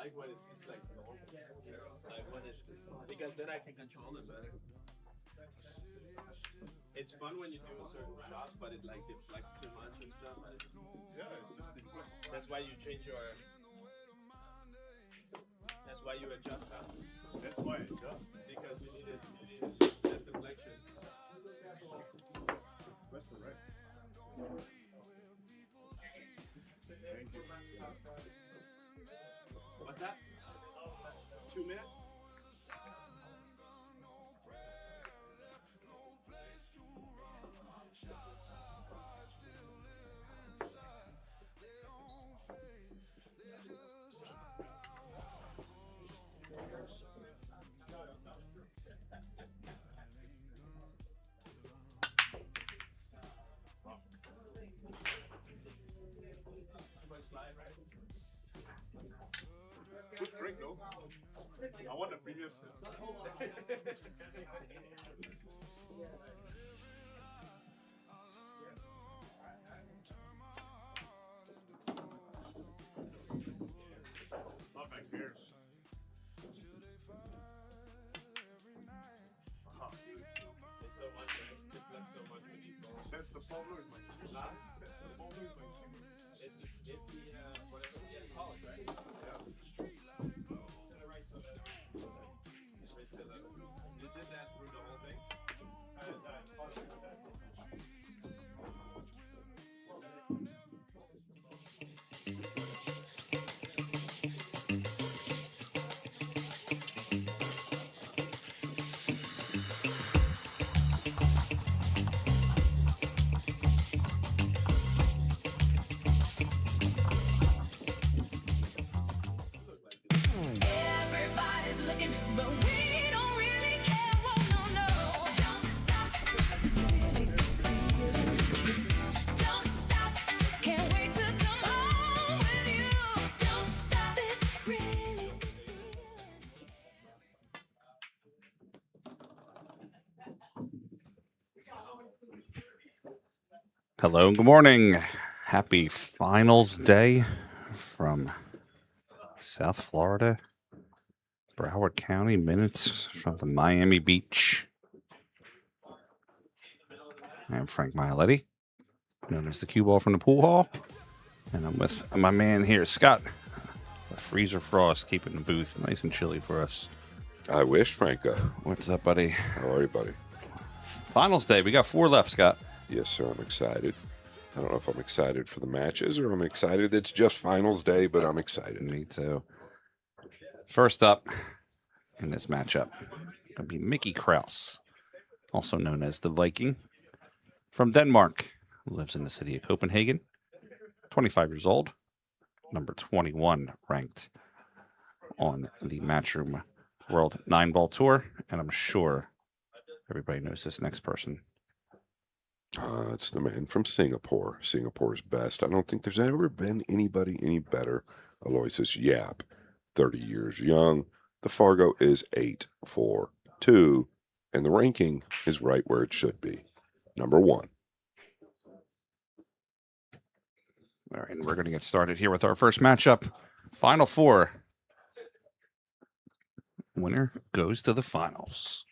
like when it's just like normal, like when it's because then I can control it better. It's fun when you do certain shots, but it like deflects too much and stuff. And Yeah, it just deflects. that's why you change your. That's why you adjust that That's why I adjust. because you need less deflection. That's correct. Thank you. What's that? 2 minutes? Slide, right? Good break, though. I won the previous set. Not back there. It's so much, right? Deflects so much with these balls. That's the problem with my cue. Huh? That's the problem with my cue. It's the whatever. Yeah, college, right? Yeah. Set it right so that raise to 11. Is it that through the whole thing? Everybody's looking, but we don't really care. Whoa, no, no. Don't stop this really good feeling. Don't stop. Can't wait to come home with you. Don't stop this really good feeling. Hello and good morning. Happy finals day from South Florida, Broward County, minutes from the Miami Beach. I'm Frank Miletti, known as the cue ball from the pool hall. And I'm with my man here, Scott. The freezer frost keeping the booth nice and chilly for us. I wish, Franco. What's up, buddy? How are you, buddy? Finals day. We got 4 left, Scott. Yes, sir. I'm excited. I don't know if I'm excited for the matches or I'm excited it's just finals day, but I'm excited. Me too. First up in this matchup, going to be Mickey Kraus, also known as the Viking, from Denmark, who lives in the city of Copenhagen, 25 years old, number 21 ranked on the Matchroom World Nineball Tour, and I'm sure everybody knows this next person. It's the man from Singapore. Singapore's best. I don't think there's ever been anybody any better. Aloysius Yap, 30 years young. The Fargo is 8-4-2, and the ranking is right where it should be. Number 1. All right, and we're going to get started here with our first matchup. Final 4. Winner goes to the finals.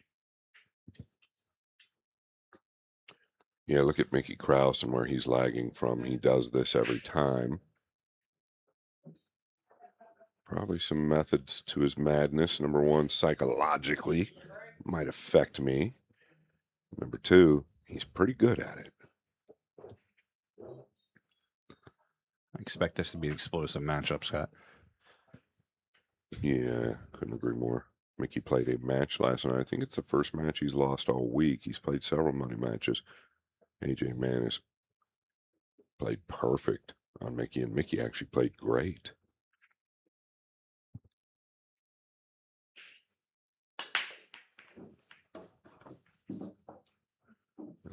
Yeah, look at Mickey Kraus and where he's lagging from. He does this every time. Probably some methods to his madness. Number 1, psychologically, might affect me. Number 2, he's pretty good at it. I expect this to be an explosive matchup, Scott. Yeah, couldn't agree more. Mickey played a match last night. I think it's the first match he's lost all week. He's played several money matches. AJ Manis played perfect on Mickey, and Mickey actually played great.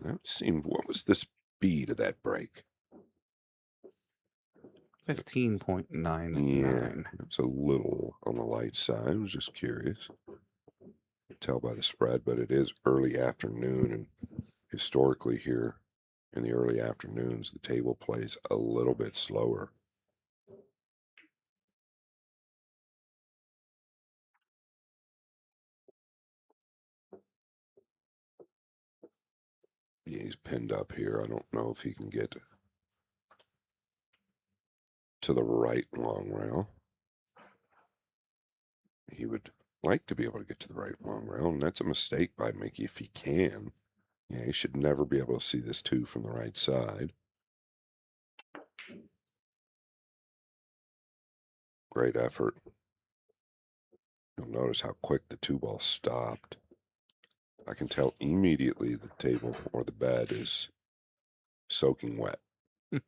That seemed, what was the speed of that break? 15.99. Yeah, it's a little on the light side. I was just curious. Tell by the spread, but it is early afternoon, and historically here in the early afternoons, the table plays a little bit slower. pinned up here. I don't know if he can get to the right long rail. He would like to be able to get to the right long rail, and that's a mistake by Mickey if he can. Yeah, he should never be able to see this 2 from the right side. Great effort. You'll notice how quick the 2-ball stopped. I can tell immediately the table or the bed is soaking wet. A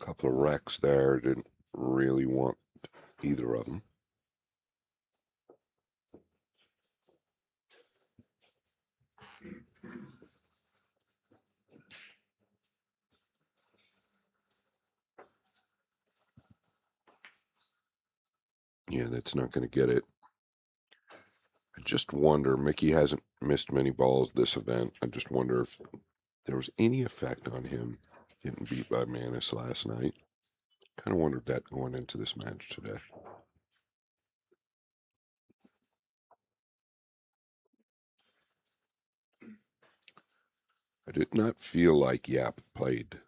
couple of wrecks there. Didn't really want either of them. Yeah, that's not going to get it. I just wonder, Mickey hasn't missed many balls this event. I just wonder if there was any effect on him getting beat by Manis last night. Kind of wondered that going into this match today. I did not feel like Yap played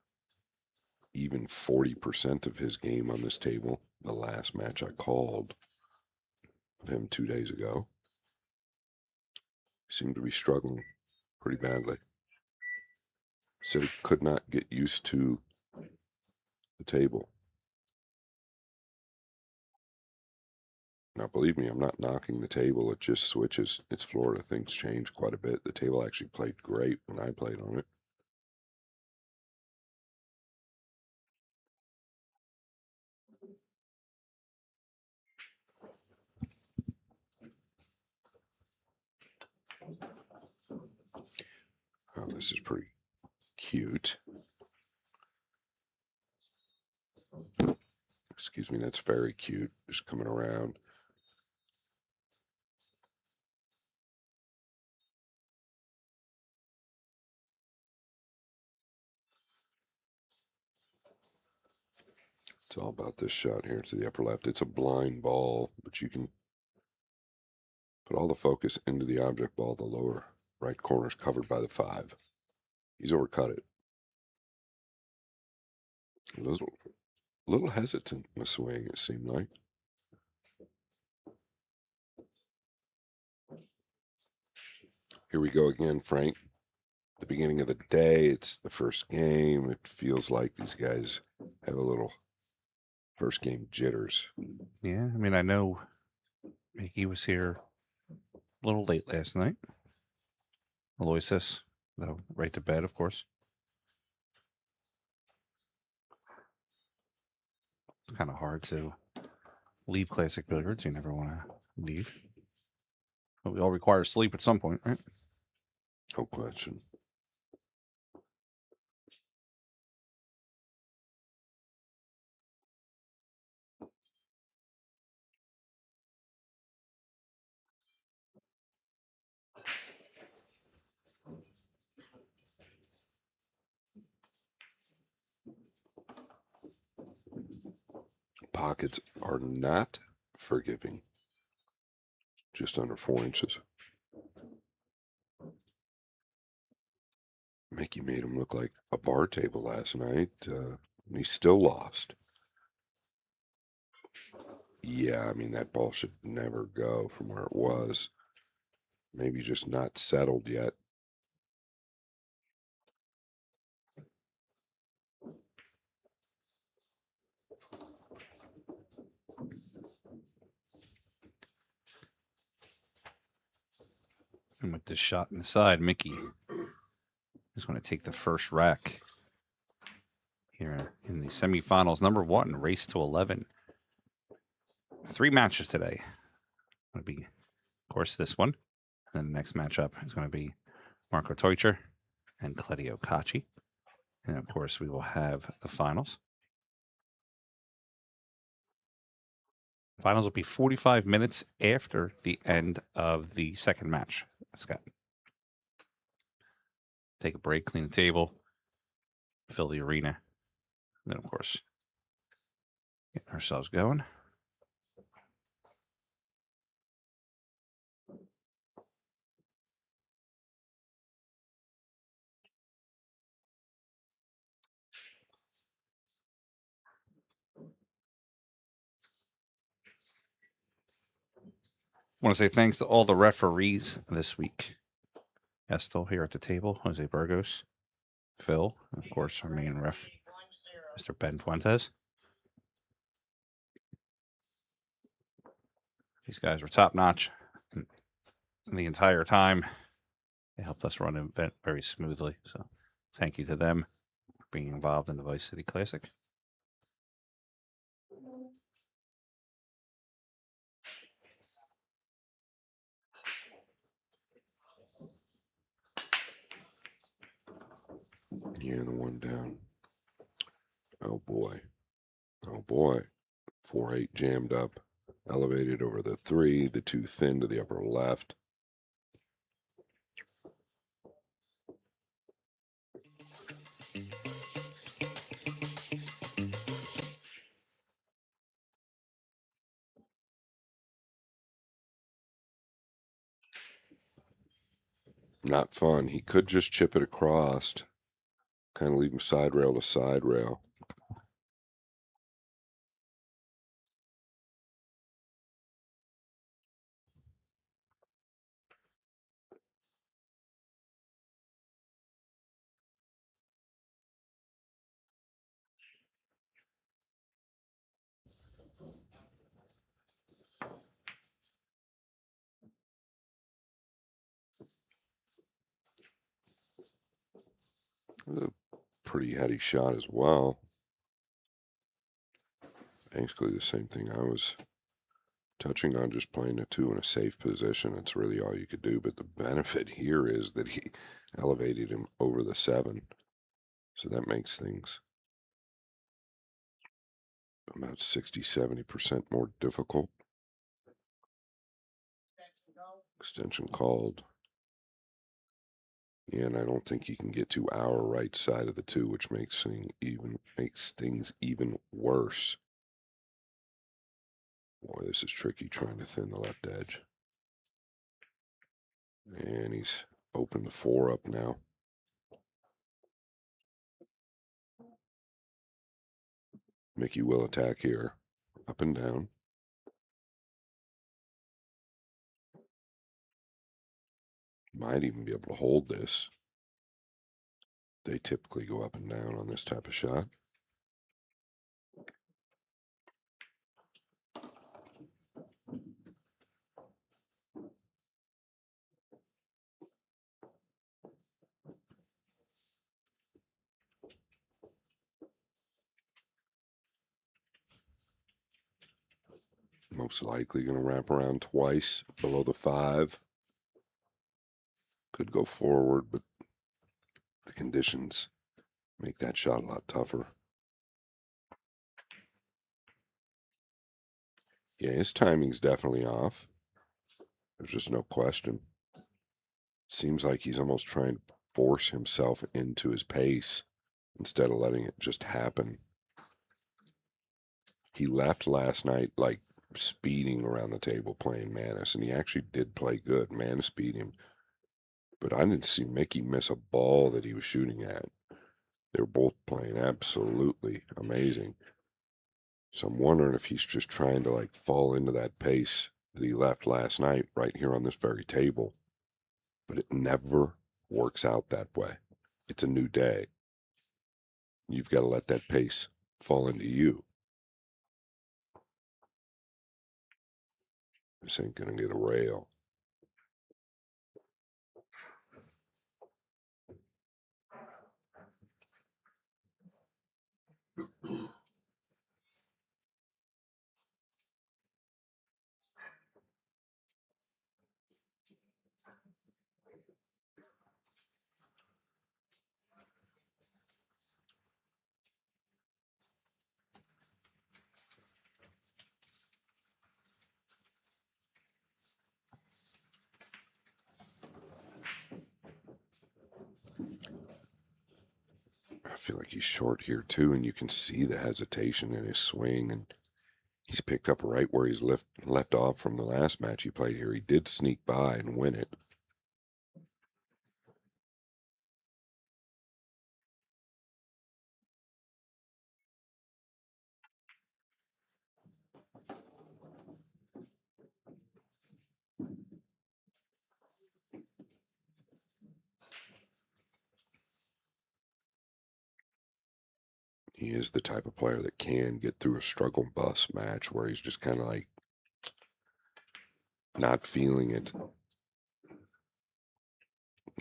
even 40% of his game on this table the last match I called of him 2 days ago. He seemed to be struggling pretty badly. Said he could not get used to the table. Now, believe me, I'm not knocking the table. It just switches. It's Florida. Things change quite a bit. The table actually played great when I played on it. Oh, this is pretty cute. Excuse me, that's very cute. Just coming around. It's all about this shot here to the upper left. It's a blind ball, but you can put all the focus into the object ball. The lower right corner is covered by the 5. He's overcut it. A little hesitant in the swing, it seemed like. Here we go again, Frank. The beginning of the day. It's the first game. It feels like these guys have a little first game jitters. Yeah, I mean, I know Mickey was here a little late last night. Aloysius, though, right to bed, of course. It's kind of hard to leave Classic Billiards. You never want to leave. But we all require sleep at some point, right? No question. Pockets are not forgiving. Just under 4 inches. Mickey made him look like a bar table last night. He still lost. Yeah, I mean, that ball should never go from where it was. Maybe just not settled yet. And with this shot in the side, Mickey is going to take the first rack here in the semifinals. Number 1, race to 11. 3 matches today. Going to be, of course, this one. And then the next matchup is going to be Marco Teucher and Claudio Cacci. And, of course, we will have the finals. Finals will be 45 minutes after the end of the second match. Scott. Take a break, clean the table, fill the arena. And then, of course, get ourselves going. I want to say thanks to all the referees this week. Estel here at the table, Jose Burgos, Phil, and of course, our main ref, Mr. Ben Fuentes. These guys were top notch the entire time. They helped us run the event very smoothly. So thank you to them for being involved in the Vice City Classic. Yeah, the one down. Oh boy. Oh boy. 4-8 jammed up. Elevated over the 3. The 2 thin to the upper left. Not fun. He could just chip it across. Kind of leave him side rail to side rail. A pretty heady shot as well. Basically the same thing I was touching on, just playing a 2 in a safe position. That's really all you could do. But the benefit here is that he elevated him over the 7. So that makes things about 60-70% more difficult. Extension called. Yeah, and I don't think he can get to our right side of the 2, which makes things even worse. Boy, this is tricky trying to thin the left edge. And he's opened the 4 up now. Mickey will attack here. Up and down. Might even be able to hold this. They typically go up and down on this type of shot. Most likely going to wrap around twice below the 5. Could go forward, but the conditions make that shot a lot tougher. Yeah, his timing's definitely off. There's just no question. Seems like he's almost trying to force himself into his pace instead of letting it just happen. He left last night like speeding around the table playing Manis, and he actually did play good. Manis beat him. But I didn't see Mickey miss a ball that he was shooting at. They were both playing absolutely amazing. So I'm wondering if he's just trying to like fall into that pace that he left last night right here on this very table. But it never works out that way. It's a new day. You've got to let that pace fall into you. This ain't going to get a rail. I feel like he's short here too, and you can see the hesitation in his swing, and he's picked up right where he's left off from the last match he played here. He did sneak by and win it. He is the type of player that can get through a struggle bus match where he's just kind of like not feeling it.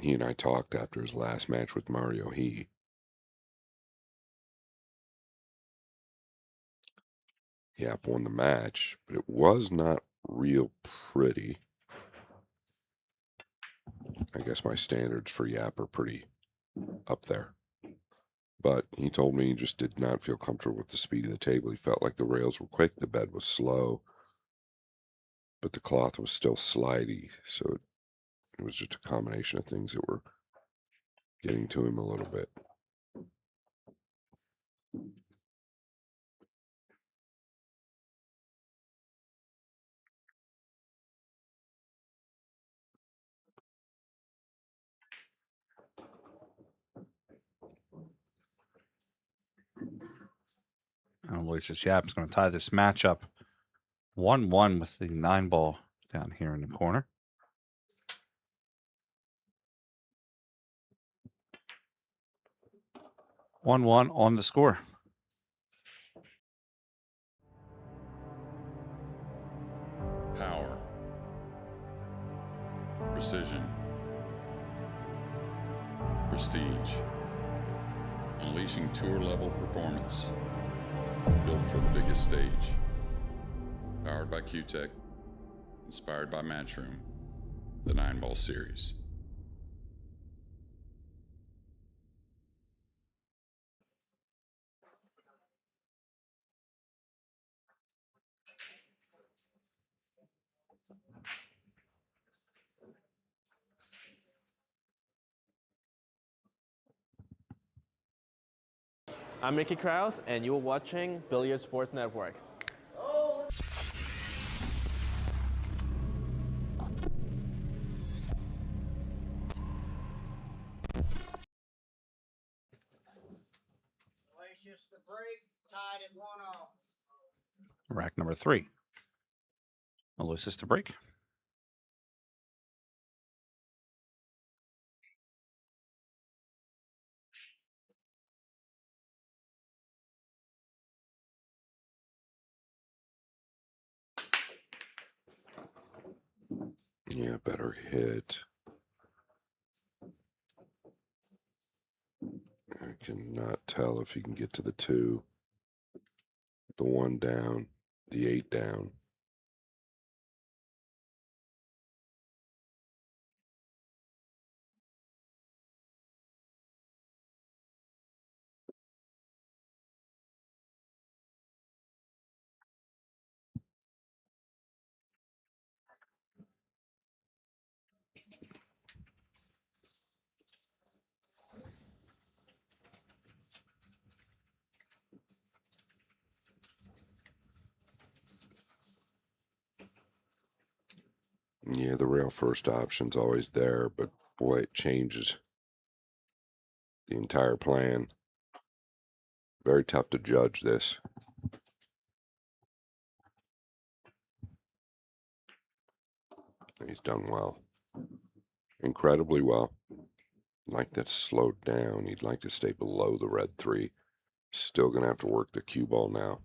He and I talked after his last match with Mario. Yap won the match, but it was not real pretty. I guess my standards for Yap are pretty up there. But he told me he just did not feel comfortable with the speed of the table. He felt like the rails were quick, the bed was slow, but the cloth was still slidey. So it was just a combination of things that were getting to him a little bit. And Aloysius Yap's going to tie this matchup 1-1 with the 9-ball down here in the corner. One on the score. Power, precision, prestige, unleashing tour-level performance, built for the biggest stage. Powered by Q-Tech, inspired by Matchroom, the 9-ball series. I'm Mickey Krause, and you're watching Billiard Sports Network. The break, tied at 1-1. Rack number 3. Aloysius to break. Yeah, better hit. I cannot tell if he can get to the 2, the 1 down, the 8 down. Yeah, the rail first option's always there, but boy, it changes the entire plan. Very tough to judge this. He's done well. Incredibly well. Like that slowed down. He'd like to stay below the red 3. Still going to have to work the cue ball now.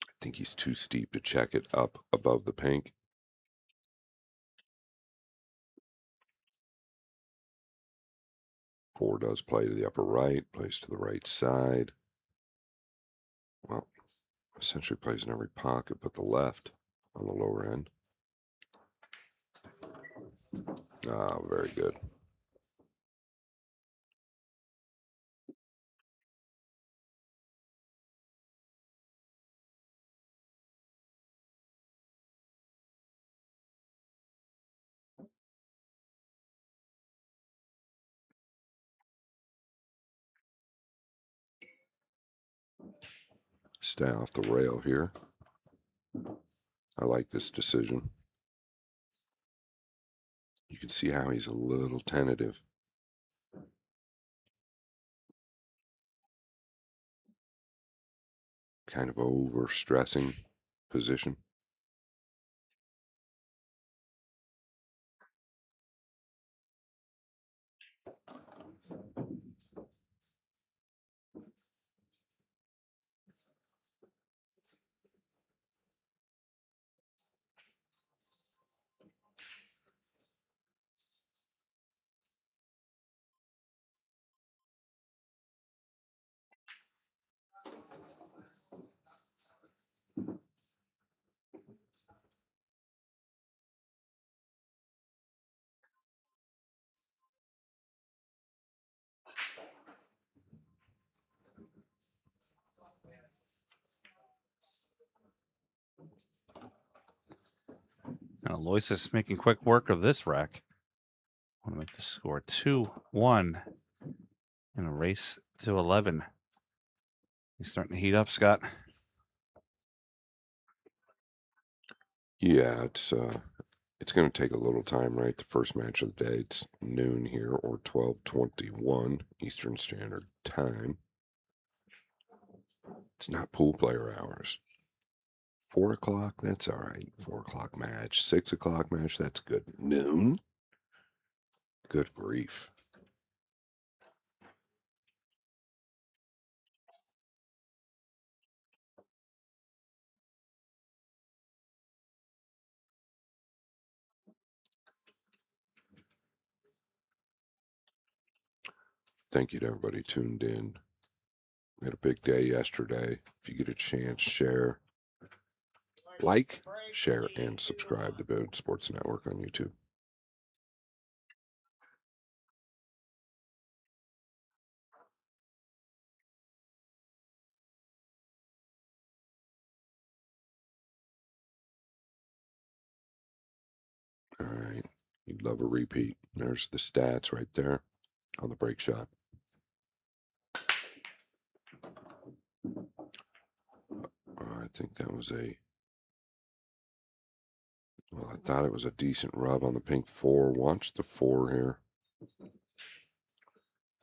I think he's too steep to check it up above the pink. Four does play to the upper right, plays to the right side. Well, essentially plays in every pocket but the left on the lower end. Ah, very good. Stay off the rail here. I like this decision. You can see how he's a little tentative. Kind of over-stressing position. Now Aloysius making quick work of this rack. Want to make the score 2-1 in a race to 11. He's starting to heat up, Scott. Yeah, it's going to take a little time, right? The first match of the day, it's noon here, or 12:21 Eastern Standard Time. It's not pool player hours. 4 o'clock, that's all right. 4 o'clock match. 6 o'clock match, that's good. Noon? Good grief. Thank you to everybody tuned in. We had a big day yesterday. If you get a chance, share, like, share, and subscribe to the Billiard Sports Network on YouTube. All right. You'd love a repeat. There's the stats right there on the break shot. I think that was well, I thought it was a decent rub on the pink 4. Watch the 4 here.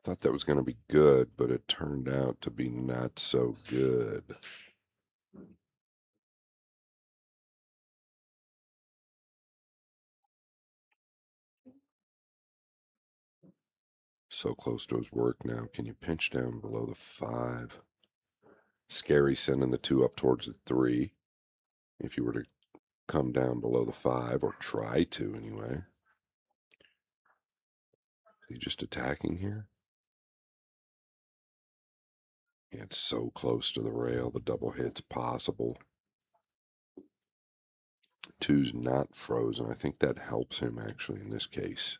Thought that was going to be good, but it turned out to be not so good. So close to his work now. Can you pinch down below the 5? Scary sending the 2 up towards the 3. If you were to come down below the 5, or try to anyway. Are you just attacking here? Yeah, it's so close to the rail. The double hit's possible. 2's not frozen. I think that helps him actually in this case.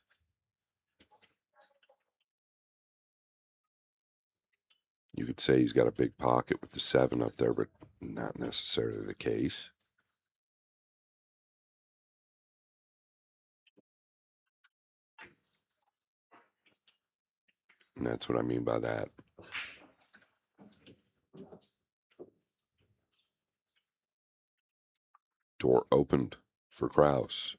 You could say he's got a big pocket with the 7 up there, but not necessarily the case. And that's what I mean by that. Door opened for Kraus.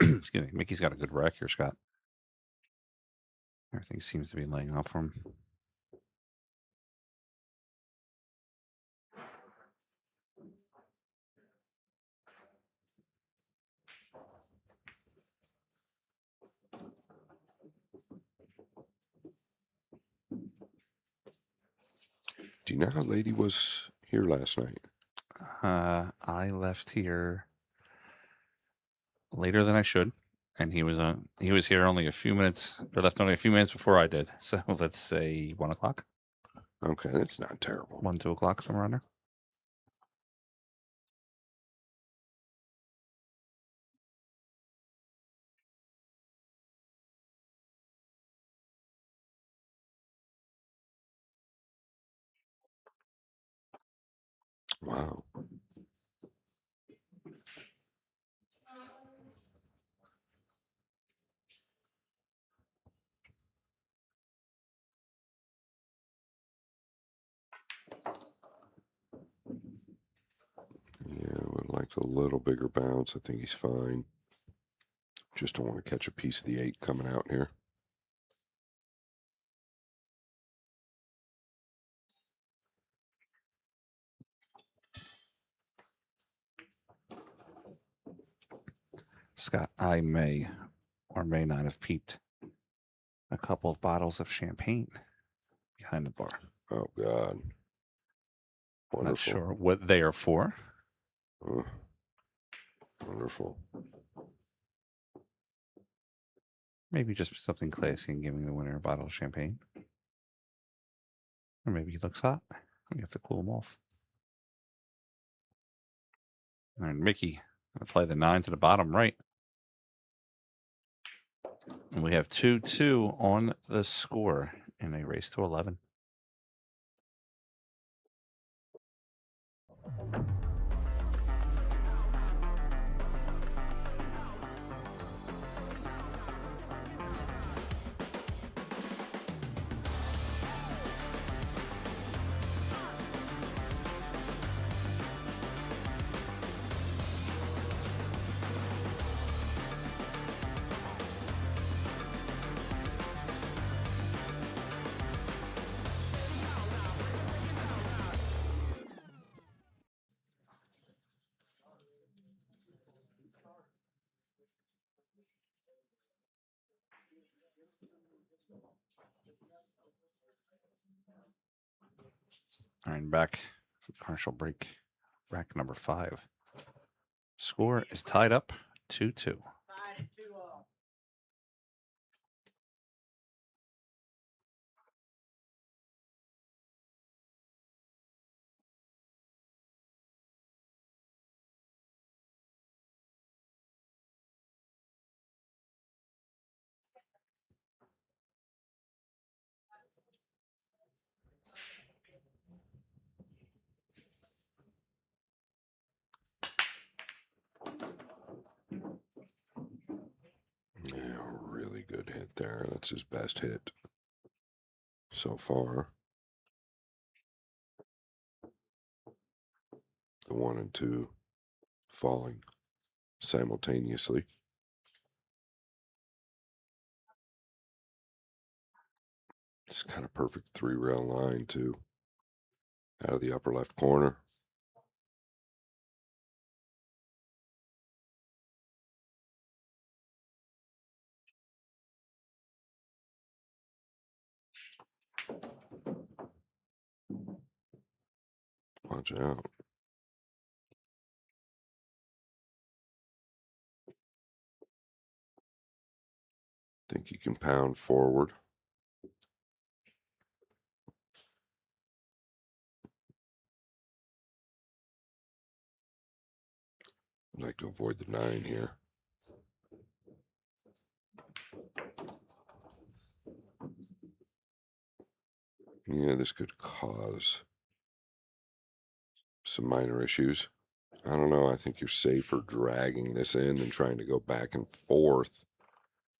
Excuse me, Mickey's got a good rack here, Scott. Everything seems to be laying off for him. Do you know how lady was here last night? I left here later than I should, and he was here only a few minutes, or left only a few minutes before I did. So let's say 1 o'clock. Okay, that's not terrible. 1, 2 o'clock, somewhere around there. Wow. Yeah, would like a little bigger bounce. I think he's fine. Just don't want to catch a piece of the 8 coming out here. Scott, I may or may not have peeped a couple of bottles of champagne behind the bar. Oh, God. Wonderful. Not sure what they are for. Wonderful. Maybe just something classy and giving the winner a bottle of champagne. Or maybe he looks hot. We have to cool him off. All right, Mickey, going to play the 9 to the bottom right. And we have 2-2 on the score in a race to 11. All right, back from commercial break. Rack number 5. Score is tied up 2-2. Tied at 2-all. Yeah, really good hit there. That's his best hit so far. The 1 and 2 falling simultaneously. It's kind of perfect 3-rail line, too. Out of the upper left corner. Watch out. Think he can pound forward. I'd like to avoid the 9 here. Yeah, this could cause some minor issues. I don't know. I think you're safer dragging this in than trying to go back and forth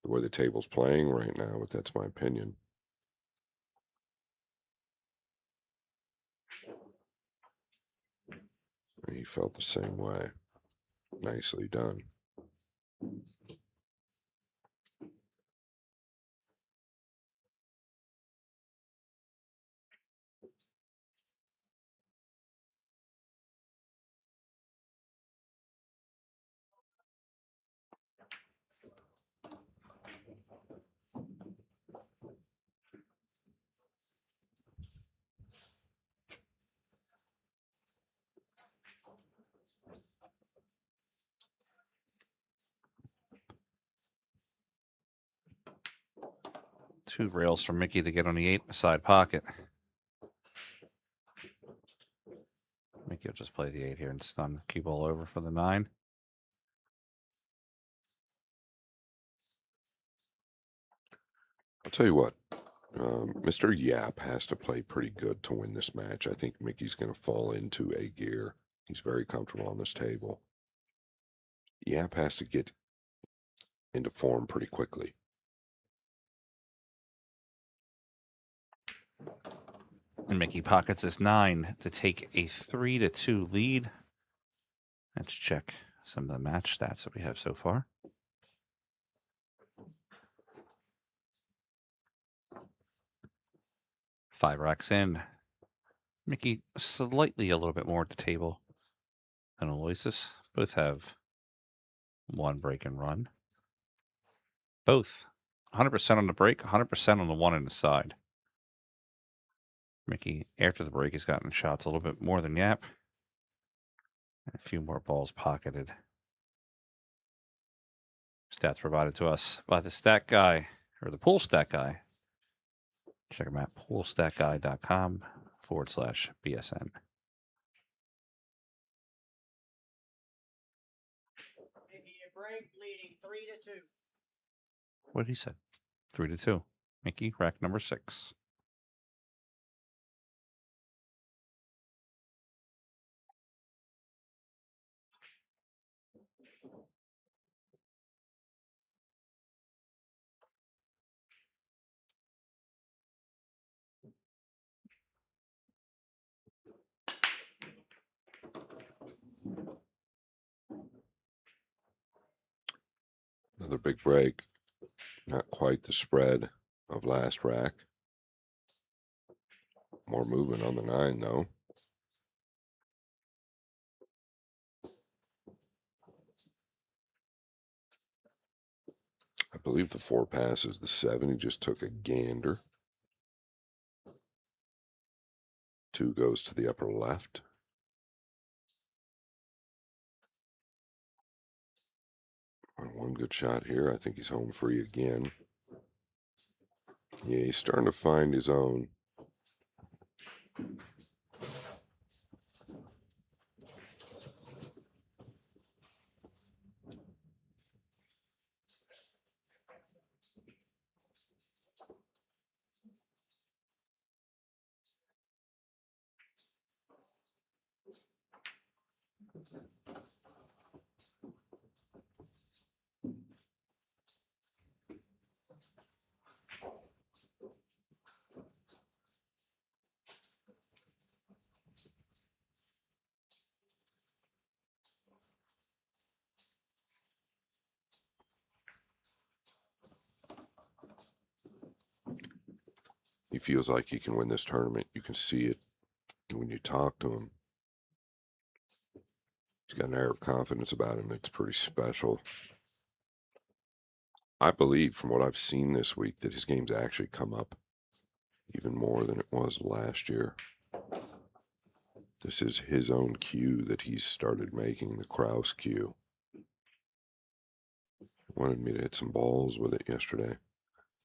the way the table's playing right now, but that's my opinion. He felt the same way. Nicely done. Two rails for Mickey to get on the 8 side pocket. Mickey will just play the 8 here and stun the cue ball over for the 9. I'll tell you what. Mr. Yap has to play pretty good to win this match. I think Mickey's going to fall into a gear. He's very comfortable on this table. Yap has to get into form pretty quickly. And Mickey pockets his 9 to take a 3-2 lead. Let's check some of the match stats that we have so far. Five racks in. Mickey slightly a little bit more at the table than Aloysius. Both have 1 break and run. Both 100% on the break, 100% on the 1 in the side. Mickey, after the break, has gotten shots a little bit more than Yap. And a few more balls pocketed. Stats provided to us by the stat guy, or the pool stat guy. Check him out, poolstatguy.com/BSN. Making a break, leading 3-2. What did he say? 3-2. Mickey, rack number 6. Another big break. Not quite the spread of last rack. More movement on the 9, though. I believe the 4 passes the 7. He just took a gander. 2 goes to the upper left. One good shot here. I think he's home free again. Yeah, he's starting to find his own. He feels like he can win this tournament. You can see it when you talk to him. He's got an air of confidence about him that's pretty special. I believe from what I've seen this week that his game's actually come up even more than it was last year. This is his own cue that he's started making, the Kraus cue. Wanted me to hit some balls with it yesterday.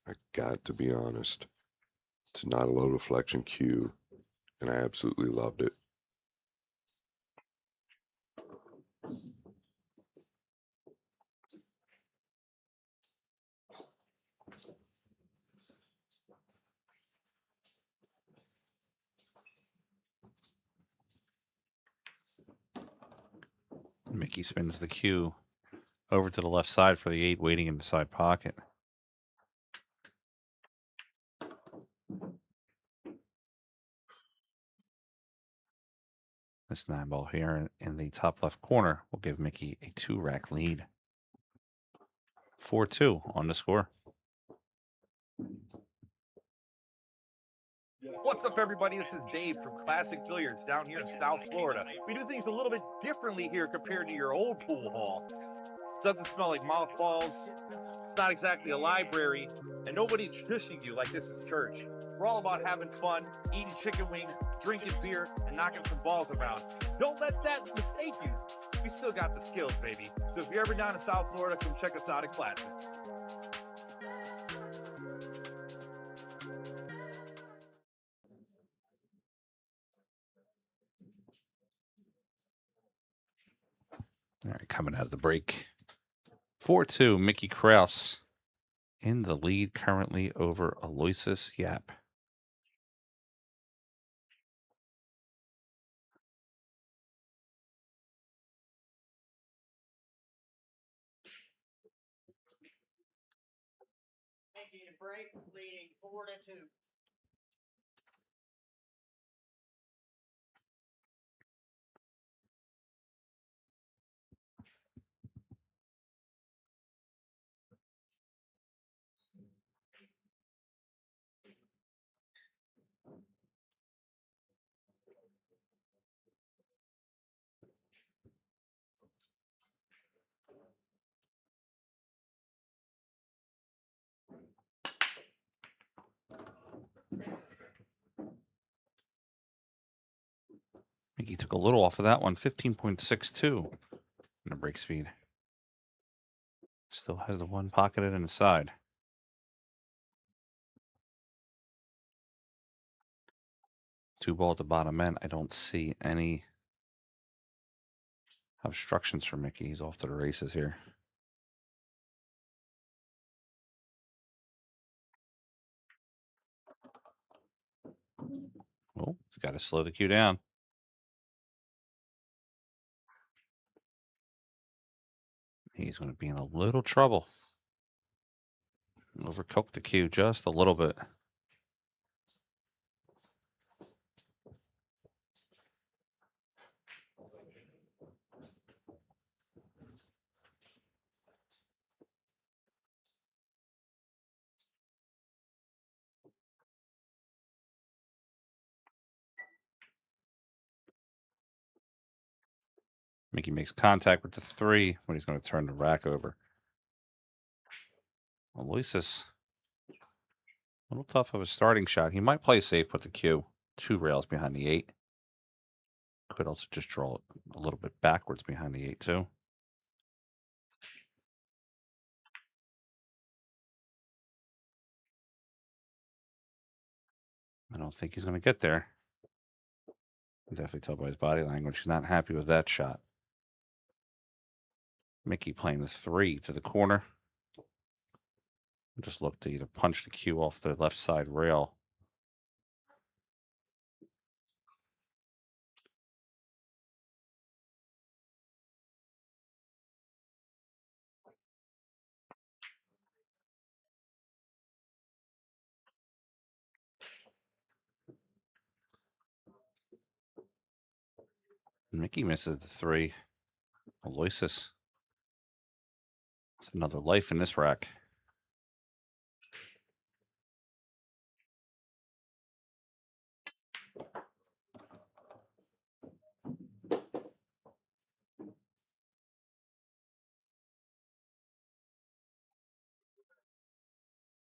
I got to be honest. It's not a low deflection cue, and I absolutely loved it. Mickey spins the cue over to the left side for the 8, waiting in the side pocket. This 9 ball here in the top left corner will give Mickey a 2-rack lead. 4-2 on the score. What's up, everybody? This is Dave from Classic Billiards down here in South Florida. We do things a little bit differently here compared to your old pool hall. It doesn't smell like mothballs. It's not exactly a library, and nobody's shushing you like this is church. We're all about having fun, eating chicken wings, drinking beer, and knocking some balls around. Don't let that mistake you. We still got the skills, baby. So if you're ever down in South Florida, come check us out at Classics. All right, coming out of the break. 4-2, Mickey Kraus in the lead currently over Aloysius Yap. Making a break, leading 4-2. Mickey took a little off of that one, 15.62 in the break speed. Still has the one pocketed in the side. Two ball at the bottom end. I don't see any obstructions for Mickey. He's off to the races here. Oh, he's got to slow the cue down. He's going to be in a little trouble. Overcooked the cue just a little bit. Mickey makes contact with the 3 when he's going to turn the rack over. Aloysius, a little tough of a starting shot. He might play safe, put the cue 2 rails behind the 8. Could also just draw it a little bit backwards behind the 8 too. I don't think he's going to get there. You definitely tell by his body language he's not happy with that shot. Mickey playing the 3 to the corner. Just look to either punch the cue off the left side rail. Mickey misses the 3. Aloysius. It's another life in this rack.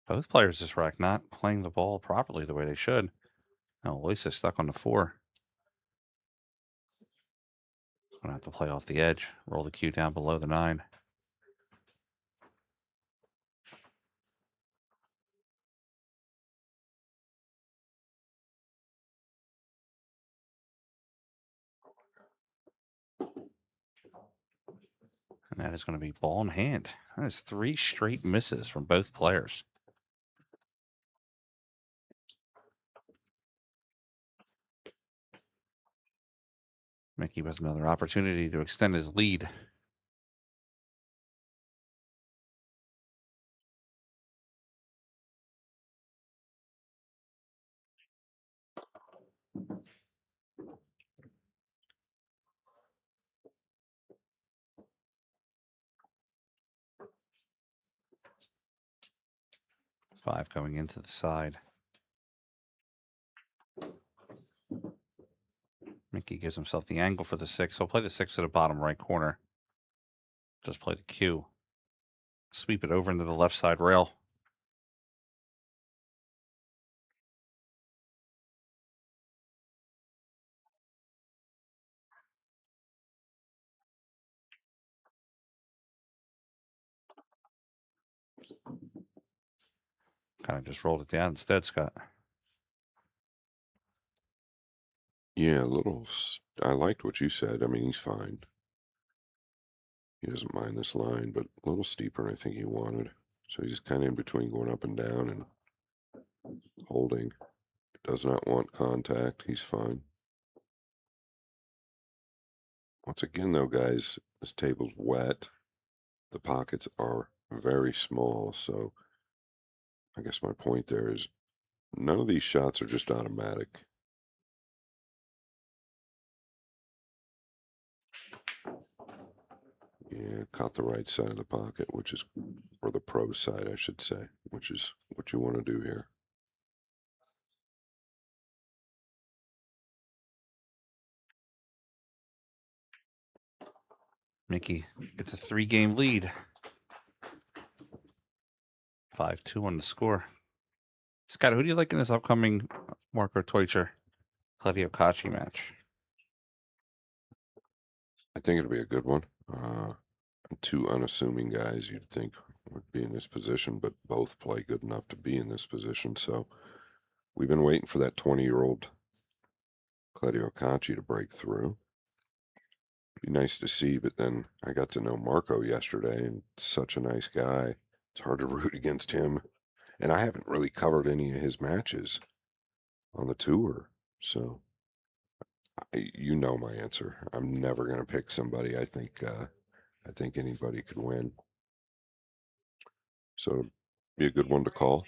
Both players this rack not playing the ball properly the way they should. Now Aloysius stuck on the 4. Gonna have to play off the edge, roll the cue down below the 9. And that is going to be ball in hand. That is 3 straight misses from both players. Mickey with another opportunity to extend his lead. Five going into the side. Mickey gives himself the angle for the 6. He'll play the 6 to the bottom right corner. Just play the cue. Sweep it over into the left side rail. Kind of just rolled it down instead, Scott. Yeah, a little. I liked what you said. I mean, he's fine. He doesn't mind this line, but a little steeper, I think he wanted. So he's kind of in between going up and down and holding. Does not want contact. He's fine. Once again, though, guys, this table's wet. The pockets are very small, so I guess my point there is none of these shots are just automatic. Yeah, caught the right side of the pocket, which is, or the pro side, I should say, which is what you want to do here. Mickey gets a 3-game lead. 5-2 on the score. Scott, who do you like in this upcoming Marco Teucher Claudio Cacci match? I think it'll be a good one. Two unassuming guys you'd think would be in this position, but both play good enough to be in this position. So we've been waiting for that 20-year-old Claudio Cacci to break through. Be nice to see, but then I got to know Marco yesterday, and such a nice guy. It's hard to root against him. And I haven't really covered any of his matches on the tour. So you know my answer. I'm never going to pick somebody I think anybody could win. So it'll be a good one to call.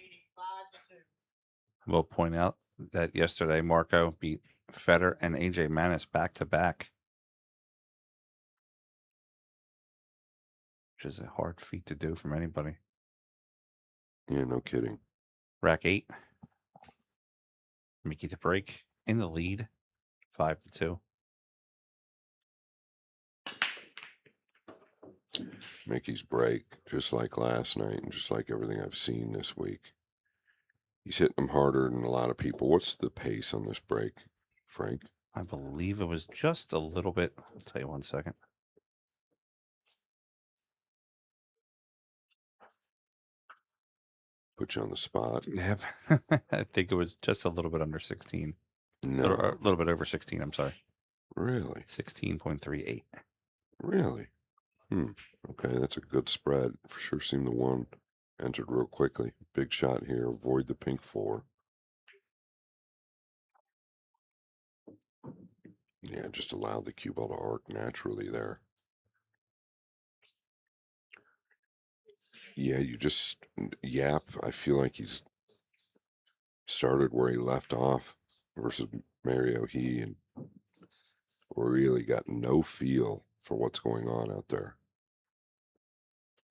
We'll point out that yesterday Marco beat Federer and AJ Manis back-to-back, which is a hard feat to do from anybody. Yeah, no kidding. Rack 8. Mickey to break in the lead, 5-2. Mickey's break, just like last night and just like everything I've seen this week. He's hitting them harder than a lot of people. What's the pace on this break, Frank? I believe it was just a little bit. I'll tell you 1 second. Put you on the spot. Yep. I think it was just a little bit under 16. No. A little bit over 16, I'm sorry. Really? 16.38. Really? Okay, that's a good spread. For sure seemed the one entered real quickly. Big shot here. Avoid the pink 4. Yeah, just allowed the cue ball to arc naturally there. Yeah, Yap, I feel like he's started where he left off versus Mario He, and really got no feel for what's going on out there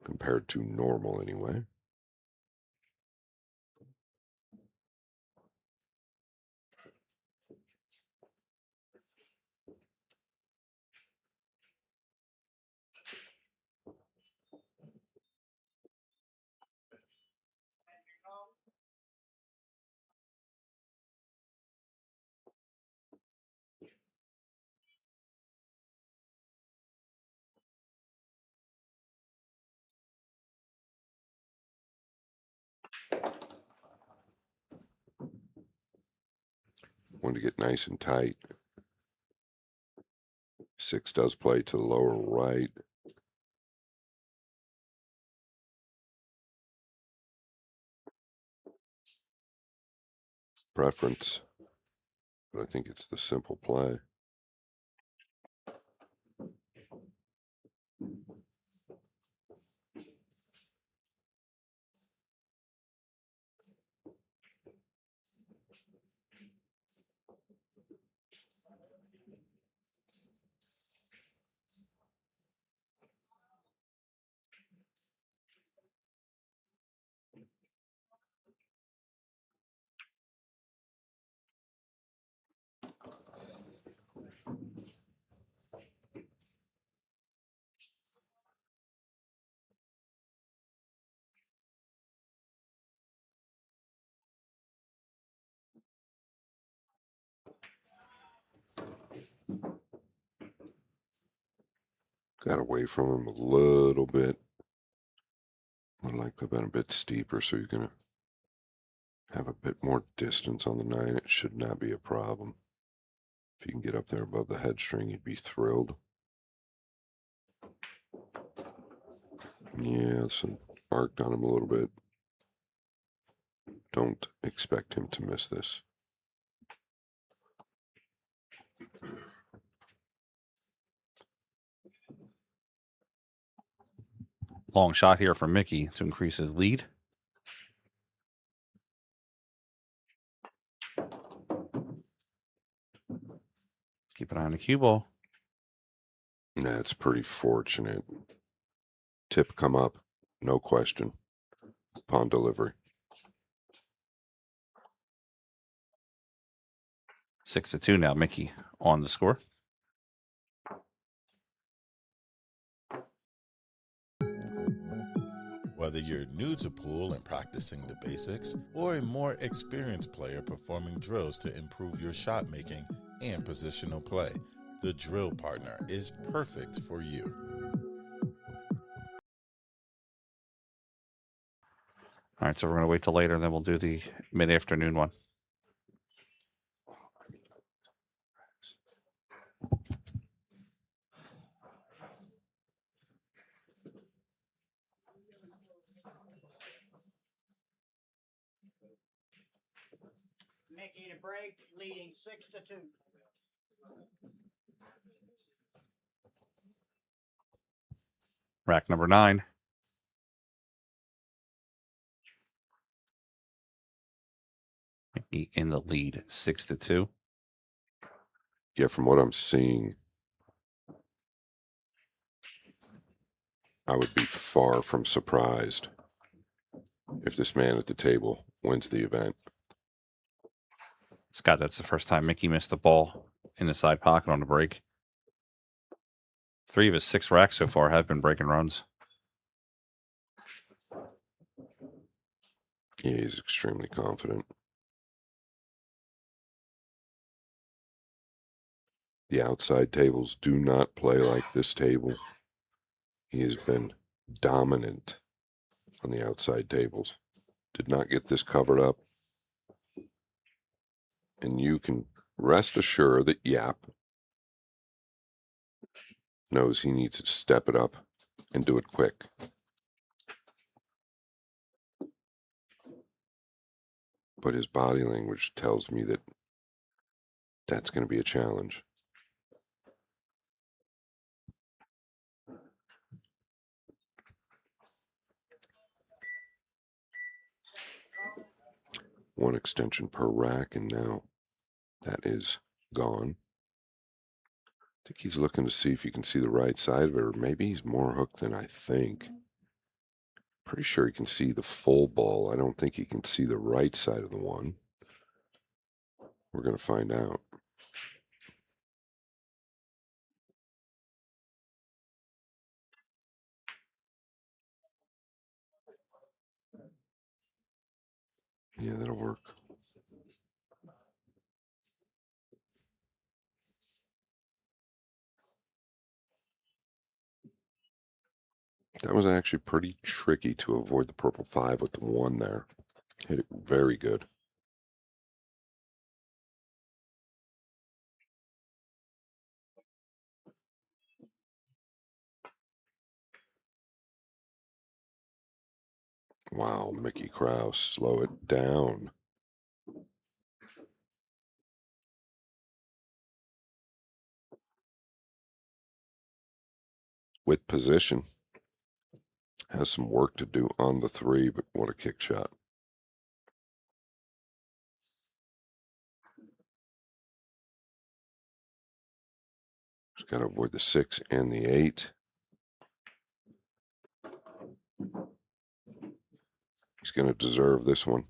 compared to normal anyway. Want to get nice and tight. 6 does play to the lower right. Preference, but I think it's the simple play. Got away from him a little bit. Would like to have been a bit steeper, so you're going to have a bit more distance on the 9. It should not be a problem. If you can get up there above the head string, you'd be thrilled. Yeah, some Marked on him a little bit. Don't expect him to miss this. Long shot here from Mickey to increase his lead. Keep an eye on the cue ball. That's pretty fortunate. Tip come up, no question, upon delivery. 6-2 now. Mickey on the score. Whether you're new to pool and practicing the basics, or a more experienced player performing drills to improve your shot making and positional play, the Drill Partner is perfect for you. All right, so we're going to wait till later, and then we'll do the mid-afternoon one. Mickey to break, leading 6-2. Rack number 9. Mickey in the lead, 6-2. Yeah, from what I'm seeing, I would be far from surprised if this man at the table wins the event. Scott, that's the first time Mickey missed the ball in the side pocket on the break. 3 of his 6 racks so far have been breaking runs. Yeah, he's extremely confident. The outside tables do not play like this table. He has been dominant on the outside tables. Did not get this covered up. And you can rest assured that Yap knows he needs to step it up and do it quick. But his body language tells me that that's going to be a challenge. One extension per rack, and now that is gone. I think he's looking to see if he can see the right side of it, or maybe he's more hooked than I think. Pretty sure he can see the full ball. I don't think he can see the right side of the one. We're going to find out. Yeah, that'll work. That was actually pretty tricky to avoid the purple 5 with the 1 there. Hit it very good. Wow, Mickey Krause, slow it down. With position. Has some work to do on the 3, but what a kick shot. Just got to avoid the 6 and the 8. He's going to deserve this one.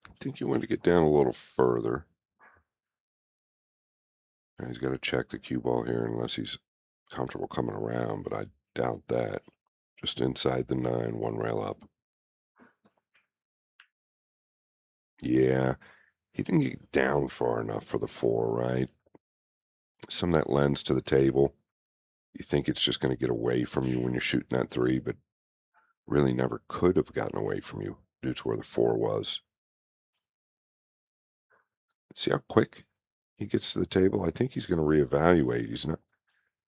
I think you want to get down a little further. Now he's got to check the cue ball here unless he's comfortable coming around, but I doubt that. Just inside the 9, 1 rail up. Yeah, He didn't get down far enough for the 4, right? Some of that lends to the table. You think it's just going to get away from you when you're shooting that 3, but really never could have gotten away from you due to where the 4 was. See how quick he gets to the table? I think he's going to reevaluate. He's not,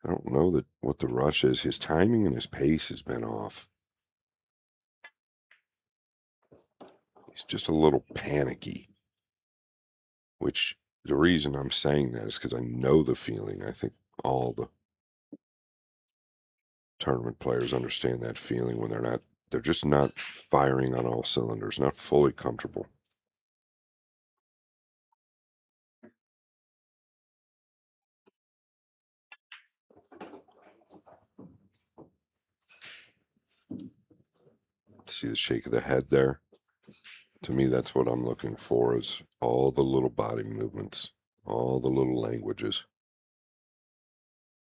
I don't know what the rush is. His timing and his pace has been off. He's just a little panicky, which the reason I'm saying that is because I know the feeling. I think all the tournament players understand that feeling when they're just not firing on all cylinders, not fully comfortable. See the shake of the head there? To me, that's what I'm looking for, is all the little body movements, all the little languages.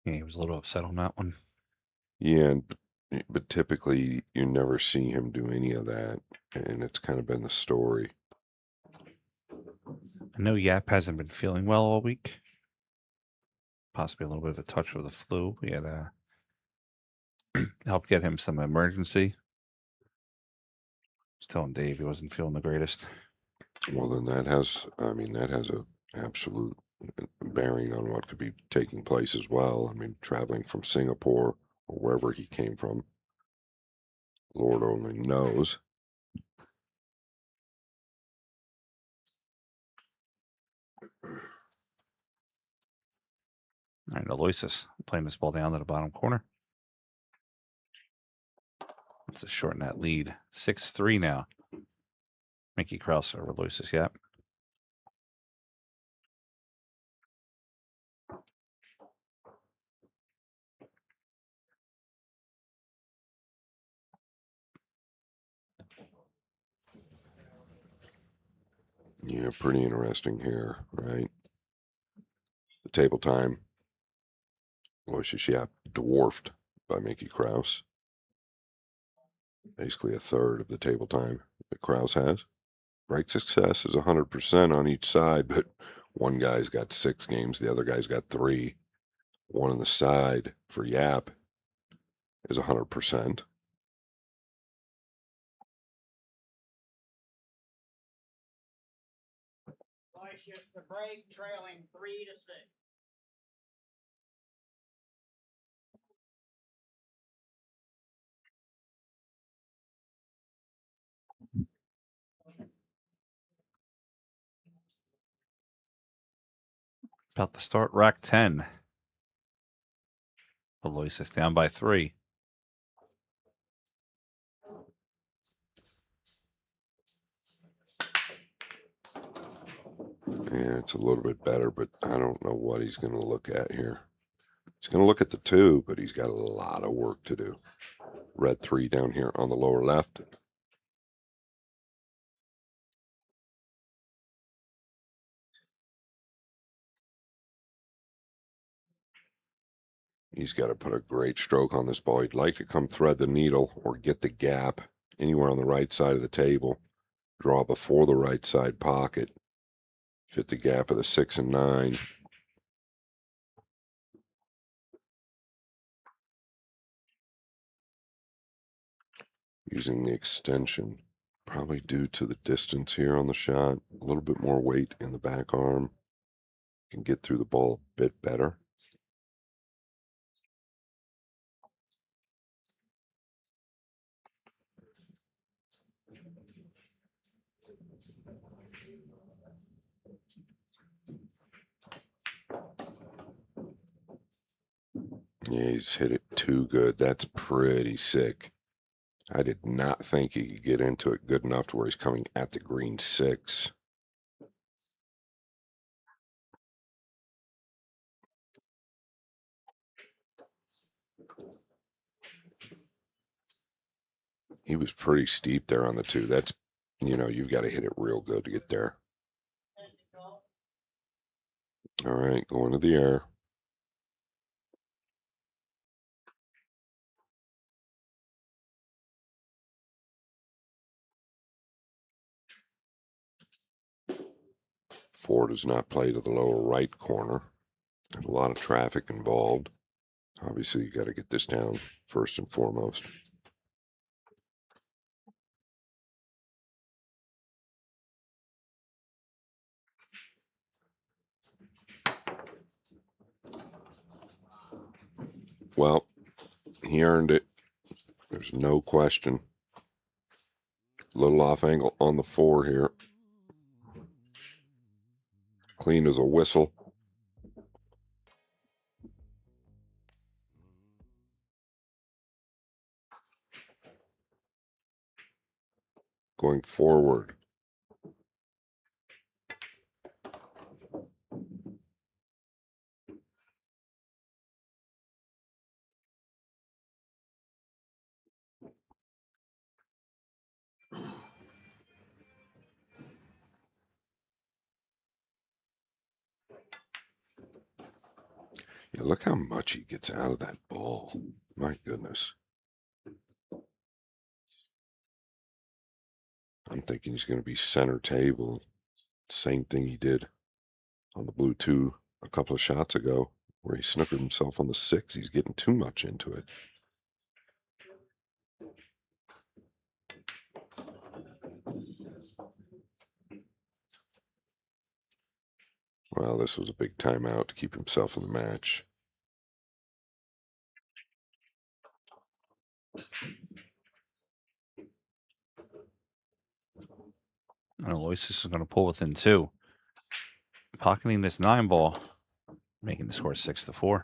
Yeah, he was a little upset on that one. Yeah, but typically you never see him do any of that, and it's kind of been the story. I know Yap hasn't been feeling well all week. Possibly a little bit of a touch with the flu. We had helped get him some emergency. I was telling Dave he wasn't feeling the greatest. Well, then that has a absolute bearing on what could be taking place as well. I mean, traveling from Singapore or wherever he came from, Lord only knows. All right, Aloysius playing this ball down to the bottom corner. Let's shorten that lead. 6-3 now. Mickey Krause over Aloysius Yap. Yeah, pretty interesting here, right? The table time. Aloysius Yap dwarfed by Mickey Krause. Basically a third of the table time that Krause has. Right success is 100% on each side, but one guy's got 6 games, the other guy's got 3. One on the side for Yap is 100%. Aloysius to break, trailing 3-6. About to start rack 10. Aloysius down by 3. Yeah, it's a little bit better, but I don't know what he's going to look at here. He's going to look at the 2, but he's got a lot of work to do. Red 3 down here on the lower left. He's got to put a great stroke on this ball. He'd like to come thread the needle or get the gap anywhere on the right side of the table. Draw before the right side pocket. Fit the gap of the 6 and 9. Using the extension, probably due to the distance here on the shot. A little bit more weight in the back arm. Can get through the ball a bit better. Yeah, he's hit it too good. That's pretty sick. I did not think he could get into it good enough to where he's coming at the green 6. He was pretty steep there on the 2. That's, you've got to hit it real good to get there. All right, going to the air. 4 does not play to the lower right corner. There's a lot of traffic involved. Obviously, you got to get this down first and foremost. Well, he earned it. There's no question. A little off angle on the 4 here. Clean as a whistle. Going forward. Yeah, look how much he gets out of that ball. My goodness. I'm thinking he's going to be center table. Same thing he did on the blue 2 a couple of shots ago, where he snookered himself on the 6. He's getting too much into it. Well, this was a big timeout to keep himself in the match. And Aloysius is going to pull within 2. Pocketing this 9 ball, making the score 6-4.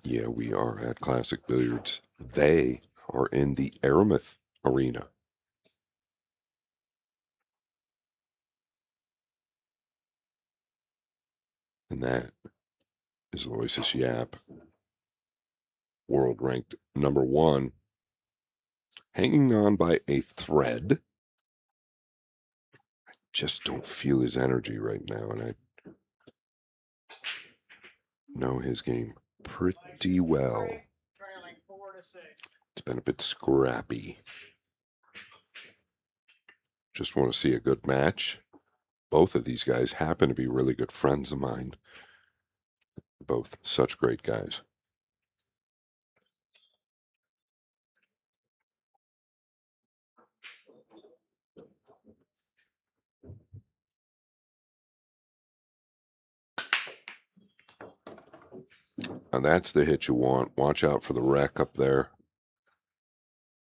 Yeah, we are at Classic Billiards. They are in the Aramith Arena. And that is Aloysius Yap, world ranked number 1, hanging on by a thread. I just don't feel his energy right now, and I know his game pretty well. It's been a bit scrappy. Just want to see a good match. Both of these guys happen to be really good friends of mine. Both such great guys. And that's the hit you want. Watch out for the wreck up there.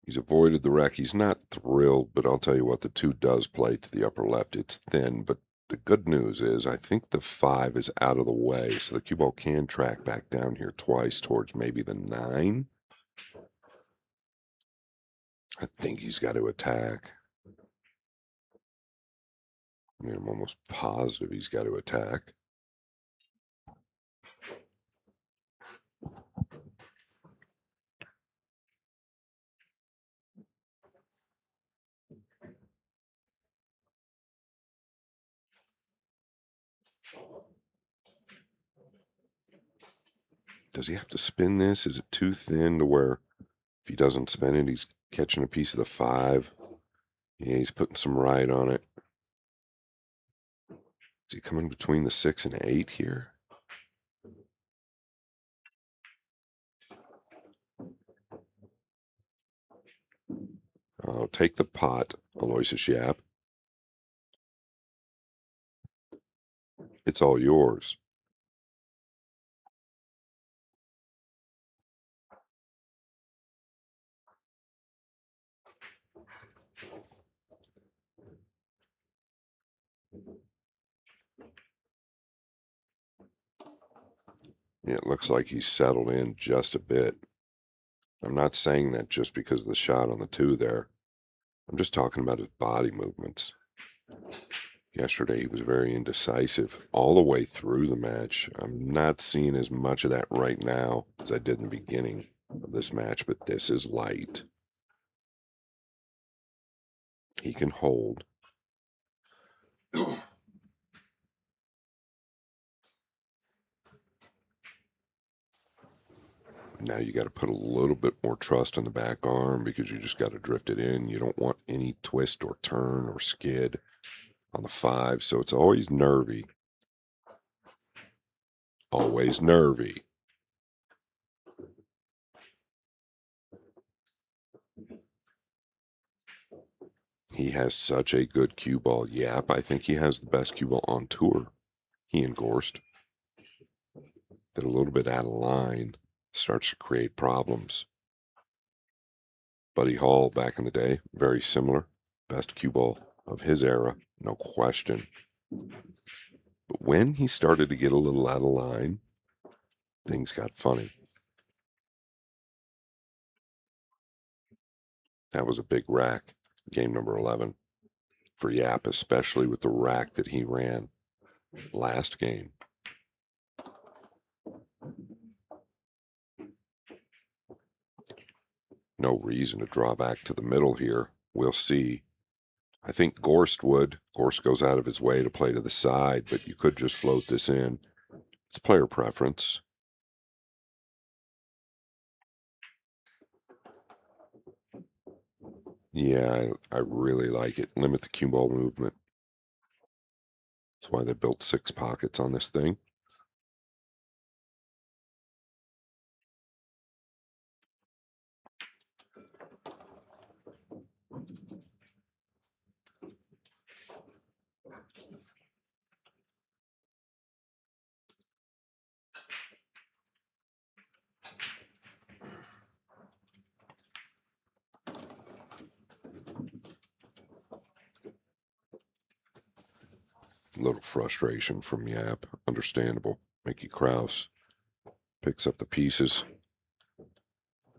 He's avoided the wreck. He's not thrilled, but I'll tell you what, the 2 does play to the upper left. It's thin, but the good news is I think the 5 is out of the way, so the cue ball can track back down here twice towards maybe the 9. I think he's got to attack. I mean, I'm almost positive he's got to attack. Does he have to spin this? Is it too thin to where if he doesn't spin it, he's catching a piece of the 5? Yeah, he's putting some right on it. Is he coming between the 6 and 8 here? Oh, take the pot, Aloysius Yap. It's all yours. Yeah, it looks like he's settled in just a bit. I'm not saying that just because of the shot on the 2 there. I'm just talking about his body movements. Yesterday, he was very indecisive all the way through the match. I'm not seeing as much of that right now as I did in the beginning of this match, but this is light. He can hold. Now you got to put a little bit more trust on the back arm because you just got to drift it in. You don't want any twist or turn or skid on the 5, so it's always nervy. Always nervy. He has such a good cue ball. Yap, I think he has the best cue ball on tour. He and Gorst. That a little bit out of line starts to create problems. Buddy Hall back in the day, very similar. Best cue ball of his era, no question. But when he started to get a little out of line, things got funny. That was a big rack, game number 11, for Yap, especially with the rack that he ran last game. No reason to draw back to the middle here. We'll see. I think Gorst would. Gorst goes out of his way to play to the side, but you could just float this in. It's player preference. Yeah, I really like it. Limit the cue ball movement. That's why they built 6 pockets on this thing. A little frustration from Yap. Understandable. Mickey Krause picks up the pieces,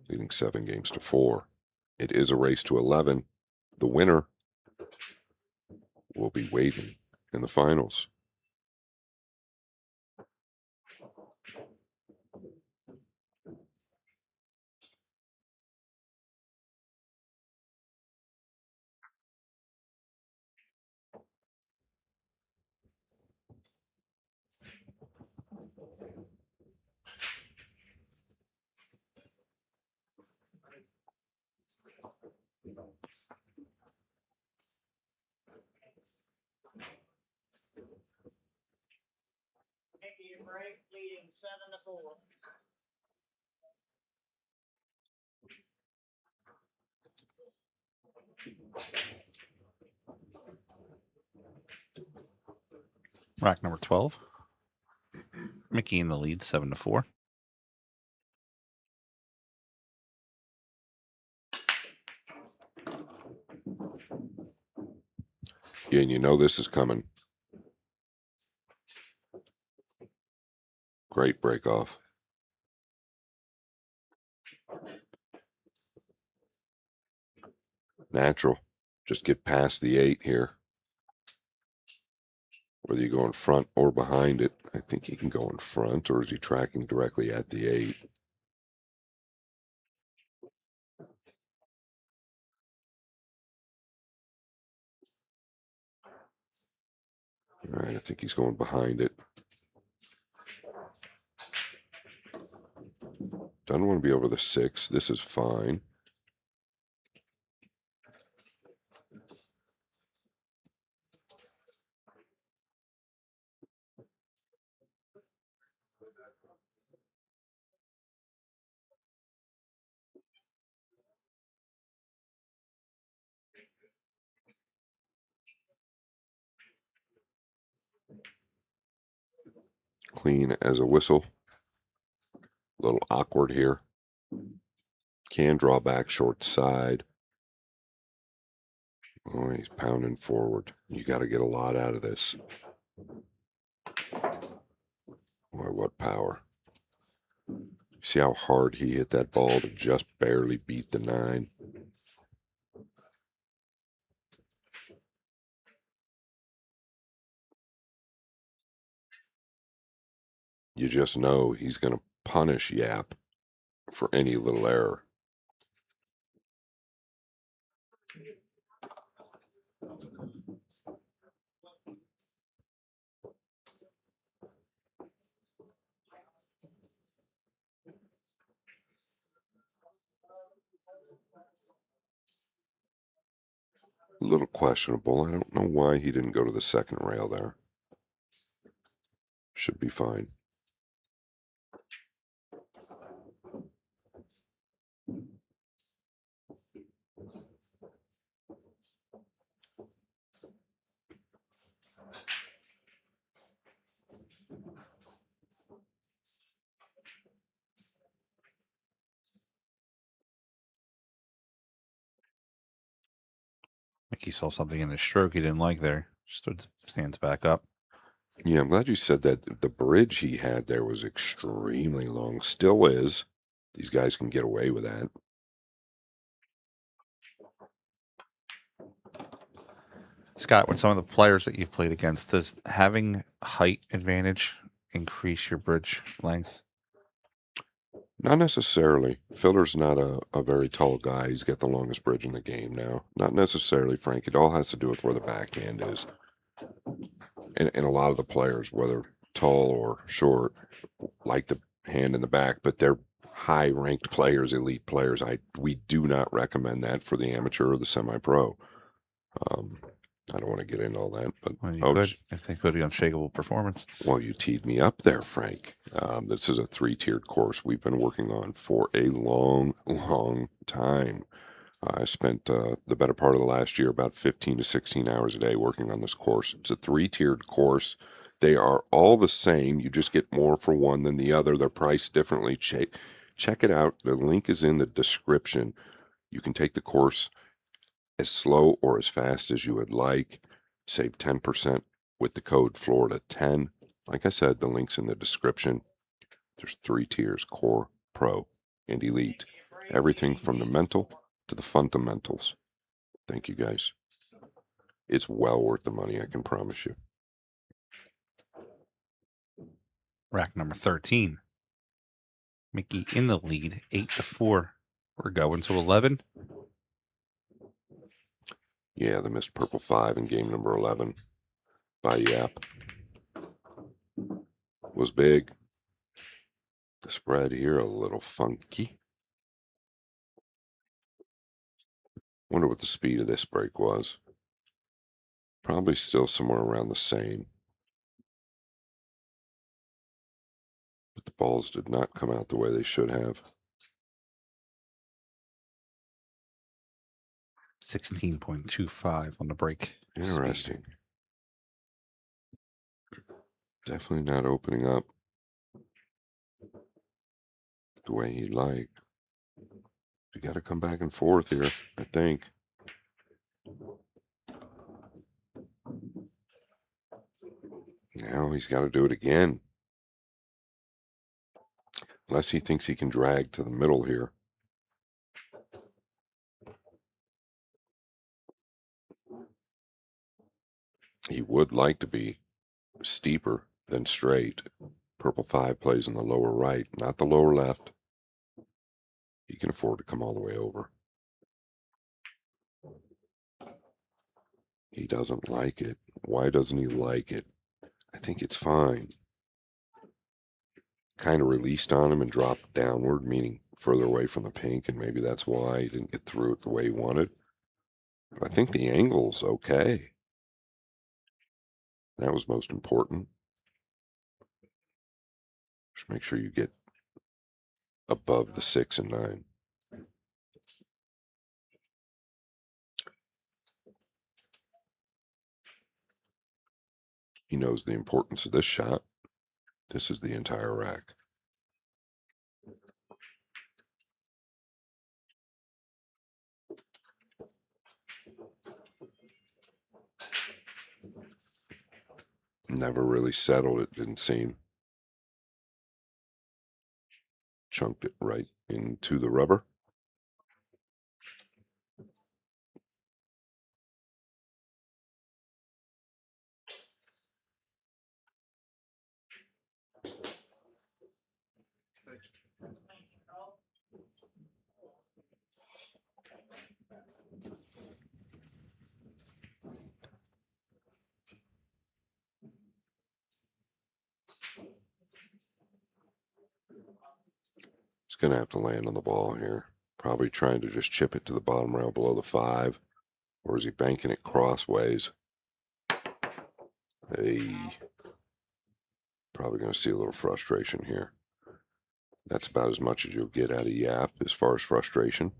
leading 7 games to 4. It is a race to 11. The winner will be waiting in the finals. Mickey to break, leading 7-4. Rack number 12. Mickey in the lead, 7-4. Yeah, and you know this is coming. Great break off. Natural. Just get past the 8 here. Whether you go in front or behind it, I think he can go in front, or is he tracking directly at the 8? All right, I think he's going behind it. Doesn't want to be over the 6. This is fine. Clean as a whistle. A little awkward here. Can draw back short side. Oh, he's pounding forward. You got to get a lot out of this. Boy, what power. See how hard he hit that ball to just barely beat the 9? you just know he's going to punish Yap for any little error. A little questionable. I don't know why he didn't go to the second rail there. Should be fine. Mickey saw something in his stroke he didn't like there. Stands back up. Yeah, I'm glad you said that. The bridge he had there was extremely long. Still is. These guys can get away with that. Scott, with some of the players that you've played against, does having height advantage increase your bridge length? Not necessarily. Filler's not a very tall guy. He's got the longest bridge in the game now. Not necessarily, Frank. It all has to do with where the backhand is. And a lot of the players, whether tall or short, like the hand in the back, but they're high-ranked players, elite players. We do not recommend that for the amateur or the semi-pro. I don't want to get into all that, but Well, you could, if they could, be unshakable performance. Well, you teed me up there, Frank. This is a 3-tiered course we've been working on for a long, long time. I spent the better part of the last year about 15 to 16 hours a day working on this course. It's a 3-tiered course. They are all the same. You just get more for one than the other. They're priced differently. Check it out. The link is in the description. You can take the course as slow or as fast as you would like. Save 10% with the code Florida10. Like I said, the link's in the description. There's 3 tiers: core, pro, and elite. Everything from the mental to the fundamentals. Thank you, guys. It's well worth the money, I can promise you. Rack number 13. Mickey in the lead, 8-4. We're going to 11. Yeah, the missed purple 5 in game number 11 by Yap was big. The spread here a little funky. Wonder what the speed of this break was. Probably still somewhere around the same. But the balls did not come out the way they should have. 16.25 on the break. Interesting. Definitely not opening up the way he'd like. You got to come back and forth here, I think. Now he's got to do it again. Unless he thinks he can drag to the middle here. He would like to be steeper than straight. Purple 5 plays in the lower right, not the lower left. He can afford to come all the way over. He doesn't like it. Why doesn't he like it? I think it's fine. Kind of released on him and dropped downward, meaning further away from the pink, and maybe that's why he didn't get through it the way he wanted. But I think the angle's okay. That was most important. Just make sure you get above the 6 and 9. He knows the importance of this shot. This is the entire rack. Never really settled, it didn't seem. Chunked it right into the rubber. He's going to have to land on the ball here. Probably trying to just chip it to the bottom rail below the 5. Or is he banking it crossways? Hey. Probably going to see a little frustration here. That's about as much as you'll get out of Yap as far as frustration.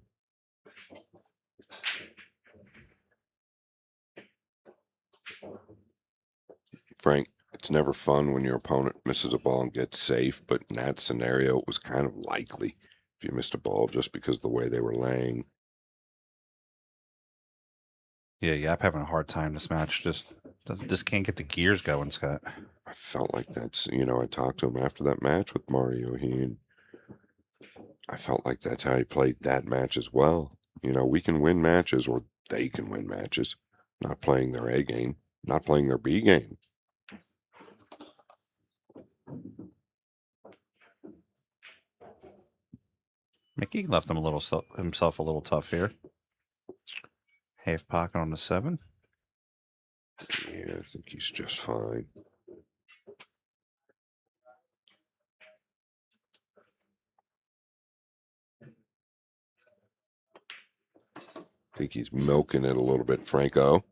Frank, it's never fun when your opponent misses a ball and gets safe, but in that scenario, it was kind of likely if you missed a ball just because of the way they were laying. Yeah, Yap having a hard time this match. Just can't get the gears going, Scott. I felt like that's, I talked to him after that match with Mario. I felt like that's how he played that match as well. We can win matches, or they can win matches, not playing their A game, not playing their B game. Mickey left himself a little tough here. Half pocket on the 7. Yeah, I think he's just fine. I think he's milking it a little bit, Franco.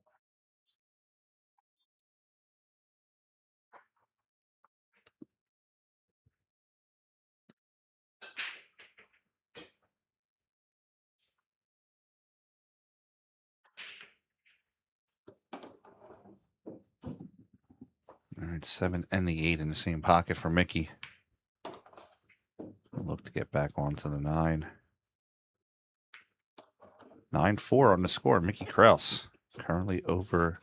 All right, 7 and the 8 in the same pocket for Mickey. We'll look to get back onto the 9. 9-4 on the score. Mickey Krause currently over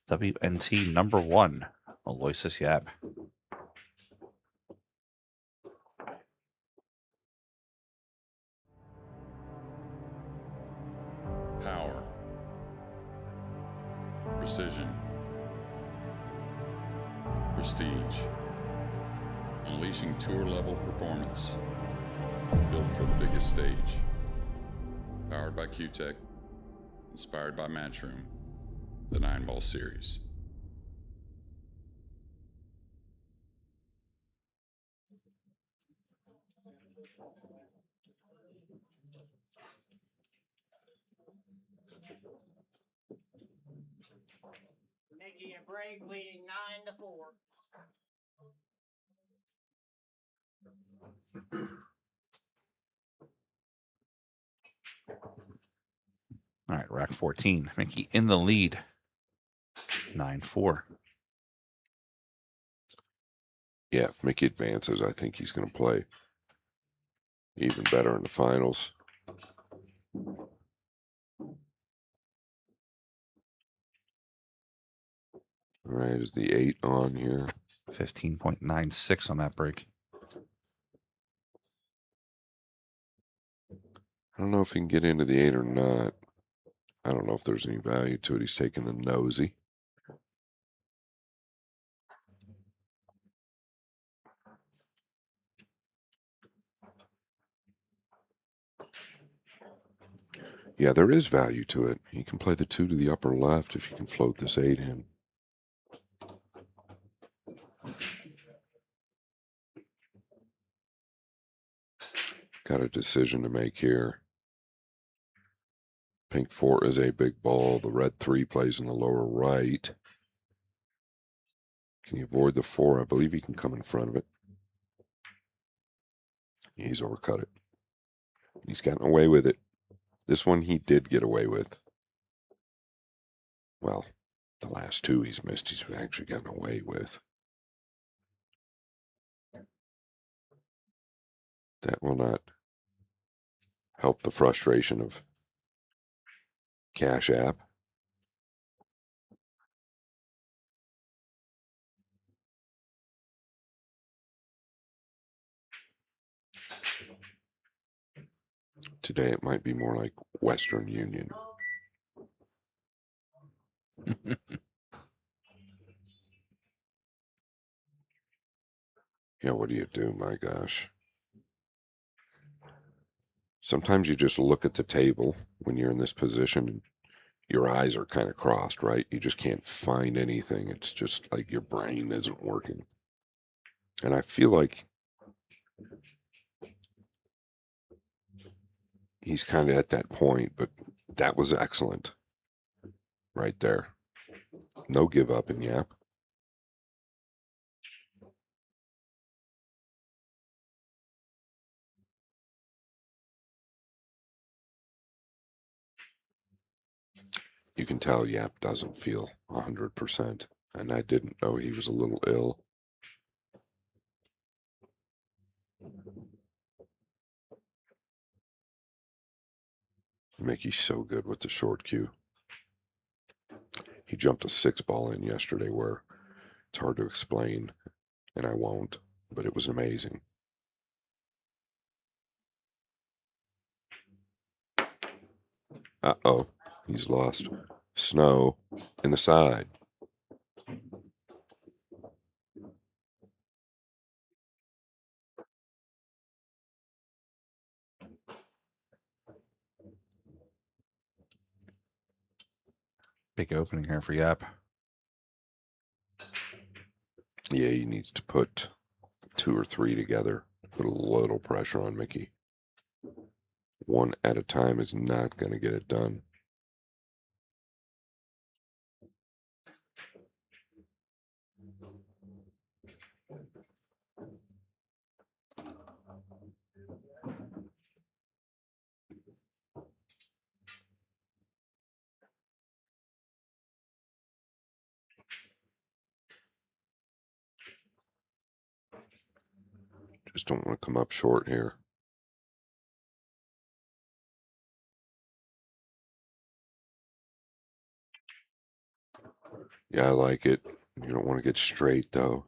WNT number 1, Aloysius Yap. Power, precision, prestige, unleashing tour-level performance, built for the biggest stage. Powered by QTech, inspired by Matchroom, the 9-ball series. Mickey and break, leading 9-4. All right, rack 14. Mickey in the lead. 9-4. Yeah, if Mickey advances, I think he's going to play even better in the finals. All right, is the 8 on here? 15.96 on that break. I don't know if he can get into the 8 or not. I don't know if there's any value to it. He's taking a nosy. Yeah, there is value to it. He can play the 2 to the upper left if you can float this 8 in. Got a decision to make here. Pink 4 is a big ball. The red 3 plays in the lower right. Can he avoid the 4? I believe he can come in front of it. He's overcut it. He's gotten away with it. This one he did get away with. Well, the last 2 he's missed, he's actually gotten away with. That will not help the frustration of Cash App. Today it might be more like Western Union. Yeah, Yeah, what do you do? My gosh. Sometimes you just look at the table when you're in this position and your eyes are kind of crossed, right? You just can't find anything. It's just like your brain isn't working. And I feel like he's kind of at that point, but that was excellent right there. No give up in Yap. You can tell Yap doesn't feel 100%, and I didn't know he was a little ill. Mickey's so good with the short cue. He jumped a 6-ball in yesterday where it's hard to explain, and I won't, but it was amazing. Uh-oh, he's lost snow in the side. Big opening here for Yap. Yeah, he needs to put 2 or 3 together. Put a little pressure on Mickey. One at a time is not going to get it done. Just don't want to come up short here. Yeah, I like it. You don't want to get straight, though.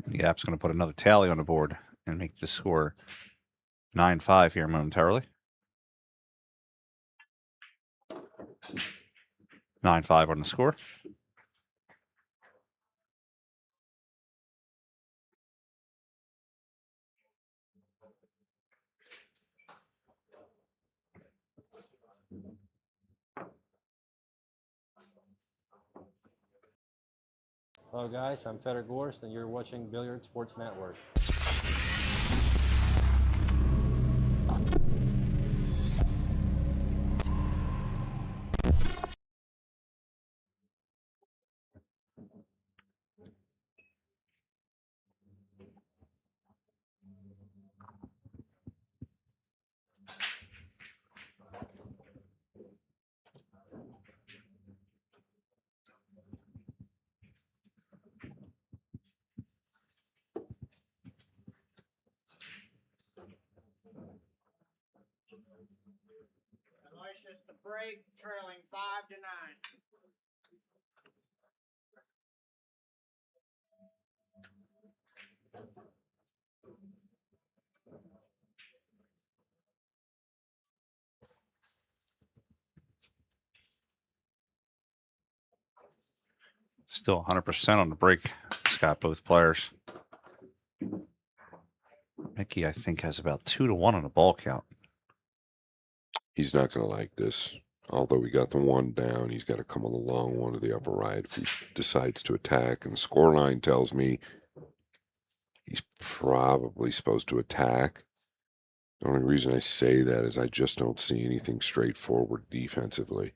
Yap's going to put another tally on the board and make the score 9-5 here momentarily. 9-5 on the score. Hello guys, I'm Feder Gorst and you're watching Billiard Sports Network. Aloysius the break, trailing 5-9. Still 100% on the break. Scott, both players. Mickey, I think, has about 2-1 on the ball count. He's not going to like this. Although he got the 1 down, he's got to come on the long one to the upper right if he decides to attack. And the scoreline tells me he's probably supposed to attack. The only reason I say that is I just don't see anything straightforward defensively.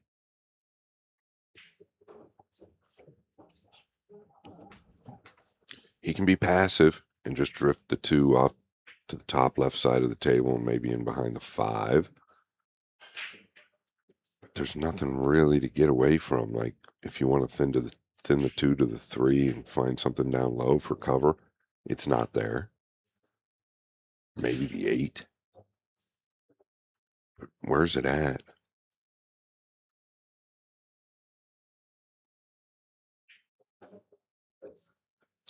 He can be passive and just drift the 2 off to the top left side of the table and maybe in behind the 5. But there's nothing really to get away from. Like if you want to thin the 2 to the 3 and find something down low for cover, it's not there. Maybe the 8. But where's it at?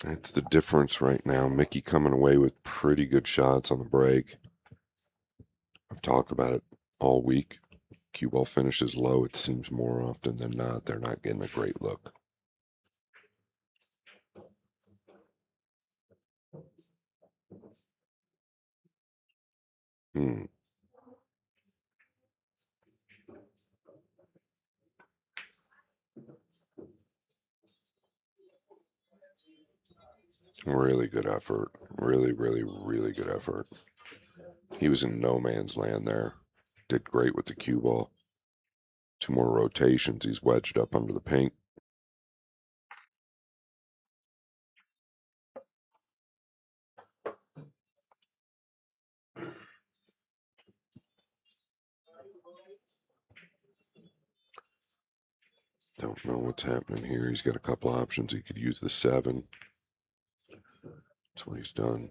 That's the difference right now. Mickey coming away with pretty good shots on the break. I've talked about it all week. Cue ball finishes low. It seems more often than not they're not getting a great look. Really good effort. Really, really, really good effort. He was in no man's land there. Did great with the cue ball. 2 more rotations. He's wedged up under the pink. Don't know what's happening here. He's got a couple options. He could use the 7. That's what he's done.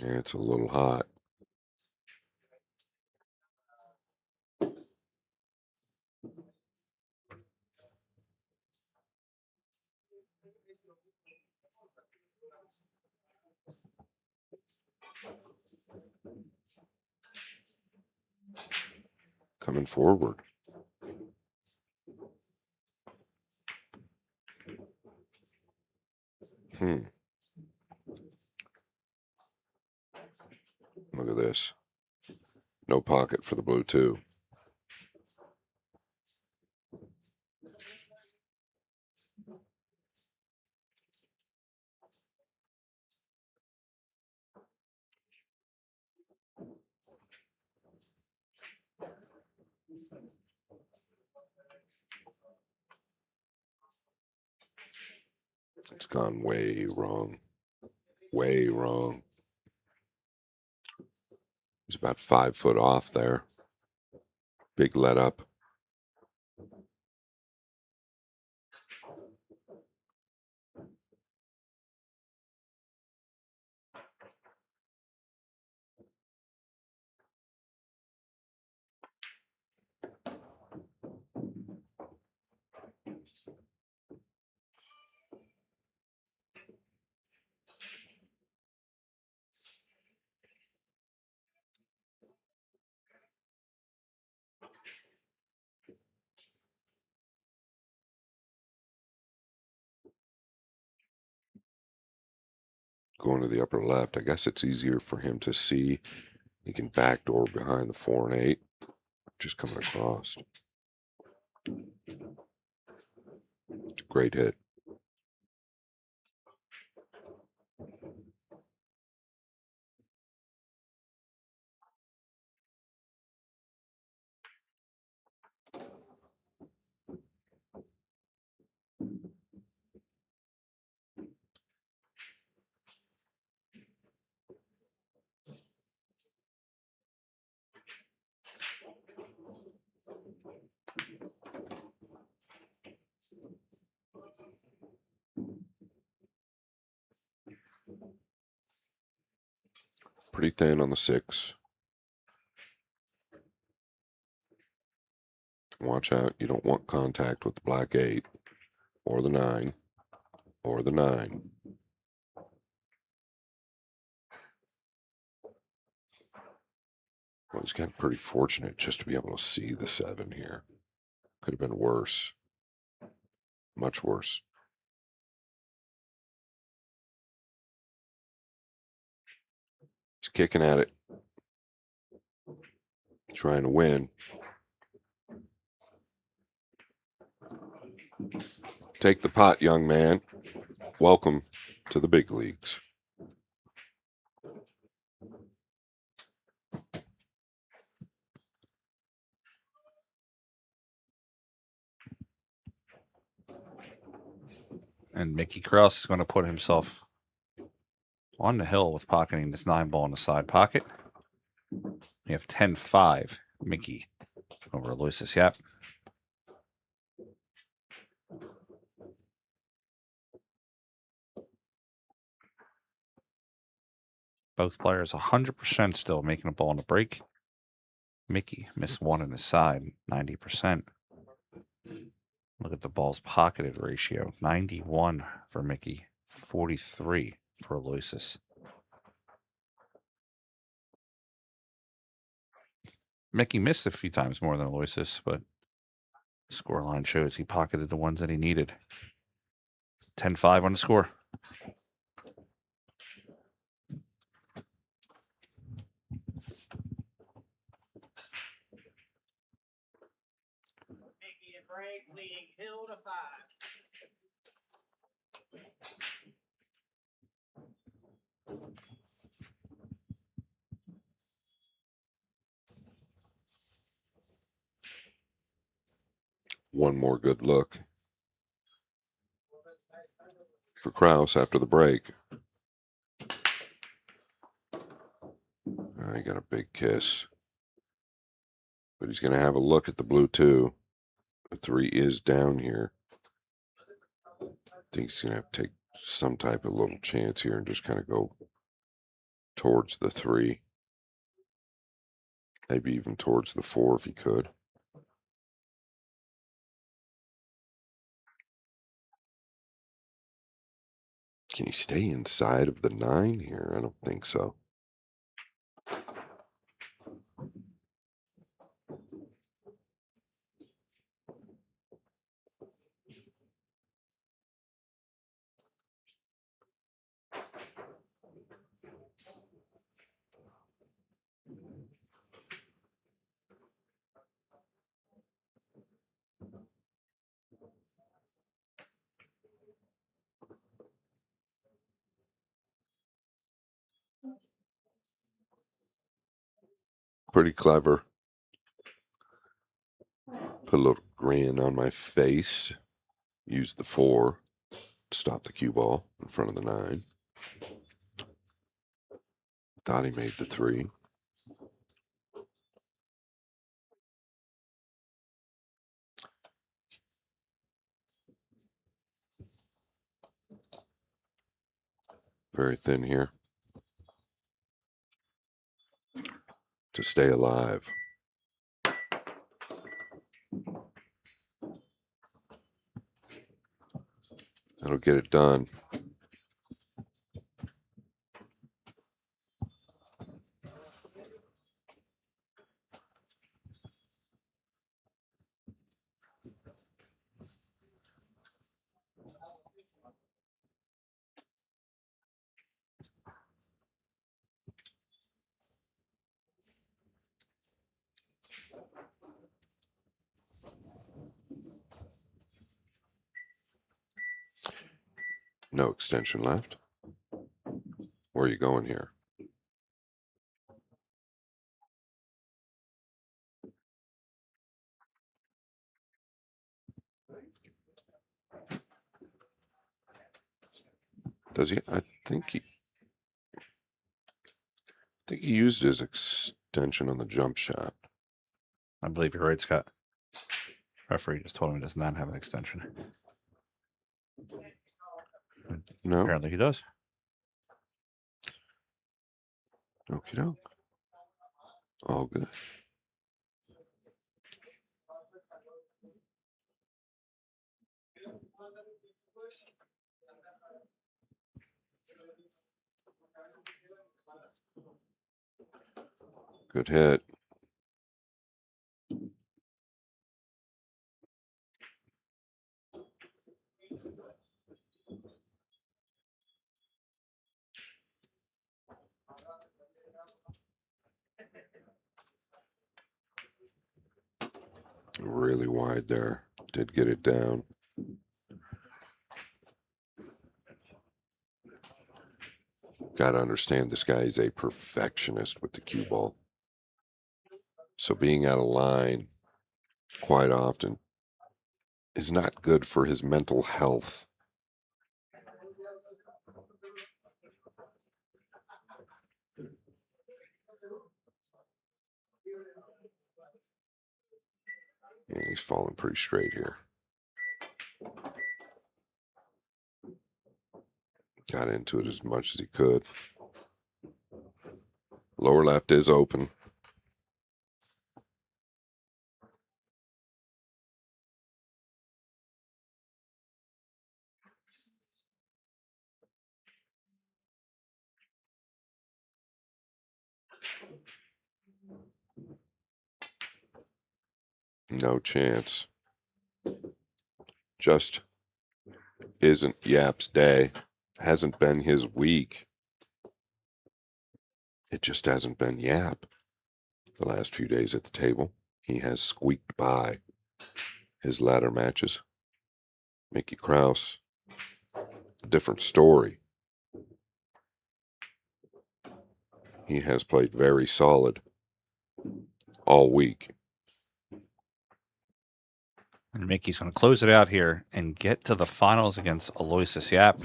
Yeah, it's a little hot. Coming forward. Look at this. No pocket for the blue 2. It's gone way wrong. Way wrong. He's about 5 foot off there. Big let up. Going to the upper left. I guess it's easier for him to see. He can backdoor behind the 4 and 8. Just coming across. Great hit. Pretty thin on the 6. Watch out. You don't want contact with the black 8 or the 9 or the 9. Well, he's got pretty fortunate just to be able to see the 7 here. Could have been worse. Much worse. He's kicking at it. Trying to win. Take the pot, young man. Welcome to the big leagues. And Mickey Krause is going to put himself on the hill with pocketing this 9-ball in the side pocket. We have 10-5 Mickey over Aloysius Yap. Both players 100% still making a ball on the break. Mickey missed one in the side, 90%. Look at the ball's pocketed ratio. 91 for Mickey, 43 for Aloysius. Mickey missed a few times more than Aloysius, but the scoreline shows he pocketed the ones that he needed. 10-5 on the score. Mickey and break, leading Hill to 5. One more good look for Krause after the break. He got a big kiss. But he's going to have a look at the blue too. The 3 is down here. I think he's going to have to take some type of little chance here and just kind of go towards the 3. Maybe even towards the 4 if he could. Can he stay inside of the 9 here? I don't think so. Pretty clever. Put a little grin on my face. Use the 4. Stop the cue ball in front of the 9. Thought he made the 3. Very thin here. To stay alive. That'll get it done. No extension left. Where are you going here? Does he? I think he used his extension on the jump shot. I believe you're right, Scott. Referee just told him he does not have an extension. No? Apparently he does. Okie doke. All good. Good hit. wide there. Did get it down. Got to understand this guy is a perfectionist with the cue ball. So being out of line quite often is not good for his mental health. Yeah, he's falling pretty straight here. Got into it as much as he could. Lower left is open. No chance. Just isn't Yap's day. Hasn't been his week. It just hasn't been Yap. The last few days at the table, he has squeaked by his ladder matches. Mickey Krause, different story. He has played very solid all week. And Mickey's going to close it out here and get to the finals against Aloysius Yap.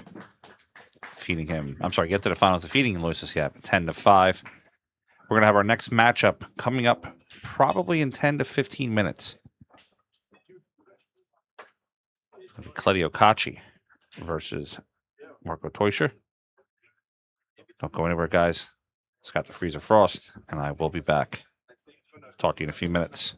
Get to the finals defeating Aloysius Yap 10-5. We're going to have our next matchup coming up probably in 10 to 15 minutes. It's going to be Claudio Cacci versus Marco Teuscher. Don't go anywhere, guys. It's got the Freezer Frost, and I will be back. Talk to you in a few minutes.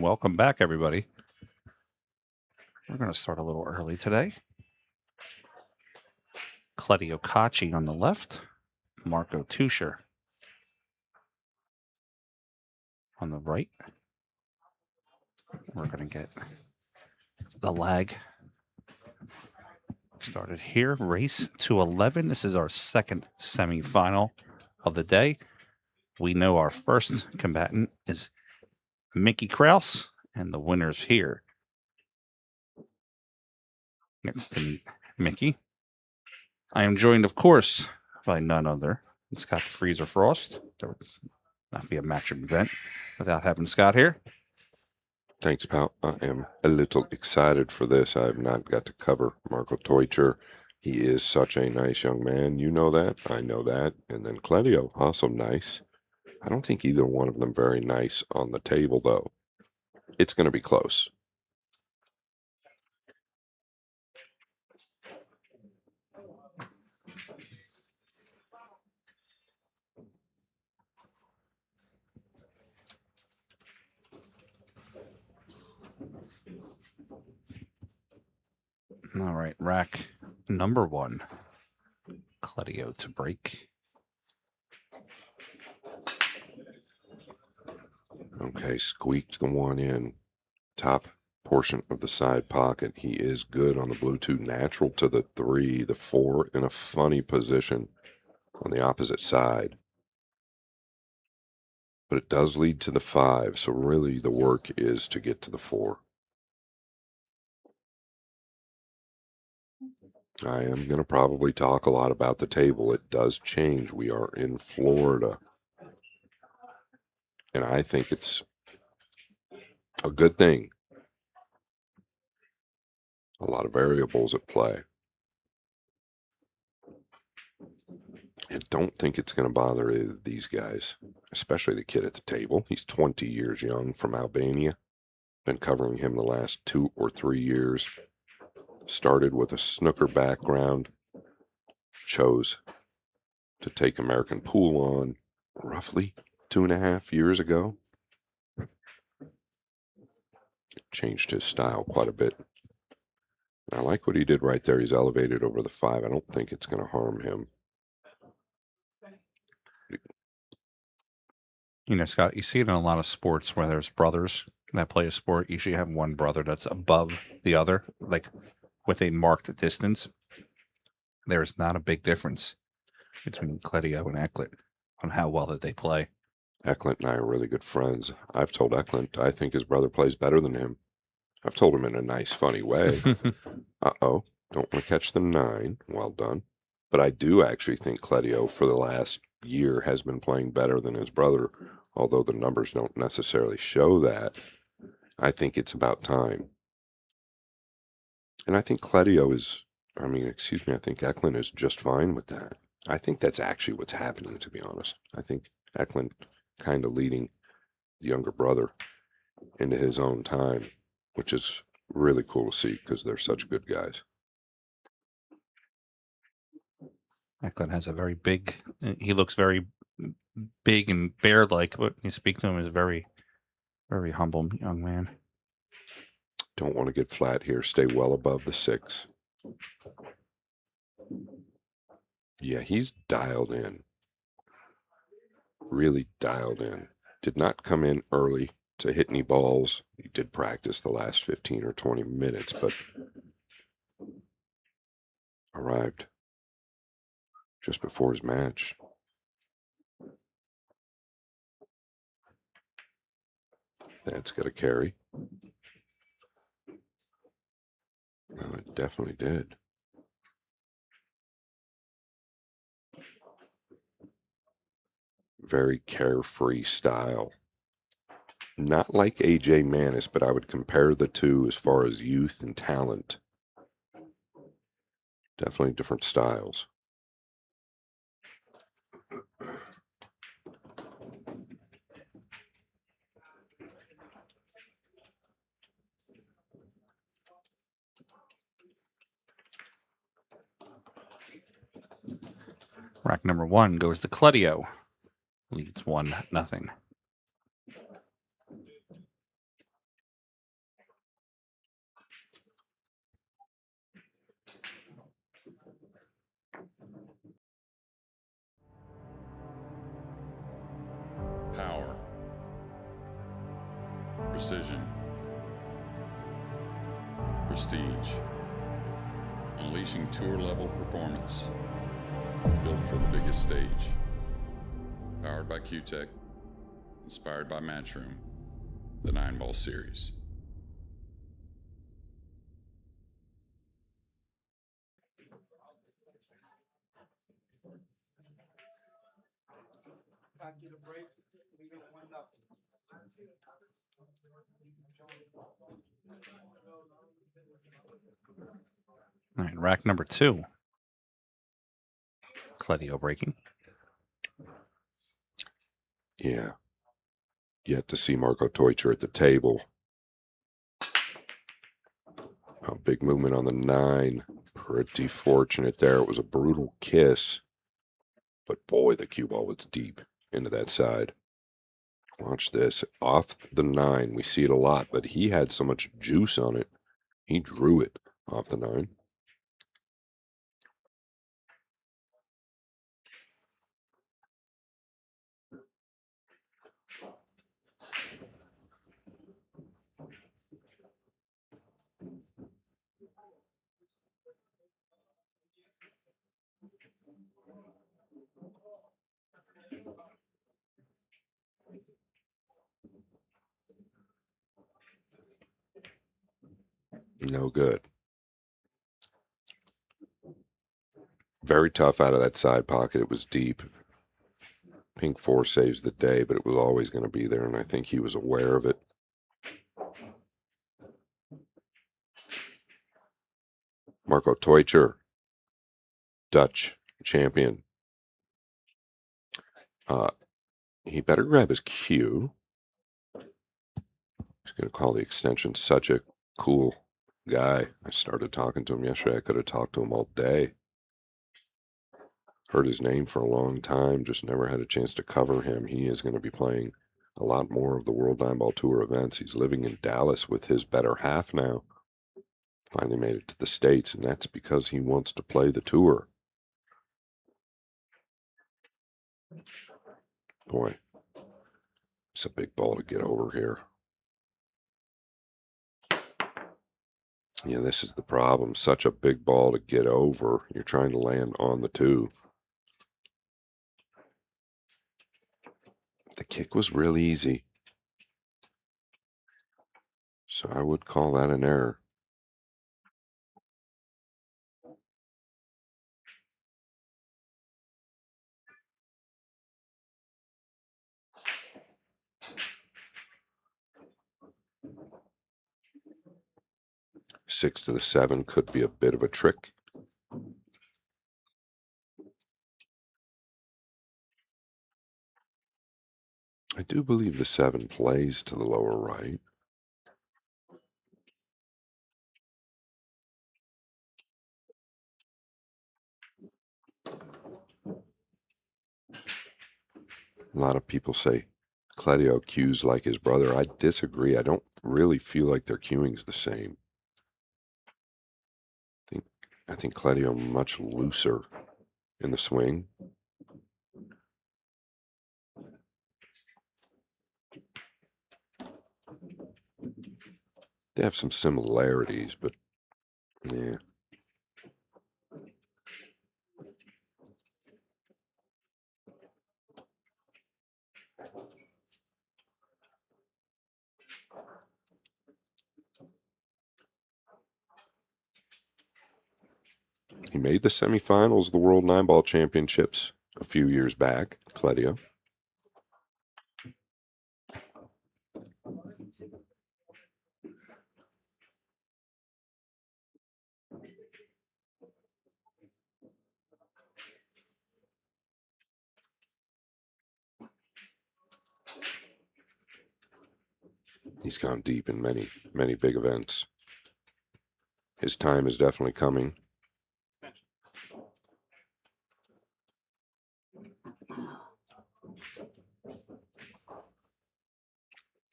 Welcome back, everybody. We're going to start a little early today. Claudio Cacci on the left, Marco Tuscher on the right. We're going to get the lag started here. Race to 11. This is our second semifinal of the day. We know our first combatant is Mickey Kraus, and the winner's here. Gets to meet Mickey. I am joined, of course, by none other than Scott the Freezer Frost. There would not be a Matchroom event without having Scott here. Thanks, pal. I am a little excited for this. I have not got to cover Marco Teucher. He is such a nice young man. You know that. I know that. And then Claudio, also nice. I don't think either one of them very nice on the table, though. It's going to be close. All right, rack number 1. Claudio to break. Okay, squeaked the one in. Top portion of the side pocket. He is good on the Bluetooth. Natural to the 3, the 4 in a funny position on the opposite side. But it does lead to the 5, so really the work is to get to the 4. I am going to probably talk a lot about the table. It does change. We are in Florida. And I think it's a good thing. A lot of variables at play. I don't think it's going to bother these guys, especially the kid at the table. He's 20 years young, from Albania. Been covering him the last 2 or 3 years. Started with a snooker background. Chose to take American pool on roughly 2.5 years ago. Changed his style quite a bit. I like what he did right there. He's elevated over the 5. I don't think it's going to harm him. You know, Scott, you see it in a lot of sports where there's brothers that play a sport. You usually have one brother that's above the other, like with a marked distance. There is not a big difference between Claudio and Eklund on how well that they play. Eklund and I are really good friends. I've told Eklund I think his brother plays better than him. I've told him in a nice, funny way. Uh-oh, don't want to catch the 9. Well done. But I do actually think Claudio, for the last year, has been playing better than his brother, although the numbers don't necessarily show that. I think it's about time. And I think Claudio is, I think Eklund is just fine with that. I think that's actually what's happening, to be honest. I think Eklund kind of leading the younger brother into his own time, which is really cool to see because they're such good guys. Eklund has a very big, he looks very big and bear-like, but you speak to him as a very, very humble young man. Don't want to get flat here. Stay well above the 6. Yeah, he's dialed in. Really dialed in. Did not come in early to hit any balls. He did practice the last 15 or 20 minutes, but arrived just before his match. That's got to carry. No, it definitely did. Very carefree style. Not like AJ Manis, but I would compare the two as far as youth and talent. Definitely different styles. Rack number 1 goes to Claudio. Leads 1-0. precision, prestige, unleashing tour-level performance, built for the biggest stage. Powered by Q-Tech, inspired by Matchroom, the 9-ball series. After the break, we get 1-0. All right, rack number 2. Cledio breaking. Yeah. Yet to see Marco Teutcher at the table. Oh, big movement on the 9. Pretty fortunate there. It was a brutal kiss. But boy, the cue ball was deep into that side. Watch this. Off the 9. We see it a lot, but he had so much juice on it. He drew it off the 9. No good. Very tough out of that side pocket. It was deep. Pink 4 saves the day, but it was always going to be there, and I think he was aware of it. Marco Teutcher, Dutch champion. He better grab his cue. He's going to call the extension. Such a cool guy. I started talking to him yesterday. I could have talked to him all day. Heard his name for a long time, just never had a chance to cover him. He is going to be playing a lot more of the World Nineball Tour events. He's living in Dallas with his better half now. Finally made it to the States, and that's because he wants to play the tour. Boy, it's a big ball to get over here. Yeah, this is the problem. Such a big ball to get over. You're trying to land on the 2. The kick was real easy. So I would call that an error. Six to the 7 could be a bit of a trick. I do believe the 7 plays to the lower right. A lot of people say Cledio cues like his brother. I disagree. I don't really feel like their cueing's the same. I think Cledio much looser in the swing. They have some similarities, but yeah. He made the semifinals of the World Nineball Championships a few years back, Cledio. He's gone deep in many, many big events. His time is definitely coming.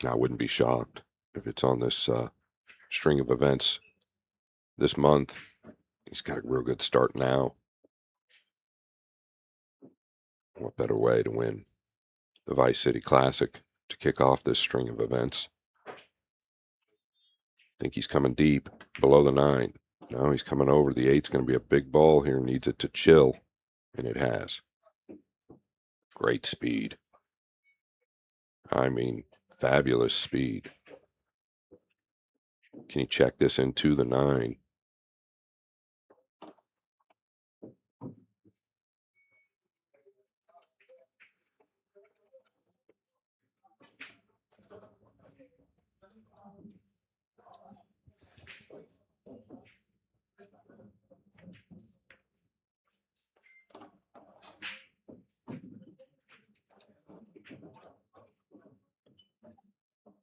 I wouldn't be shocked if it's on this string of events this month. He's got a real good start now. What better way to win the Vice City Classic to kick off this string of events? Think he's coming deep below the 9. No, he's coming over. The 8's going to be a big ball here. Needs it to chill, and it has. Great speed. I mean, fabulous speed. Can you check this into the 9?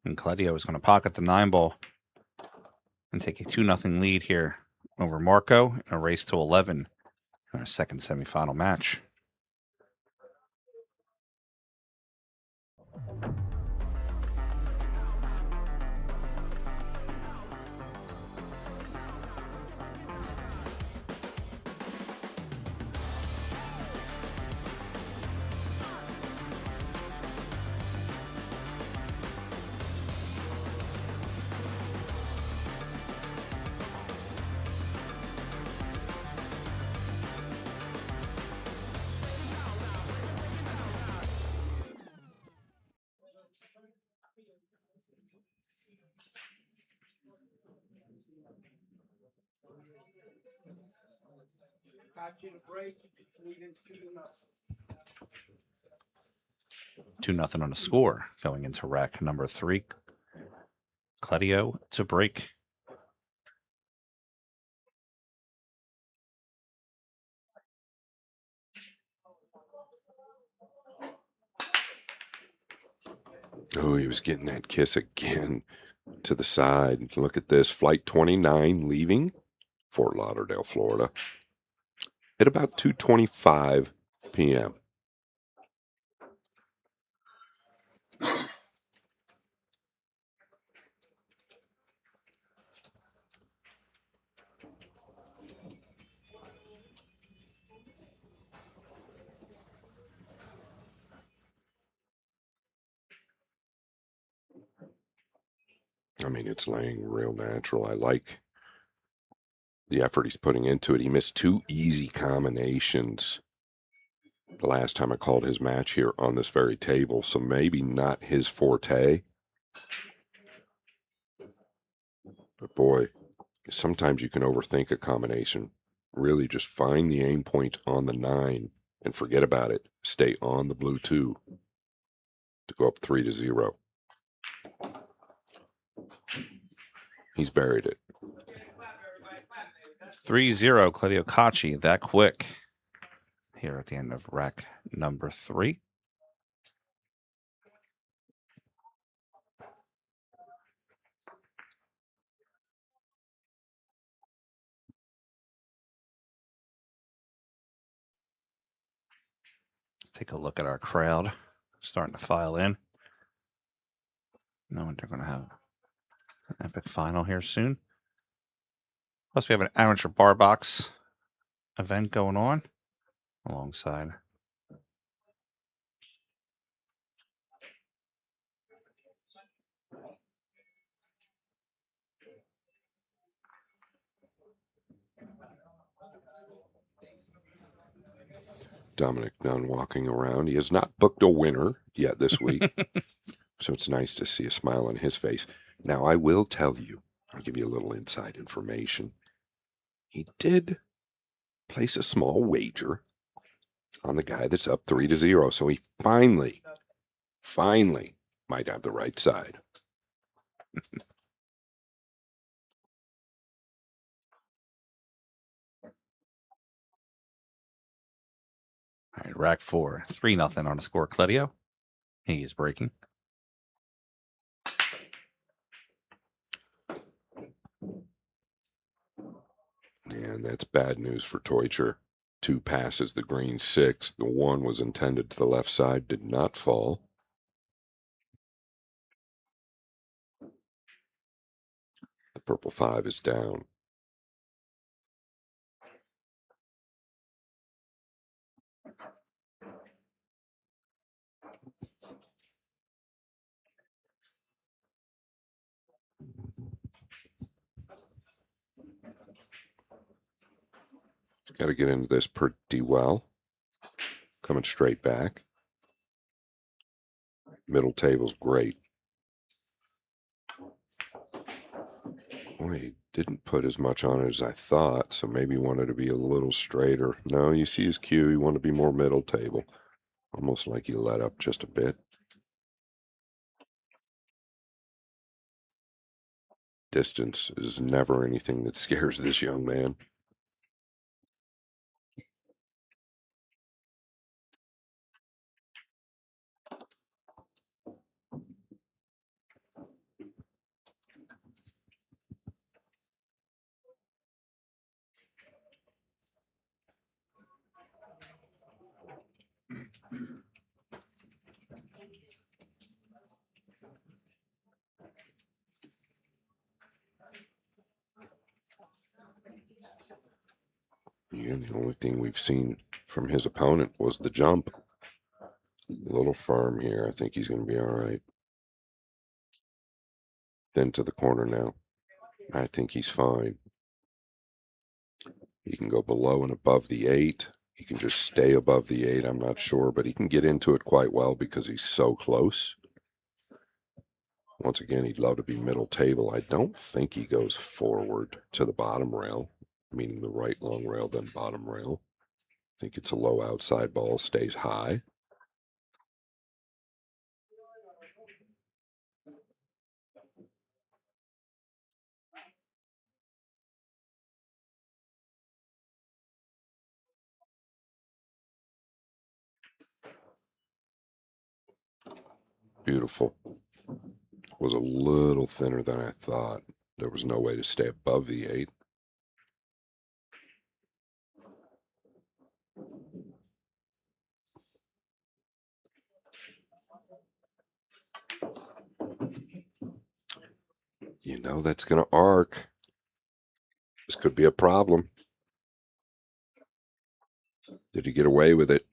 And Claudio is going to pocket the 9 ball and take a 2-0 lead here over Marco in a race to 11 in our second semifinal match. Catching a break, leading 2-0. 2-0 on the score going into rack number 3. Claudio to break. Oh, he was getting that kiss again to the side. Look at this. Flight 29 leaving Fort Lauderdale, Florida at about 2:25 p.m. I mean, it's laying real natural. I like the effort he's putting into it. He missed 2 easy combinations the last time I called his match here on this very table, so maybe not his forte. But boy, sometimes you can overthink a combination. Really just find the aim point on the 9 and forget about it. Stay on the blue 2 to go up 3-0. He's buried it. 3-0, Claudio Cacci, that quick. Here at the end of rack number 3. Take a look at our crowd. Starting to file in. Knowing they're going to have an epic final here soon. Plus, we have an amateur bar box event going on alongside. Dominic Dunn walking around. He has not booked a winner yet this week. So it's nice to see a smile on his face. Now, I will tell you, I'll give you a little inside information. He did place a small wager on the guy that's up 3-0. So he finally might have the right side. All right, rack 4, 3-0 on the score. Claudio, he is breaking. And that's bad news for Teucher. 2 passes the green 6. The 1 was intended to the left side, did not fall. The purple 5 is down. Got to get into this pretty well. Coming straight back. Middle table's great. Boy, he didn't put as much on it as I thought, so maybe he wanted to be a little straighter. No, you see his cue. He wanted to be more middle table. Almost like he let up just a bit. Distance is never anything that scares this young man. Yeah, the only thing we've seen from his opponent was the jump. A little firm here. I think he's going to be all right. Then to the corner now. I think he's fine. He can go below and above the 8. He can just stay above the 8. I'm not sure, but he can get into it quite well because he's so close. Once again, he'd love to be middle table. I don't think he goes forward to the bottom rail, meaning the right long rail, then bottom rail. I think it's a low outside ball, stays high. Beautiful. Was a little thinner than I thought. There was no way to stay above the 8. You know that's going to arc. This could be a problem. Did he get away with it?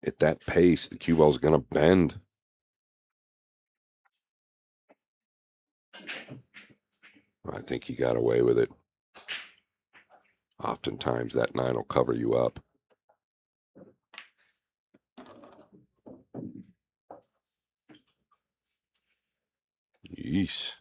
At that pace, the cue ball's going to bend. I think he got away with it. Oftentimes that 9 will cover you up. Yeesh.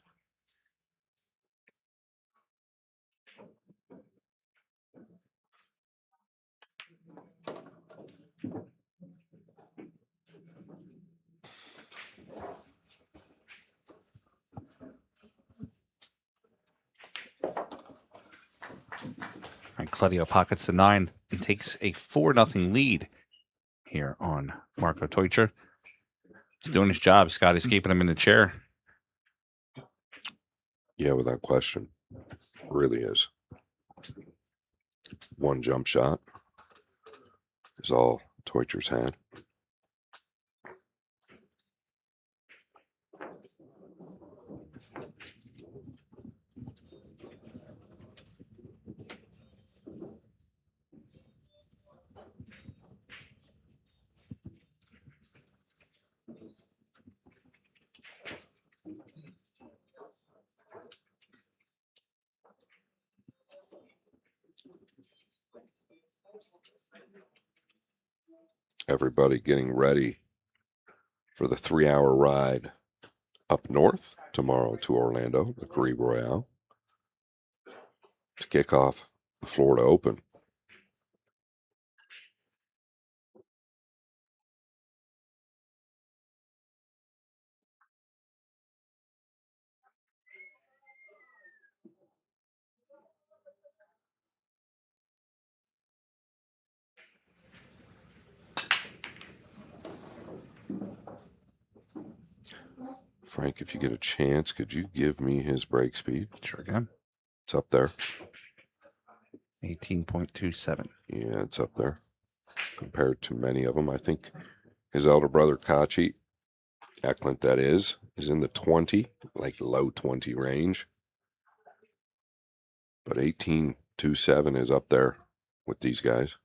And Claudio pockets the 9 and takes a 4-0 lead here on Marco Teucher. He's doing his job. Scotty's keeping him in the chair. Yeah, without question. Really is. One jump shot is all Teucher's had. Everybody getting ready for the 3-hour ride up north tomorrow to Orlando, the Caribe Royale, to kick off the Florida Open. Frank, if you get a chance, could you give me his break speed? Sure can. It's up there. 18.27. Yeah, it's up there compared to many of them. I think his elder brother, Kachi, Eklund that is in the 20, like low 20 range. But 18.27 is up there with these guys.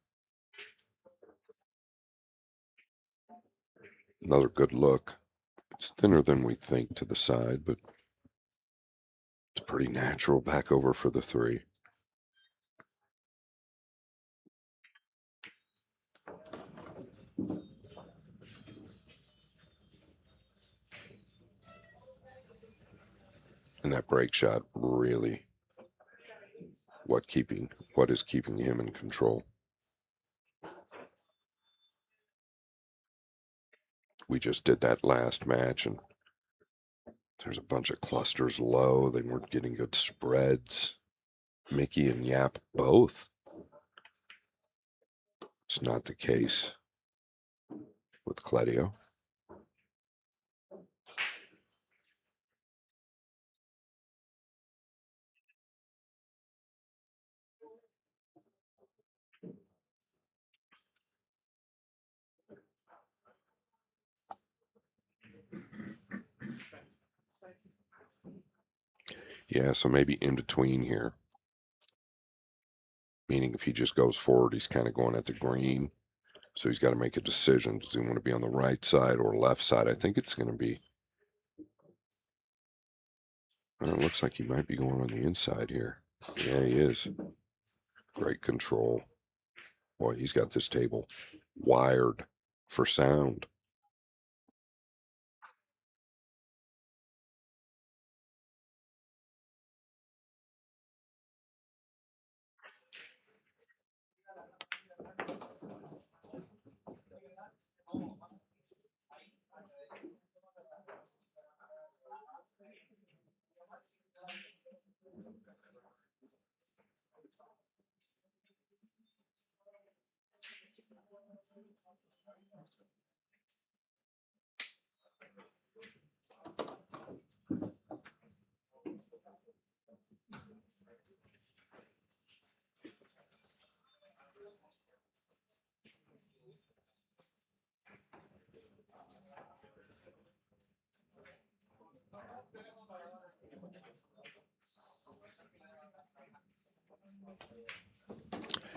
Another good look. It's thinner than we think to the side, but it's pretty natural back over for the 3. And that break shot really what is keeping him in control. We just did that last match, and there's a bunch of clusters low. They weren't getting good spreads. Mickey and Yap both. It's not the case with Cledio. Yeah, so maybe in between here. Meaning if he just goes forward, he's kind of going at the green. So he's got to make a decision. Does he want to be on the right side or left side? I think it's going to be... Well, it looks like he might be going on the inside here. Yeah, he is. Great control. Boy, he's got this table wired for sound.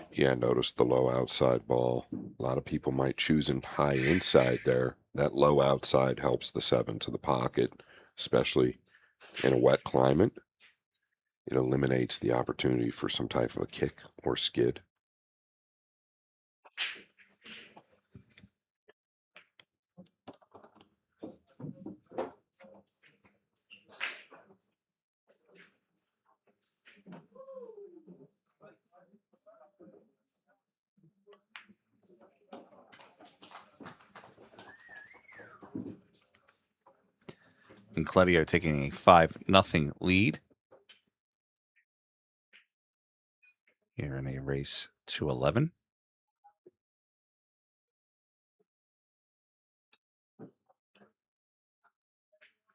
Yeah, notice the low outside ball. A lot of people might choose in high inside there. That low outside helps the 7 to the pocket, especially in a wet climate. It eliminates the opportunity for some type of a kick or skid. And Cledio taking a 5-0 lead here in a race to 11.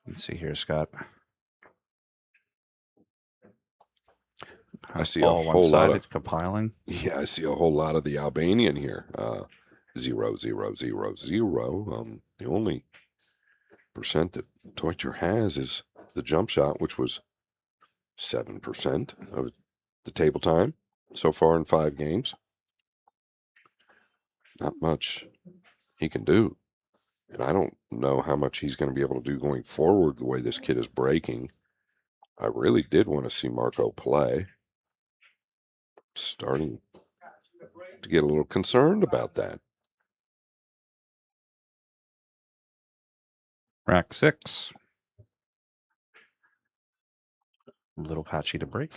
Let's see here, Scott. I see a whole lot of compiling. Yeah, I see a whole lot of the Albanian here. 0, 0, 0, 0. The only percent that Deutscher has is the jump shot, which was 7% of the table time so far in 5 games. Not much he can do. And I don't know how much he's going to be able to do going forward the way this kid is breaking. I really did want to see Marco play. Starting to get a little concerned about that. Rack 6. Little patchy to break.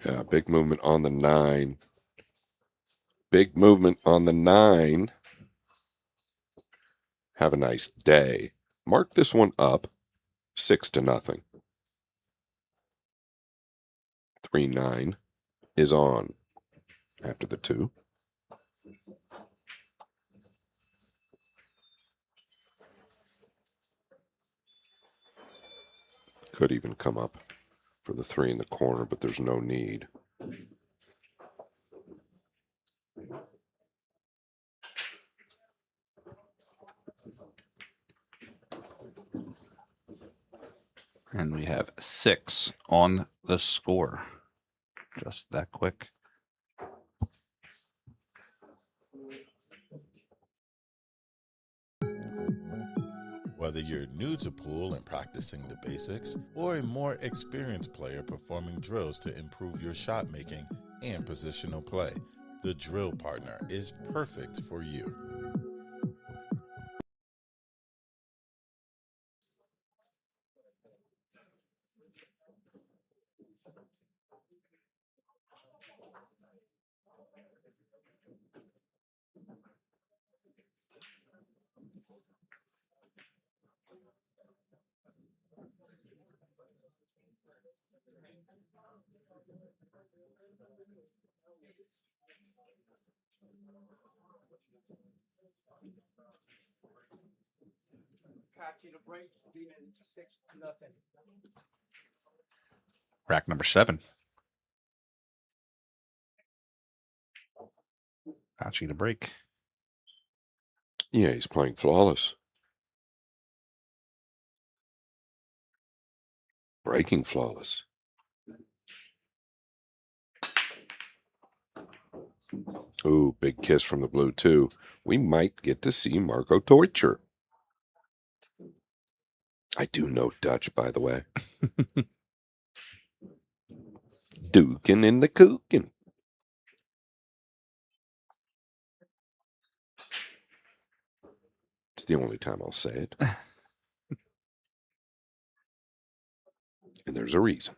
Yeah, big movement on the 9. Big movement on the 9. Have a nice day. Mark this one up 6-0. 3-9 is on after the 2. Could even come up for the 3 in the corner, but there's no need. And we have 6 on the score. Just that quick. Whether you're new to pool and practicing the basics, or a more experienced player performing drills to improve your shot making and positional play, the drill partner is perfect for you. Catching a break, leading 6-0. Rack number 7. Patchy to break. Yeah, he's playing flawless. Breaking flawless. Ooh, big kiss from the blue, too. We might get to see Marco Teutcher. I do know Dutch, by the way. Dukin' in the Kookin'. It's the only time I'll say it. And there's a reason.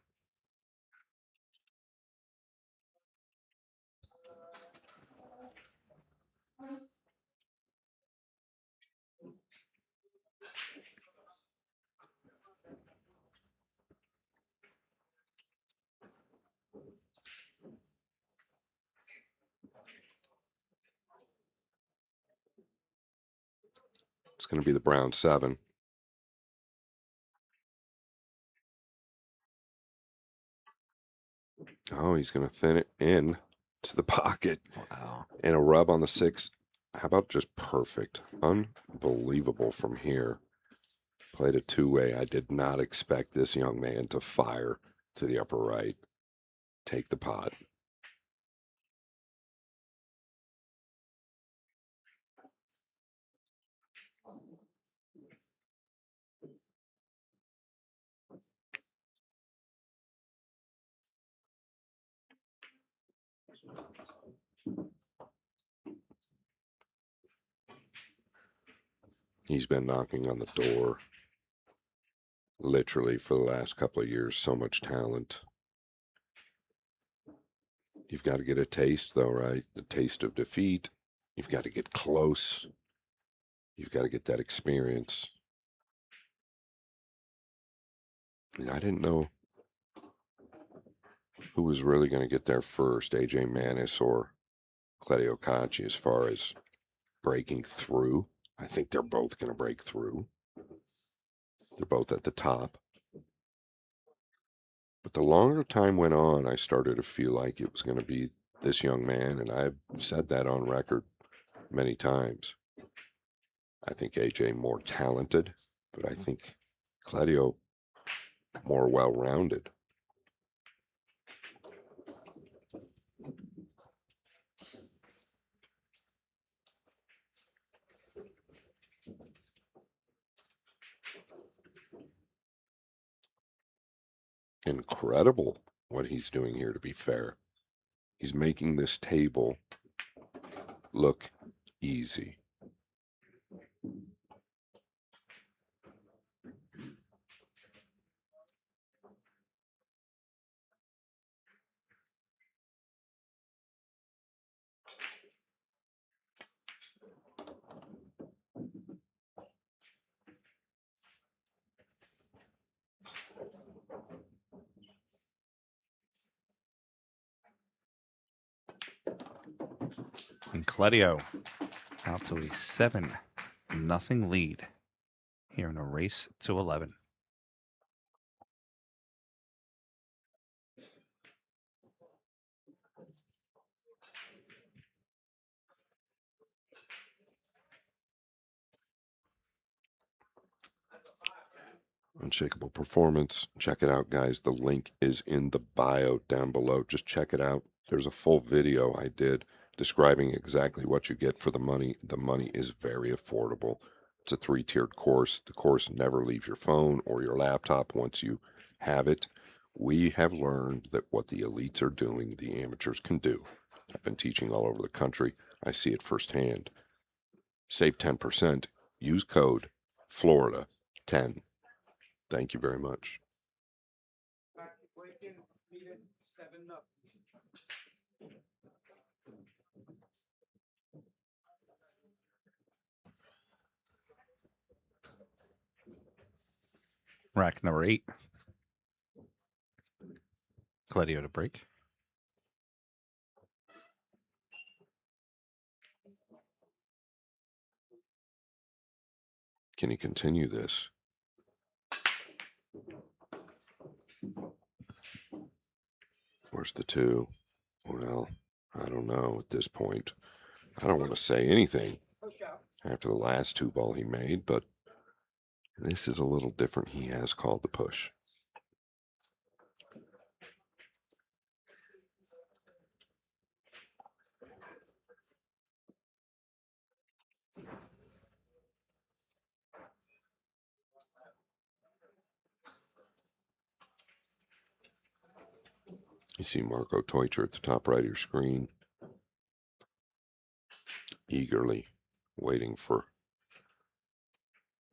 It's going to be the brown 7. Oh, he's going to thin it in to the pocket. Wow. And a rub on the 6. How about just perfect? Unbelievable from here. Played a two-way. I did not expect this young man to fire to the upper right. Take the pot. He's been knocking on the door literally for the last couple of years. So much talent. You've got to get a taste, though, right? The taste of defeat. You've got to get close. You've got to get that experience. And I didn't know who was really going to get there first, AJ Manis or Claudio Cacci, as far as breaking through. I think they're both going to break through. They're both at the top. But the longer time went on, I started to feel like it was going to be this young man, and I've said that on record many times. I think AJ more talented, but I think Claudio more well-rounded. Incredible what he's doing here, to be fair. He's making this table look easy. And Claudio out to a 7-0 lead here in a race to 11. Unshakable performance. Check it out, guys. The link is in the bio down below. Just check it out. There's a full video I did describing exactly what you get for the money. The money is very affordable. It's a 3-tiered course. The course never leaves your phone or your laptop once you have it. We have learned that what the elites are doing, the amateurs can do. I've been teaching all over the country. I see it firsthand. Save 10%. Use code Florida10. Thank you very much. Rack number 8. Gladio to break. Can he continue this? Where's the 2? Well, I don't know at this point. I don't want to say anything after the last 2 ball he made, but this is a little different. He has called the push. You see Marco Teutcher at the top right of your screen, eagerly waiting for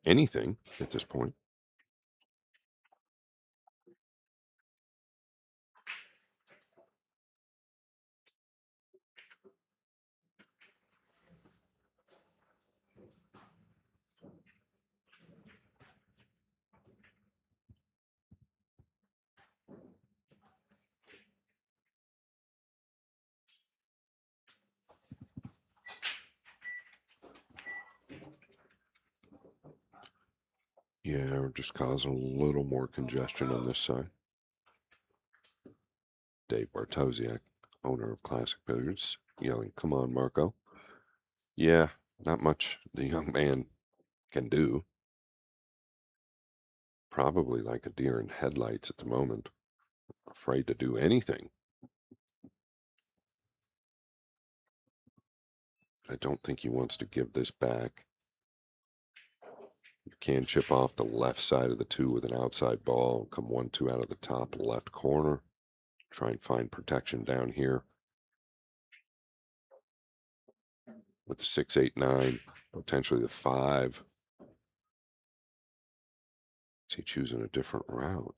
anything at this point. Yeah, we're just causing a little more congestion on this side. Dave Bartosiak, owner of Classic Billiards, yelling, "Come on, Marco." Yeah, not much the young man can do. Probably like a deer in headlights at the moment, afraid to do anything. I don't think he wants to give this back. You can chip off the left side of the 2 with an outside ball, come 1-2 out of the top left corner. Try and find protection down here with the 6, 8, 9, potentially the 5. Is he choosing a different route?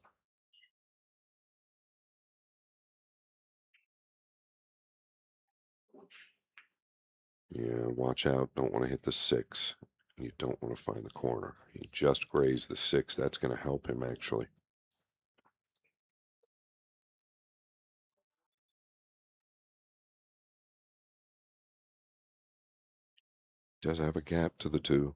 Yeah, watch out. Don't want to hit the 6. You don't want to find the corner. He just grazed the 6. That's going to help him, actually. Does have a gap to the 2.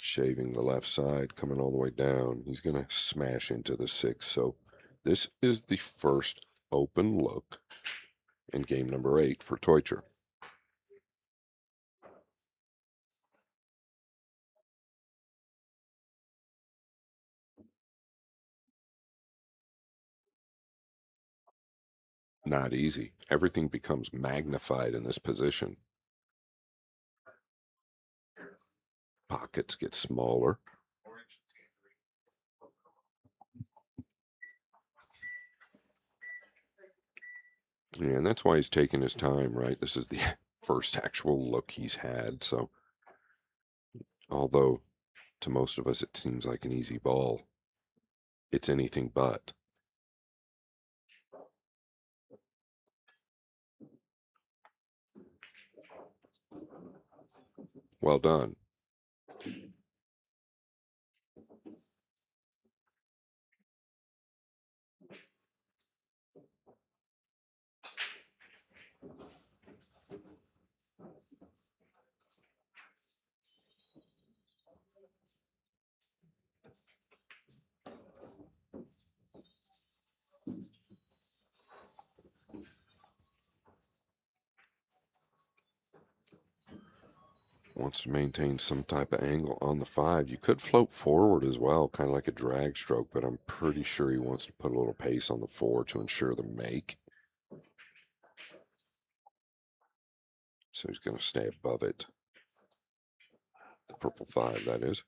Shaving the left side, coming all the way down. He's going to smash into the 6. So this is the first open look in game number 8 for Teutcher. Not easy. Everything becomes magnified in this position. Pockets get smaller. Yeah, and that's why he's taking his time, right? This is the first actual look he's had. So, although to most of us it seems like an easy ball, it's anything but. Well done. wants to maintain some type of angle on the 5. You could float forward as well, kind of like a drag stroke, but I'm pretty sure he wants to put a little pace on the 4 to ensure the make. So he's going to stay above it. The purple 5, that is.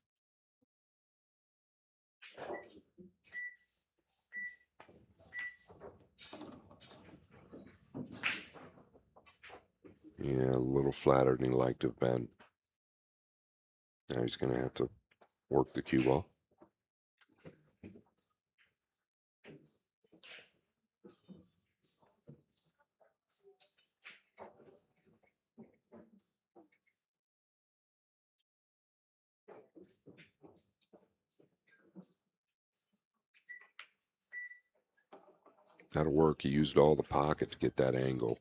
Yeah, a little flatter than he liked to have been. Now he's going to have to work the cue ball. That'll work. He used all the pocket to get that angle.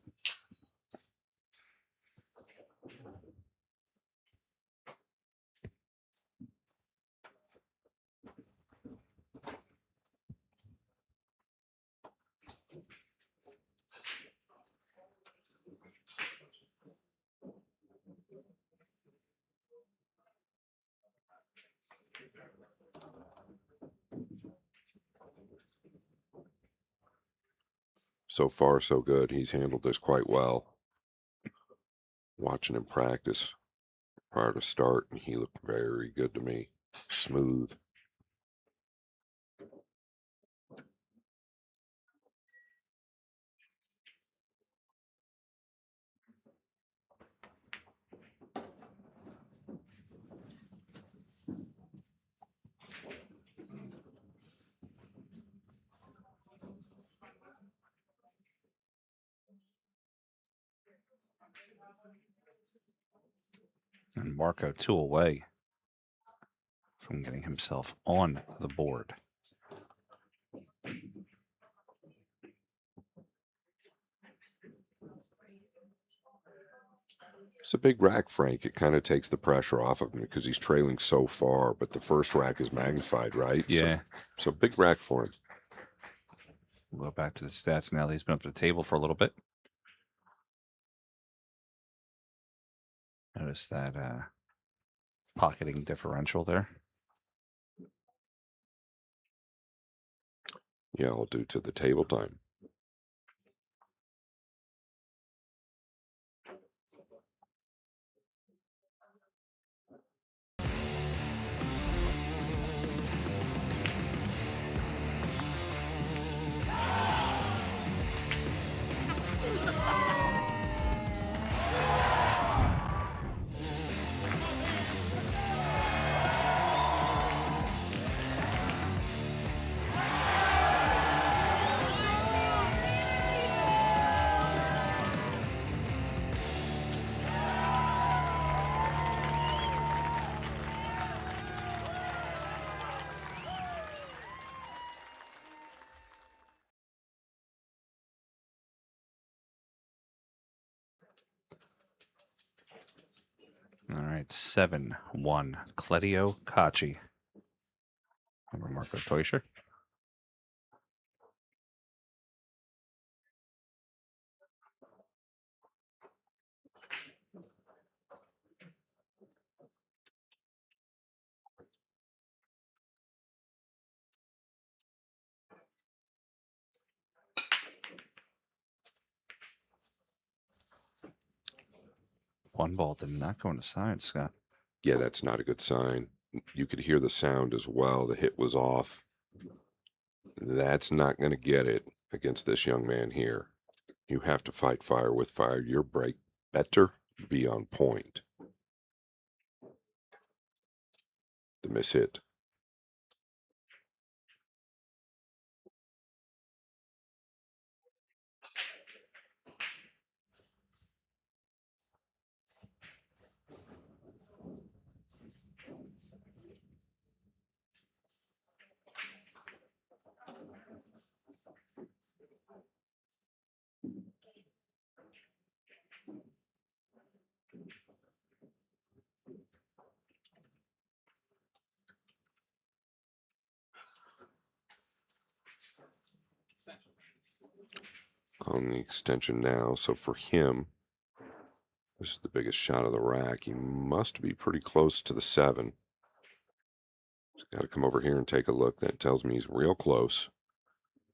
So far, so good. He's handled this quite well. Watching him practice prior to start, and he looked very good to me. Smooth. And Marco 2 away from getting himself on the board. It's a big rack, Frank. It kind of takes the pressure off of him because he's trailing so far, but the first rack is magnified, right? Yeah. So big rack for him. We'll go back to the stats now that he's been up to the table for a little bit. Notice that pocketing differential there. Yeah, all due to the table time. All right, 7-1. Cledio Caci. Over Marco Teuscher. One ball did not go on the side, Scott. Yeah, that's not a good sign. You could hear the sound as well. The hit was off. That's not going to get it against this young man here. You have to fight fire with fire. Your break better be on point. The miss hit. On the extension now. So for him, This is the biggest shot of the rack. He must be pretty close to the 7. He's got to come over here and take a look. That tells me he's real close.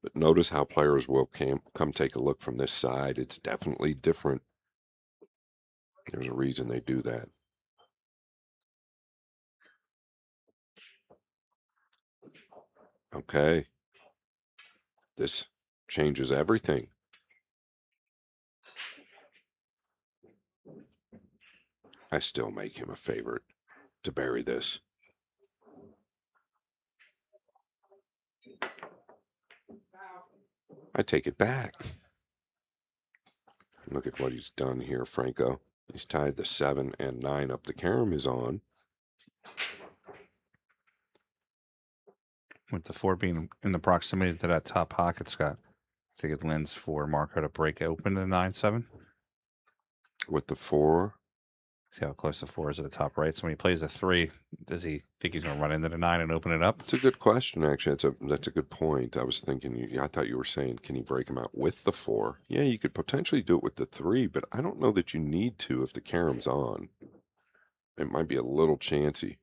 But notice how players will come take a look from this side. It's definitely different. There's a reason they do that. Okay. This changes everything. I still make him a favorite to bury this. I take it back. Look at what he's done here, Franco. He's tied the 7 and 9 up. The carom is on. With the 4 being in the proximity to that top pocket, Scott, I think it lends for Marco to break open the 9-7. With the 4. See how close the 4 is at the top right. So when he plays the 3, does he think he's going to run into the 9 and open it up? It's a good question, actually. That's a good point. I was thinking, I thought you were saying, can he break him out with the 4? Yeah, you could potentially do it with the 3, but I don't know that you need to if the carom's on. It might be a little chancy.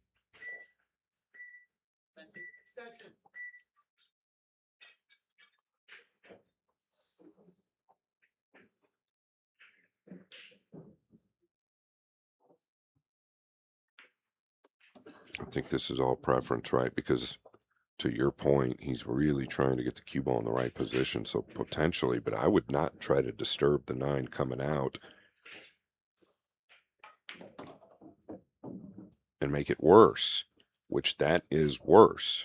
I think this is all preference, right? Because to your point, he's really trying to get the cue ball in the right position. So potentially, but I would not try to disturb the 9 coming out and make it worse, which that is worse.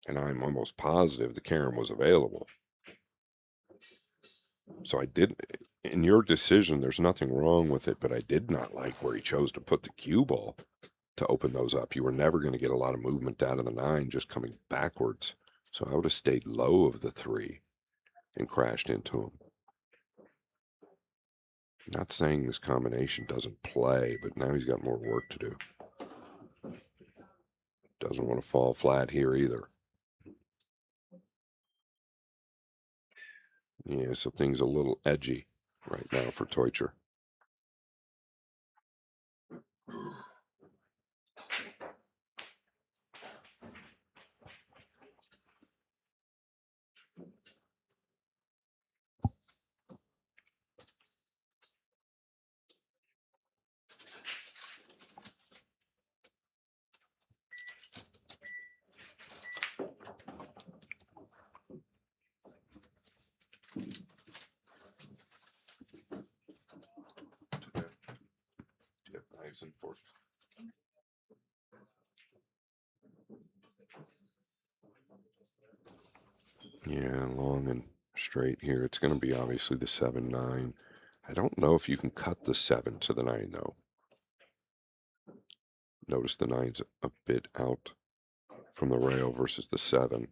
And I'm almost positive the carom was available. So I did, in your decision, there's nothing wrong with it, but I did not like where he chose to put the cue ball to open those up. You were never going to get a lot of movement out of the 9 just coming backwards. So I would have stayed low of the 3 and crashed into him. Not saying this combination doesn't play, but now he's got more work to do. Doesn't want to fall flat here either. Yeah, so things a little edgy right now for Teucher. Knives and forks. Yeah, long and straight here. It's going to be obviously the 7-9. I don't know if you can cut the 7 to the 9, though. Notice the 9's a bit out from the rail versus the 7.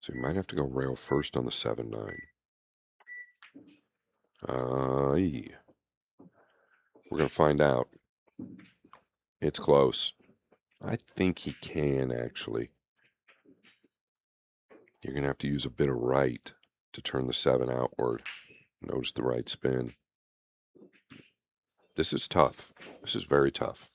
So you might have to go rail first on the 7-9. Yeah. We're going to find out. It's close. I think he can, actually. You're going to have to use a bit of right to turn the 7 outward. Notice the right spin. This is tough. This is very tough.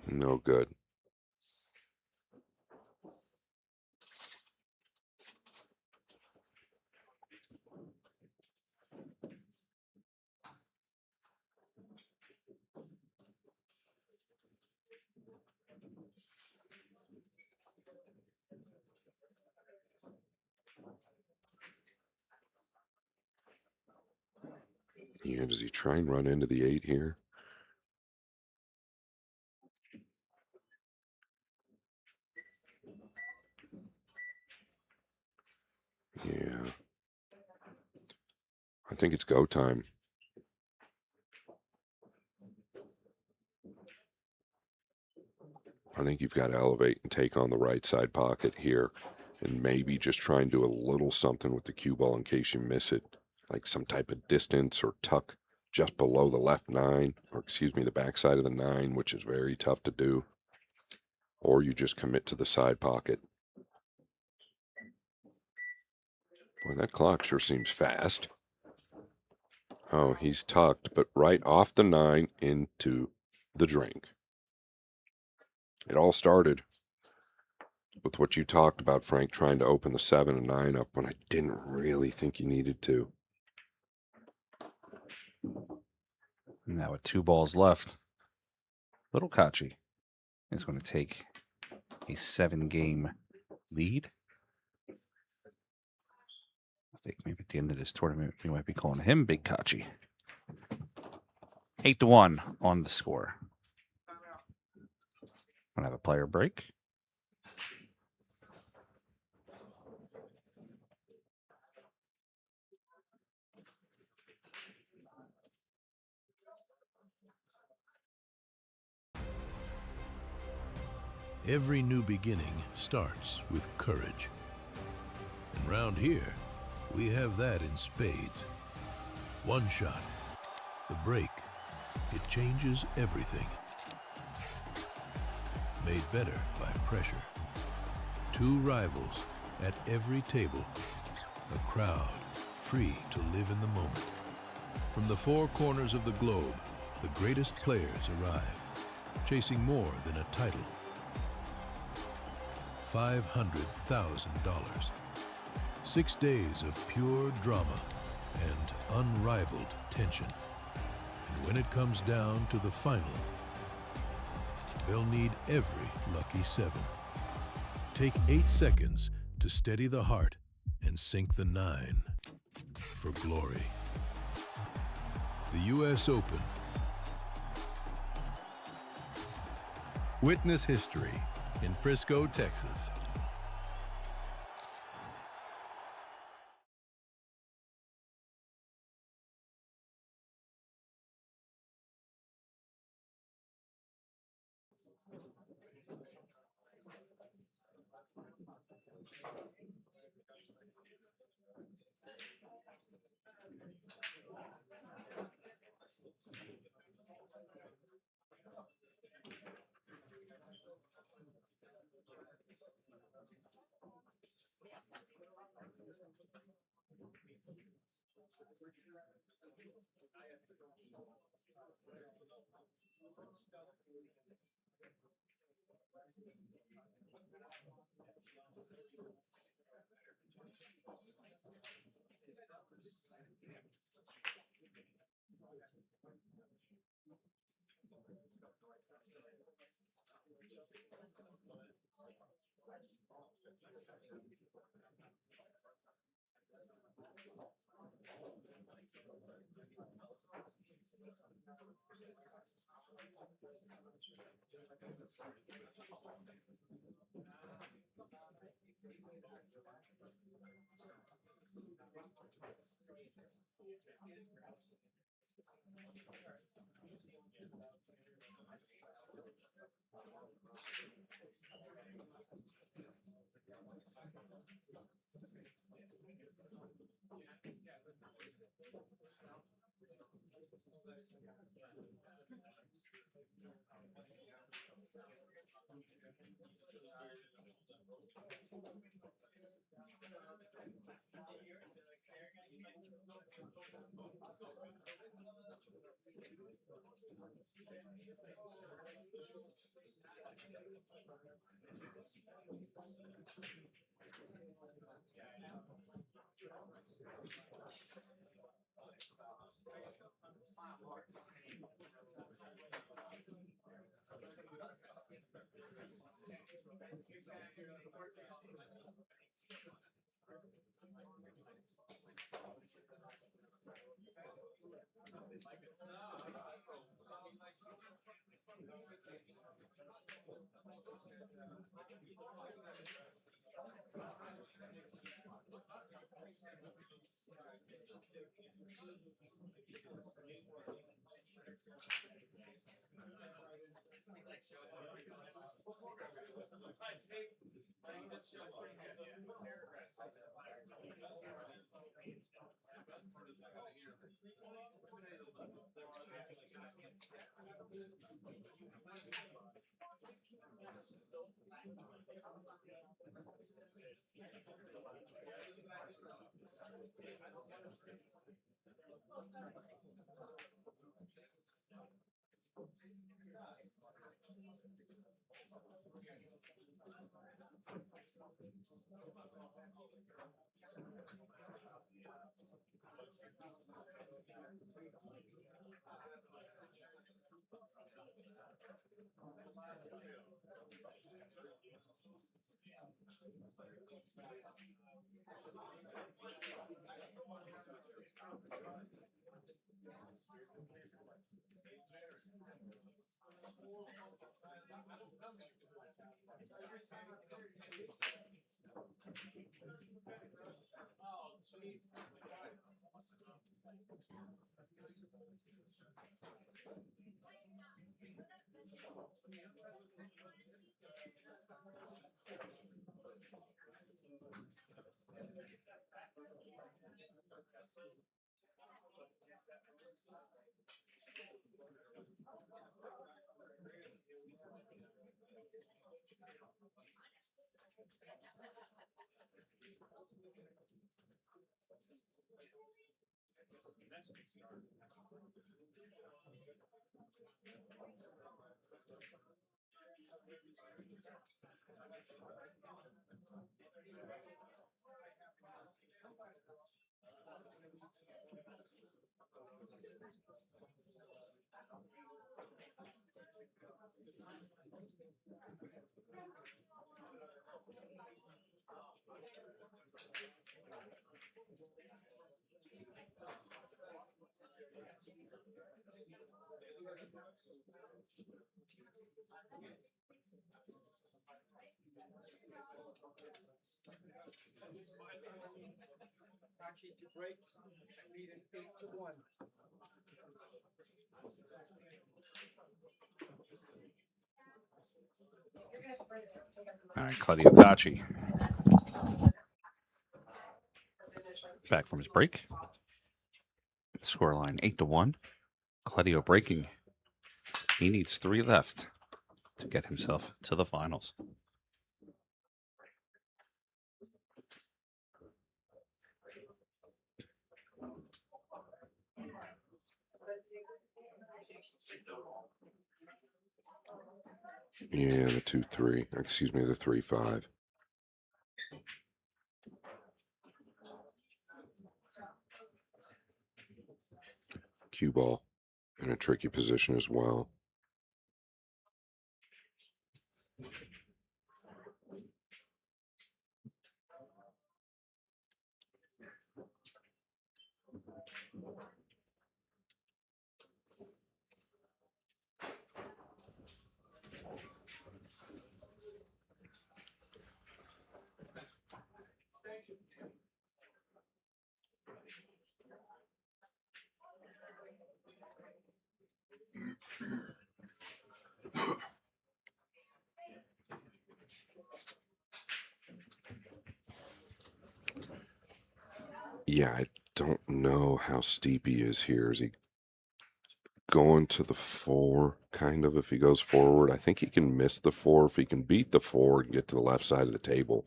No good. Yeah, does he try and run into the 8 here? Yeah. I think it's go time. I think you've got to elevate and take on the right side pocket here and maybe just try and do a little something with the cue ball in case you miss it, like some type of distance or tuck just below the left 9, or excuse me, the back side of the 9, which is very tough to do. Or you just commit to the side pocket Boy, that clock sure seems fast. Oh, he's tucked, but right off the 9 into the drink. It all started with what you talked about, Frank, trying to open the 7 and 9 up when I didn't really think you needed to. Now with 2 balls left, Little Kachi is going to take a 7-game lead. I think maybe at the end of this tournament, we might be calling him Big Kachi. 8-1 on the score. Gonna have a player break. Every new beginning starts with courage. And round here, we have that in spades. One shot, the break, it changes everything. Made better by pressure. 2 rivals at every table. A crowd free to live in the moment. From the 4 corners of the globe, the greatest players arrive, chasing more than a title. $500,000. 6 days of pure drama and unrivaled tension. And when it comes down to the final, they'll need every lucky 7. Take 8 seconds to steady the heart and sink the 9 for glory. The U.S. Open. Witness history in Frisco, Texas. Keep your breaks, leading 8-1. All right, Claudio Gacci. Back from his break. Scoreline 8-1. Claudio breaking. He needs 3 left to get himself to the finals. Yeah, the 2-3. Excuse me, the 3-5. Cue ball in a tricky position as well. Yeah, I don't know how steep he is here. Is he going to the 4, kind of, if he goes forward? I think he can miss the 4. If he can beat the 4 and get to the left side of the table,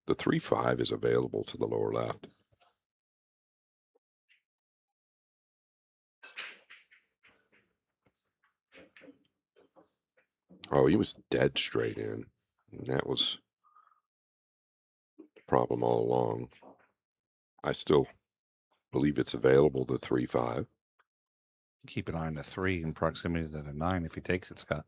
the 3-5 is available to the lower left. Oh, he was dead straight in. And that was the problem all along. I still believe it's available, the 3-5. Keep an eye on the 3 in proximity to the 9 if he takes it, Scott.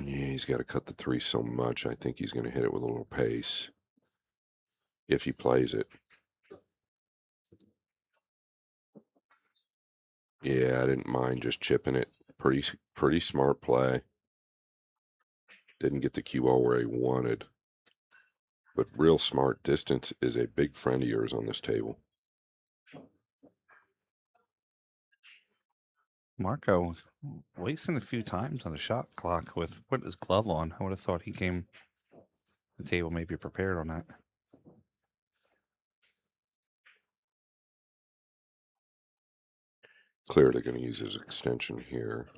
Yeah, he's got to cut the 3 so much. I think he's going to hit it with a little pace if he plays it. Yeah, I didn't mind just chipping it. Pretty smart play. Didn't get the cue ball where he wanted. But real smart. Distance is a big friend of yours on this table. Marco wasting a few times on the shot clock with putting his glove on. I would have thought he came to the table maybe prepared on that. Clearly going to use his extension here.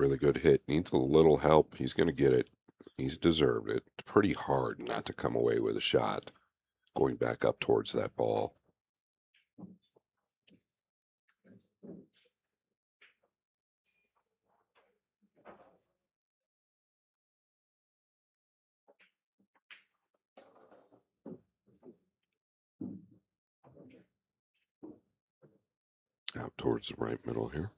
Really good hit. Needs a little help. He's going to get it. He's deserved it. Pretty hard not to come away with a shot going back up towards that ball. Out towards the right middle here.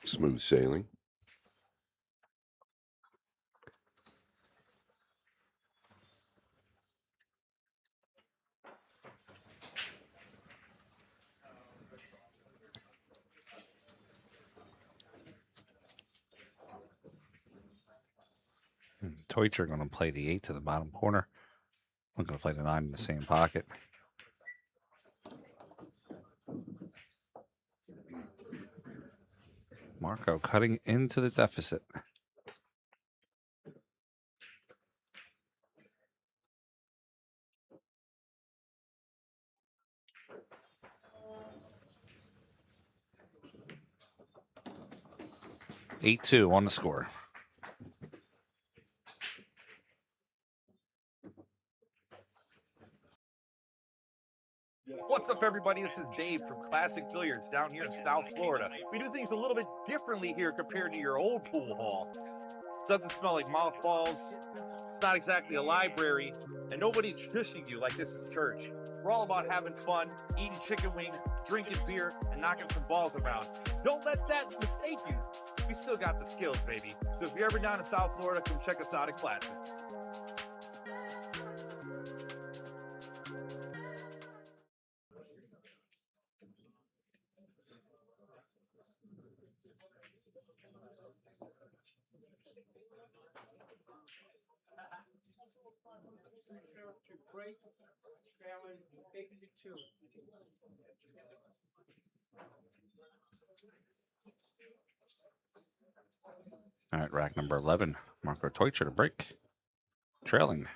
Smooth sailing. Teutsch going to play the 8 to the bottom corner. I'm going to play the 9 in the same pocket. Marco cutting into the deficit. (8-2) on the score. What's up, everybody? This is Dave from Classic Billiards down here in South Florida. We do things a little bit differently here compared to your old pool hall. Doesn't smell like mothballs. It's not exactly a library, and nobody's shushing you like this is church. We're all about having fun, eating chicken wings, drinking beer, and knocking some balls around. Don't let that mistake you. We still got the skills, baby. So if you're ever down in South Florida, come check us out at Classics. Break, challenge, 8-2. All right, rack number 11. Marco Teutsch to break. Trailing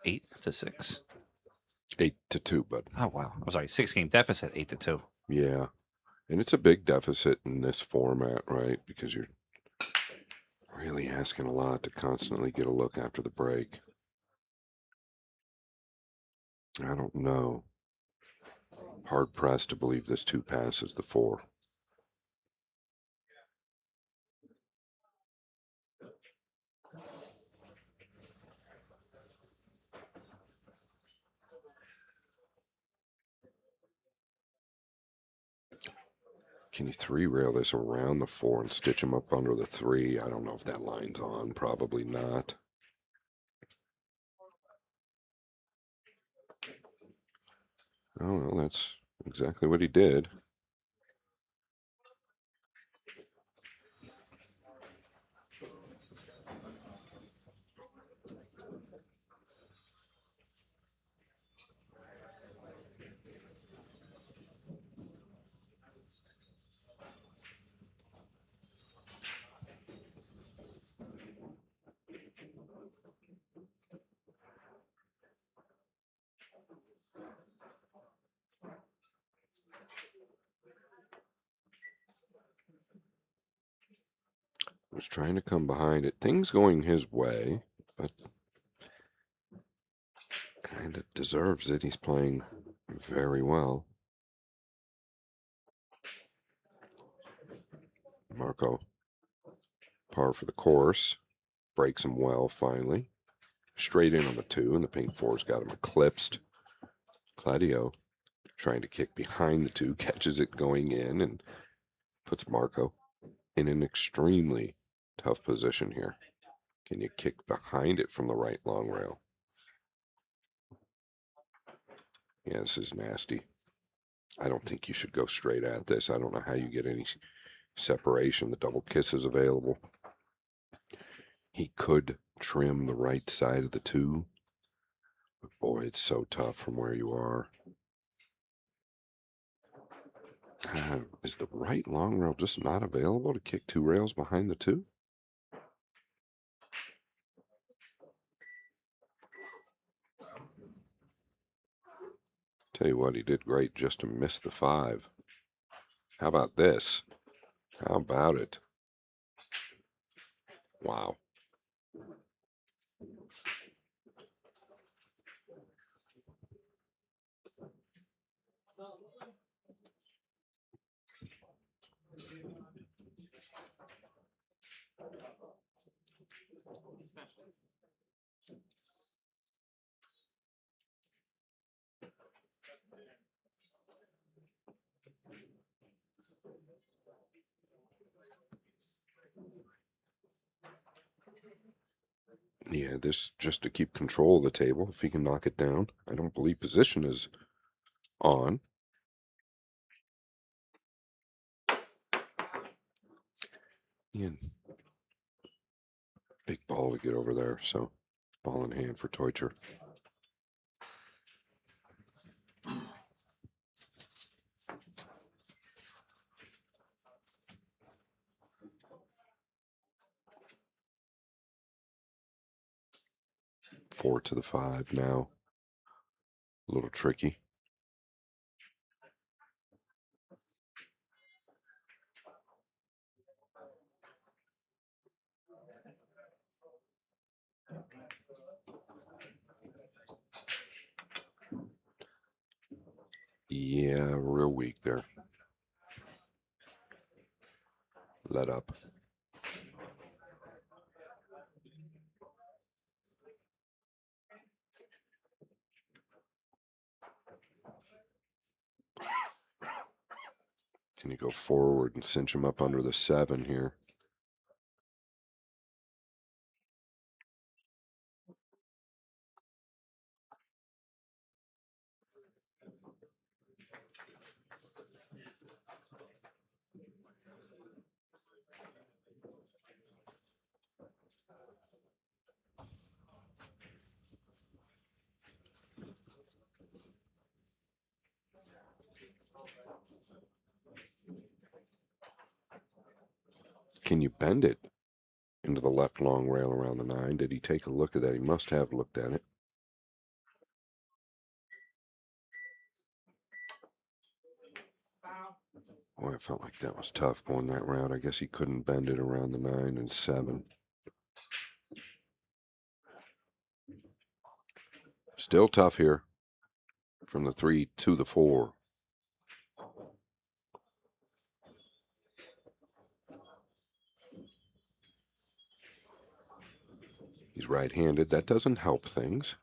8-6. 8-2, bud. Oh, wow. I'm sorry, 6-game deficit, 8-2. Yeah. And it's a big deficit in this format, right? Because you're really asking a lot to constantly get a look after the break. I don't know. Hard pressed to believe this 2 passes the 4. Can you 3-rail this around the 4 and stitch him up under the 3? I don't know if that line's on. Probably not. Oh, well, that's exactly what he did. Was trying to come behind it. Things going his way, but kind of deserves it. He's playing very well. Marco, par for the course. Breaks him well, finally. Straight in on the 2, and the pink 4's got him eclipsed. Claudio trying to kick behind the 2, catches it going in, and puts Marco in an extremely tough position here. Can you kick behind it from the right long rail? Yeah, this is nasty. I don't think you should go straight at this. I don't know how you get any separation. The double kiss is available. He could trim the right side of the two, but boy, it's so tough from where you are. Is the right long rail just not available to kick 2 rails behind the 2? Tell you what, he did great just to miss the 5. How about this? How about it? Wow. Yeah, this just to keep control of the table. If he can knock it down. I don't believe position is on. Ian. Big ball to get over there, so ball in hand for Teucher. Four to the 5 now. A little tricky. Yeah, real weak there. Let up. Can you go forward and cinch him up under the 7 here? Can you bend it into the left long rail around the 9? Did he take a look at that? He must have looked at it. Boy, I felt like that was tough going that route. I guess he couldn't bend it around the 9 and 7. Still tough here. From the 3 to the 4. He's right-handed. That doesn't help things.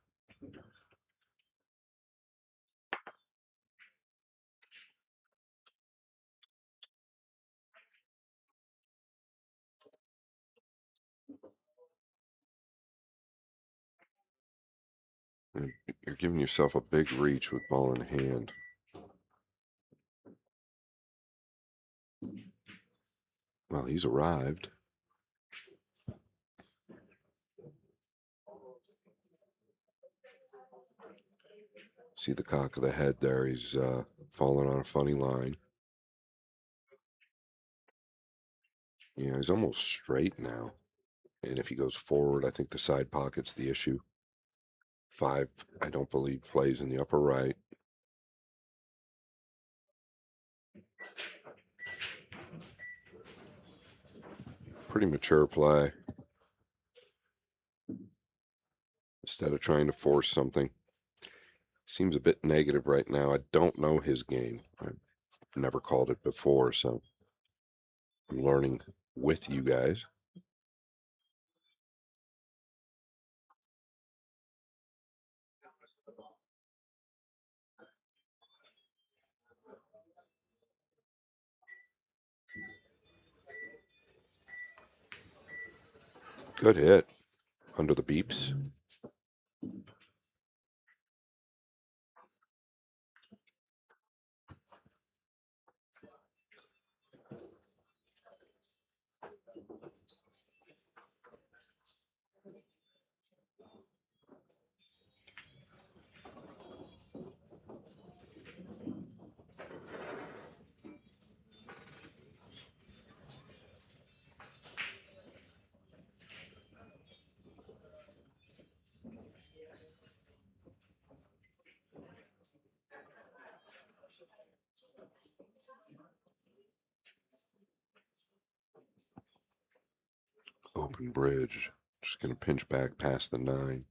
And you're giving yourself a big reach with ball in hand. Well, he's arrived. See the cock of the head there. He's falling on a funny line. Yeah, he's almost straight now. And if he goes forward, I think the side pocket's the issue. 5, I don't believe, plays in the upper right. Pretty mature play. Instead of trying to force something. Seems a bit negative right now. I don't know his game. I've never called it before, so I'm learning with you guys. Good hit. Under the beeps. Open bridge. Just going to pinch back past the 9.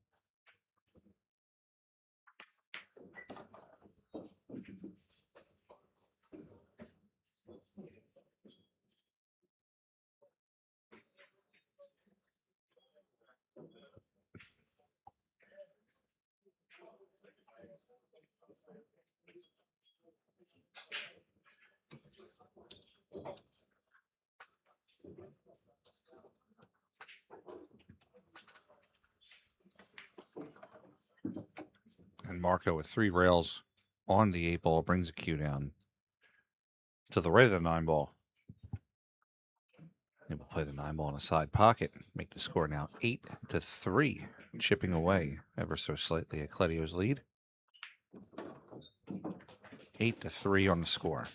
And Marco with 3 rails on the 8 ball brings a cue down to the right of the 9 ball. He will play the 9 ball in a side pocket. Make the score now 8-3, chipping away ever so slightly at Cledio's lead. 8-3 on the score.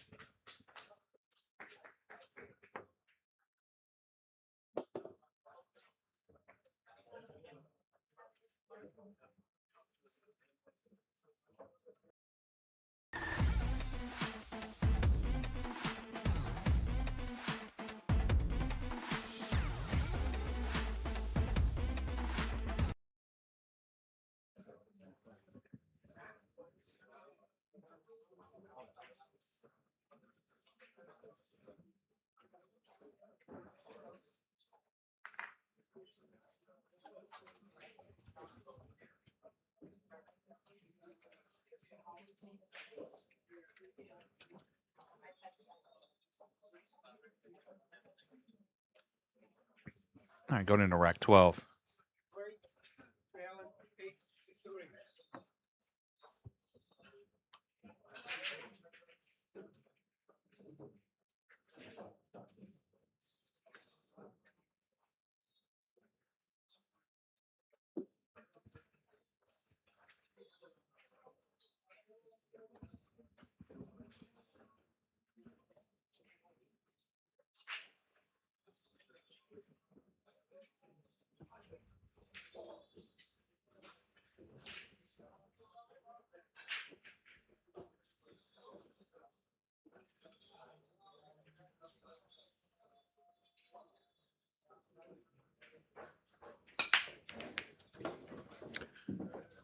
All right, going into rack 12.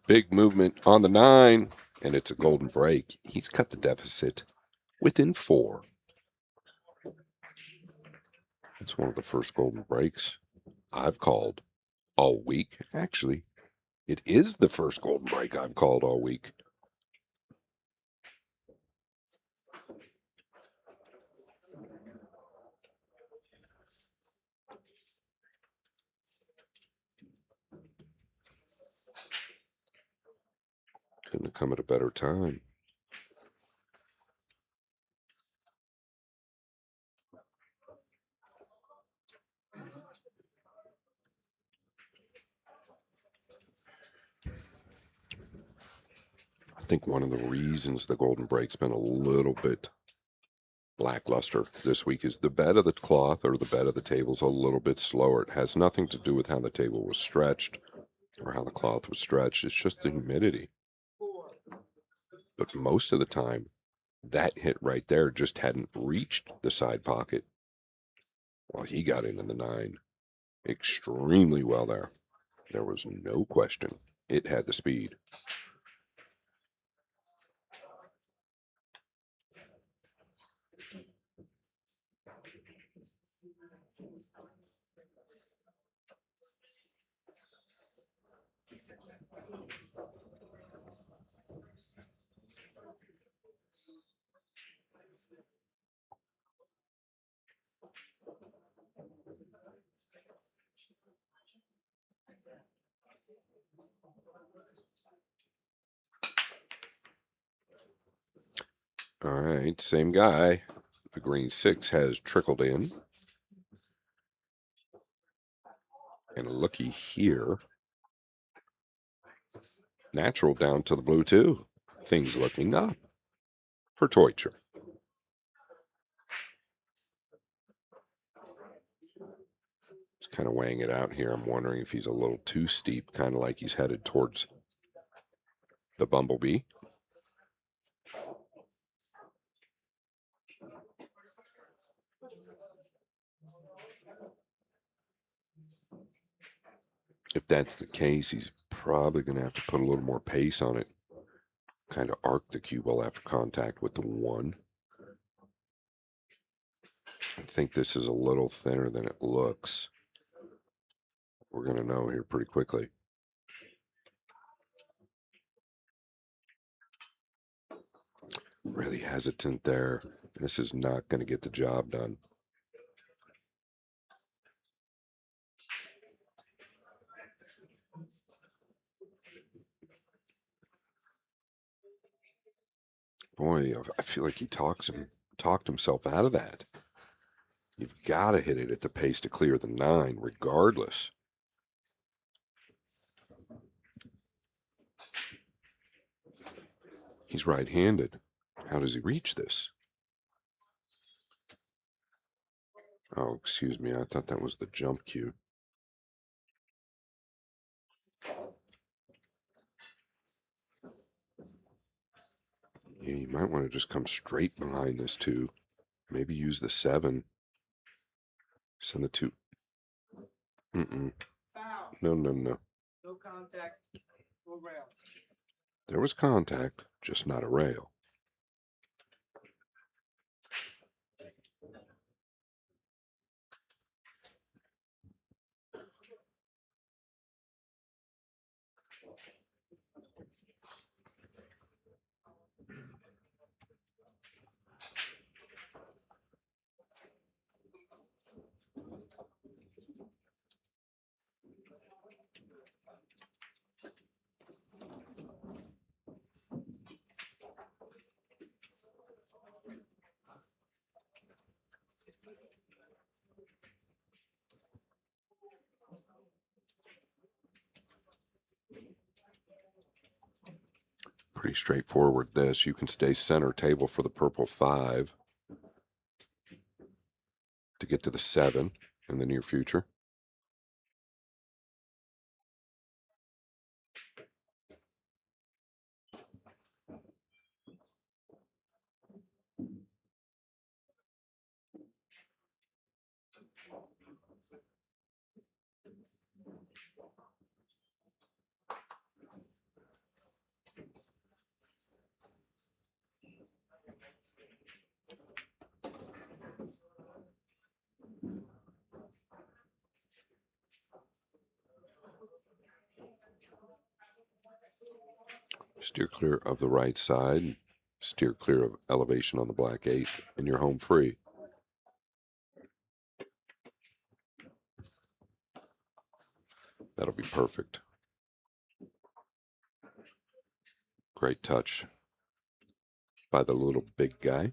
Big movement on the 9, and it's a golden break. He's cut the deficit within 4. It's one of the first golden breaks I've called all week. Actually, it is the first golden break I've called all week. Couldn't have come at a better time. I think one of the reasons the golden break's been a little bit lackluster this week is the bed of the cloth or the bed of the table's a little bit slower. It has nothing to do with how the table was stretched or how the cloth was stretched. It's just the humidity. But most of the time, that hit right there just hadn't reached the side pocket. Well, he got into the 9 extremely well there. There was no question. It had the speed. All right, same guy. The green 6 has trickled in. And looky here. Natural down to the blue 2. Things looking up for Teutcher. Just kind of weighing it out here. I'm wondering if he's a little too steep, kind of like he's headed towards the Bumblebee. If that's the case, he's probably going to have to put a little more pace on it. Kind of arc the cue ball after contact with the 1. I think this is a little thinner than it looks. We're going to know here pretty quickly. Really hesitant there. This is not going to get the job done. Boy, I feel like he talked himself out of that. You've got to hit it at the pace to clear the 9, regardless. He's right-handed. How does he reach this? Oh, excuse me. I thought that was the jump cue. Yeah, you might want to just come straight behind this 2. Maybe use the 7. Send the 2. No. No contact. No rail. There was contact, just not a rail. Pretty straightforward this. You can stay center table for the purple 5 to get to the 7 in the near future. Steer clear of the right side. Steer clear of elevation on the black 8, and you're home free. That'll be perfect. Great touch by the little big guy.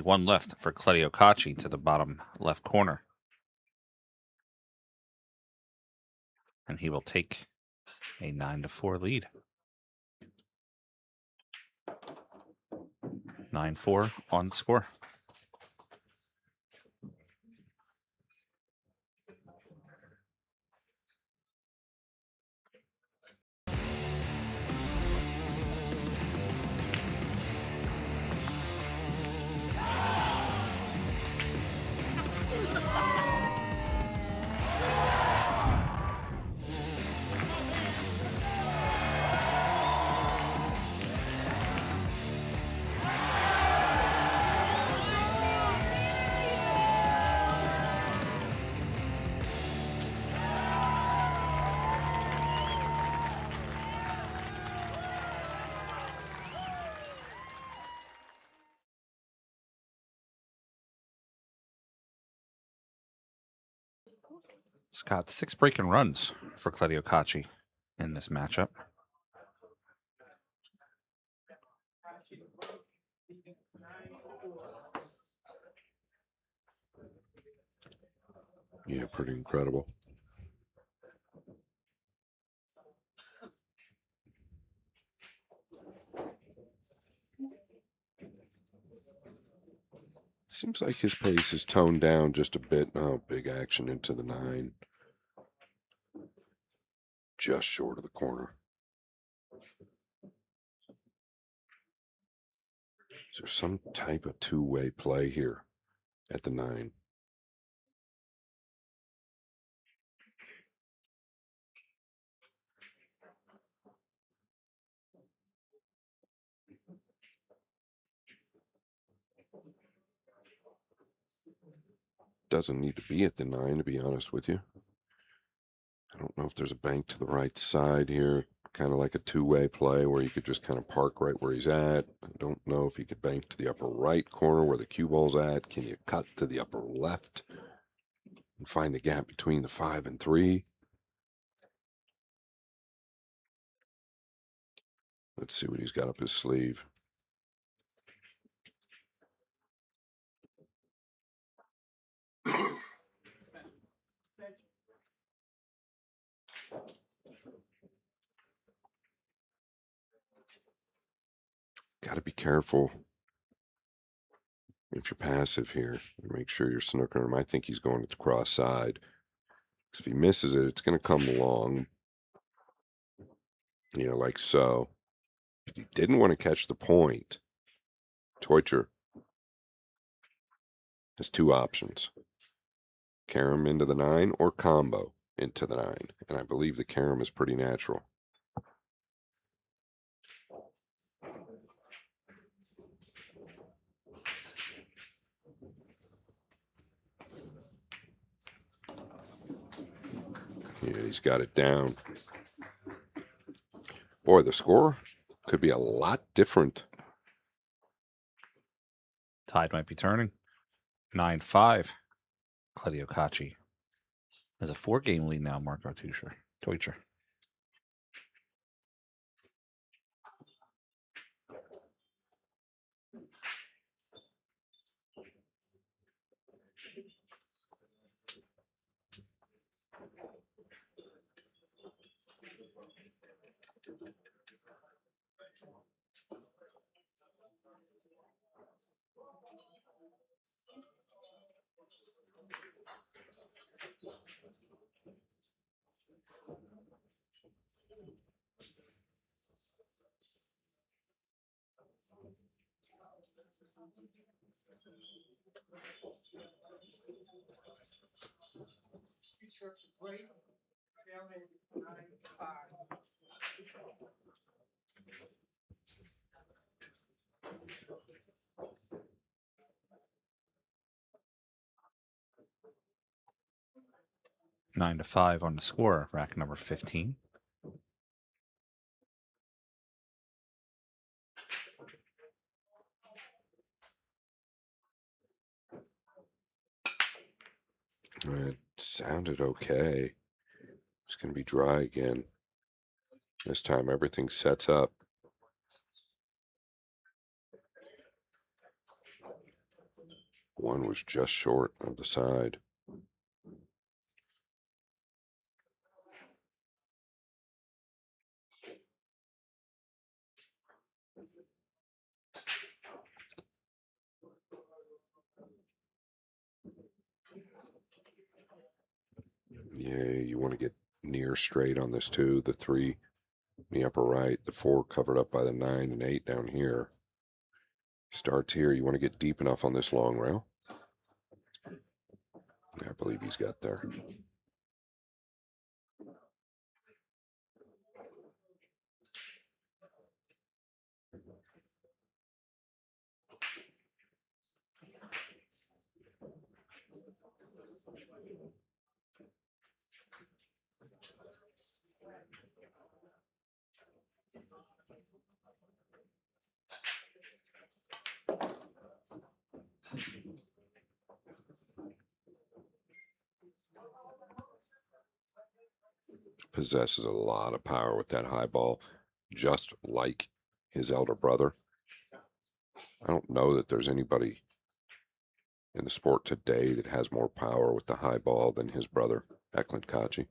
One left for Claudio Cacci to the bottom left corner. And he will take a 9-4 lead. 9-4 on the score. It's got 6 break and runs for Claudio Cacci in this matchup. Yeah, pretty incredible. Seems like his pace is toned down just a bit. Oh, big action into the 9. Just short of the corner. Is there some type of two-way play here at the 9? Doesn't need to be at the 9, to be honest with you. I don't know if there's a bank to the right side here, kind of like a two-way play where you could just kind of park right where he's at. I don't know if you could bank to the upper right corner where the cue ball's at. Can you cut to the upper left and find the gap between the 5 and 3? Let's see what he's got up his sleeve. Got to be careful if you're passive here. Make sure you're snookering him. I think he's going to the cross side. If he misses it, it's going to come along, you know, like so. If he didn't want to catch the point, Teutcher has 2 options. Carom into the 9 or combo into the 9. And I believe the carom is pretty natural. Yeah, he's got it down. Boy, the score could be a lot different. Tide might be turning. 9-5. Claudio Cacci has a 4-game lead now, Marco Teutcher. Great. Down in 9-5. 9-5 on the score, rack number 15. It sounded okay. It's going to be dry again. This time everything sets up. One was just short of the side. Yeah, you want to get near straight on this too. The 3 in the upper right, the 4 covered up by the 9 and 8 down here. Starts here. You want to get deep enough on this long rail. Yeah, I believe he's got there. possesses a lot of power with that high ball, just like his elder brother. I don't know that there's anybody in the sport today that has more power with the high ball than his brother, Eklund Kachi.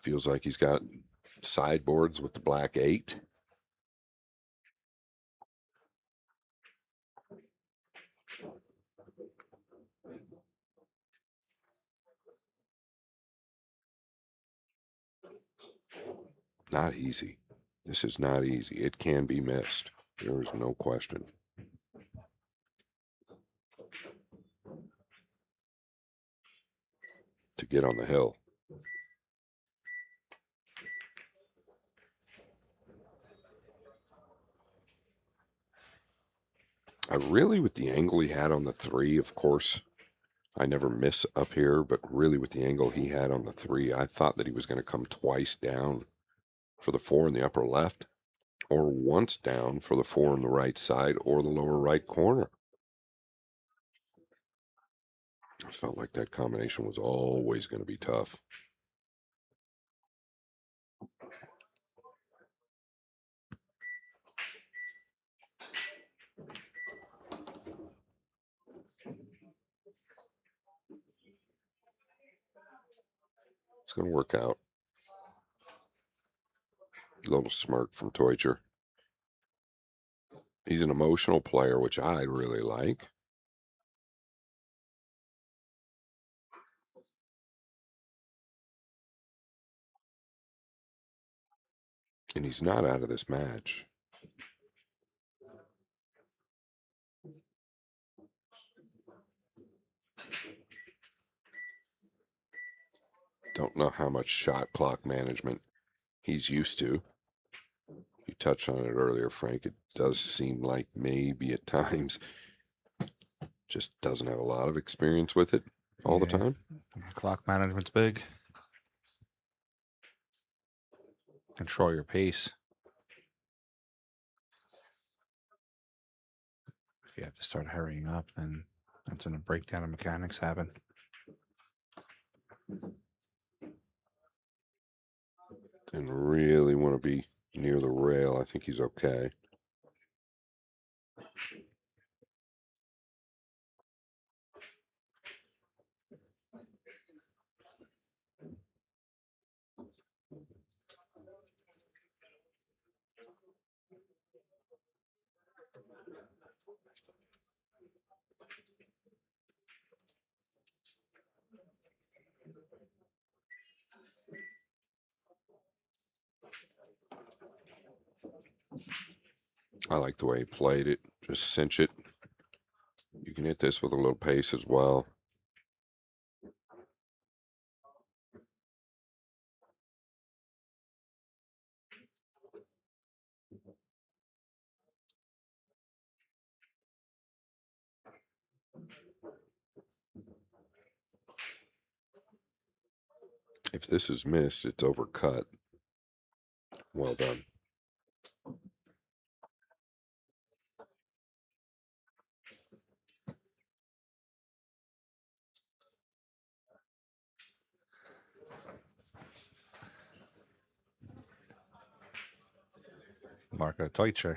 Feels like he's got sideboards with the black 8. Not easy. This is not easy. It can be missed. There is no question. To get on the hill. With the angle he had on the 3, of course, I never miss up here, but really with the angle he had on the 3, I thought that he was going to come twice down for the 4 in the upper left, or once down for the 4 in the right side or the lower right corner. I felt like that combination was always going to be tough. It's going to work out. A little smirk from Teucher. He's an emotional player, which I really like. And he's not out of this match. Don't know how much shot clock management he's used to. You touched on it earlier, Frank. It does seem like maybe at times just doesn't have a lot of experience with it all the time. Clock management's big. Control your pace. If you have to start hurrying up, then that's when a breakdown of mechanics happen. And really want to be near the rail. I think he's okay. I like the way he played it. Just cinch it. You can hit this with a little pace as well. If this is missed, it's overcut. Well done. Marco Teucher.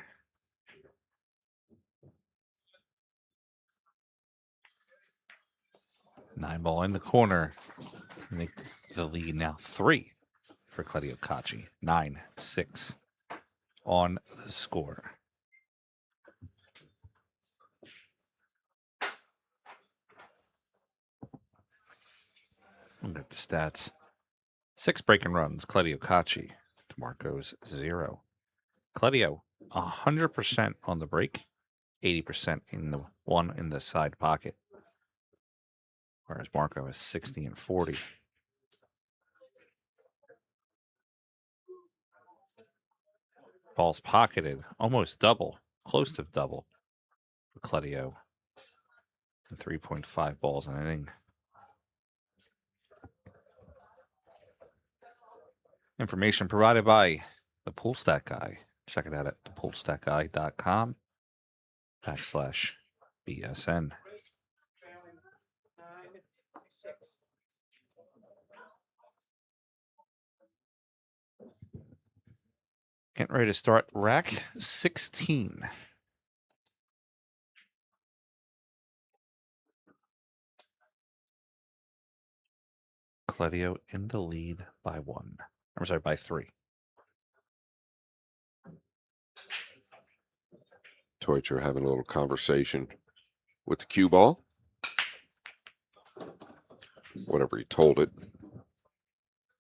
Nine ball in the corner. Make the lead now 3 for Claudio Cacci. 9-6 on the score. Look at the stats. 6 breaking runs, Claudio Cacci. To Marco's 0. Claudio, 100% on the break, 80% in the one in the side pocket. whereas Marco is 60 and 40. Ball's pocketed, almost double, close to double for Cledio. And 3.5 balls an inning. Information provided by the Pool Stat Guy. Check it out at thepoolstatguy.com/BSN. Getting ready to start rack 16. Cledio in the lead by 1. I'm sorry, by 3. Teutcher having a little conversation with the cue ball. Whatever he told it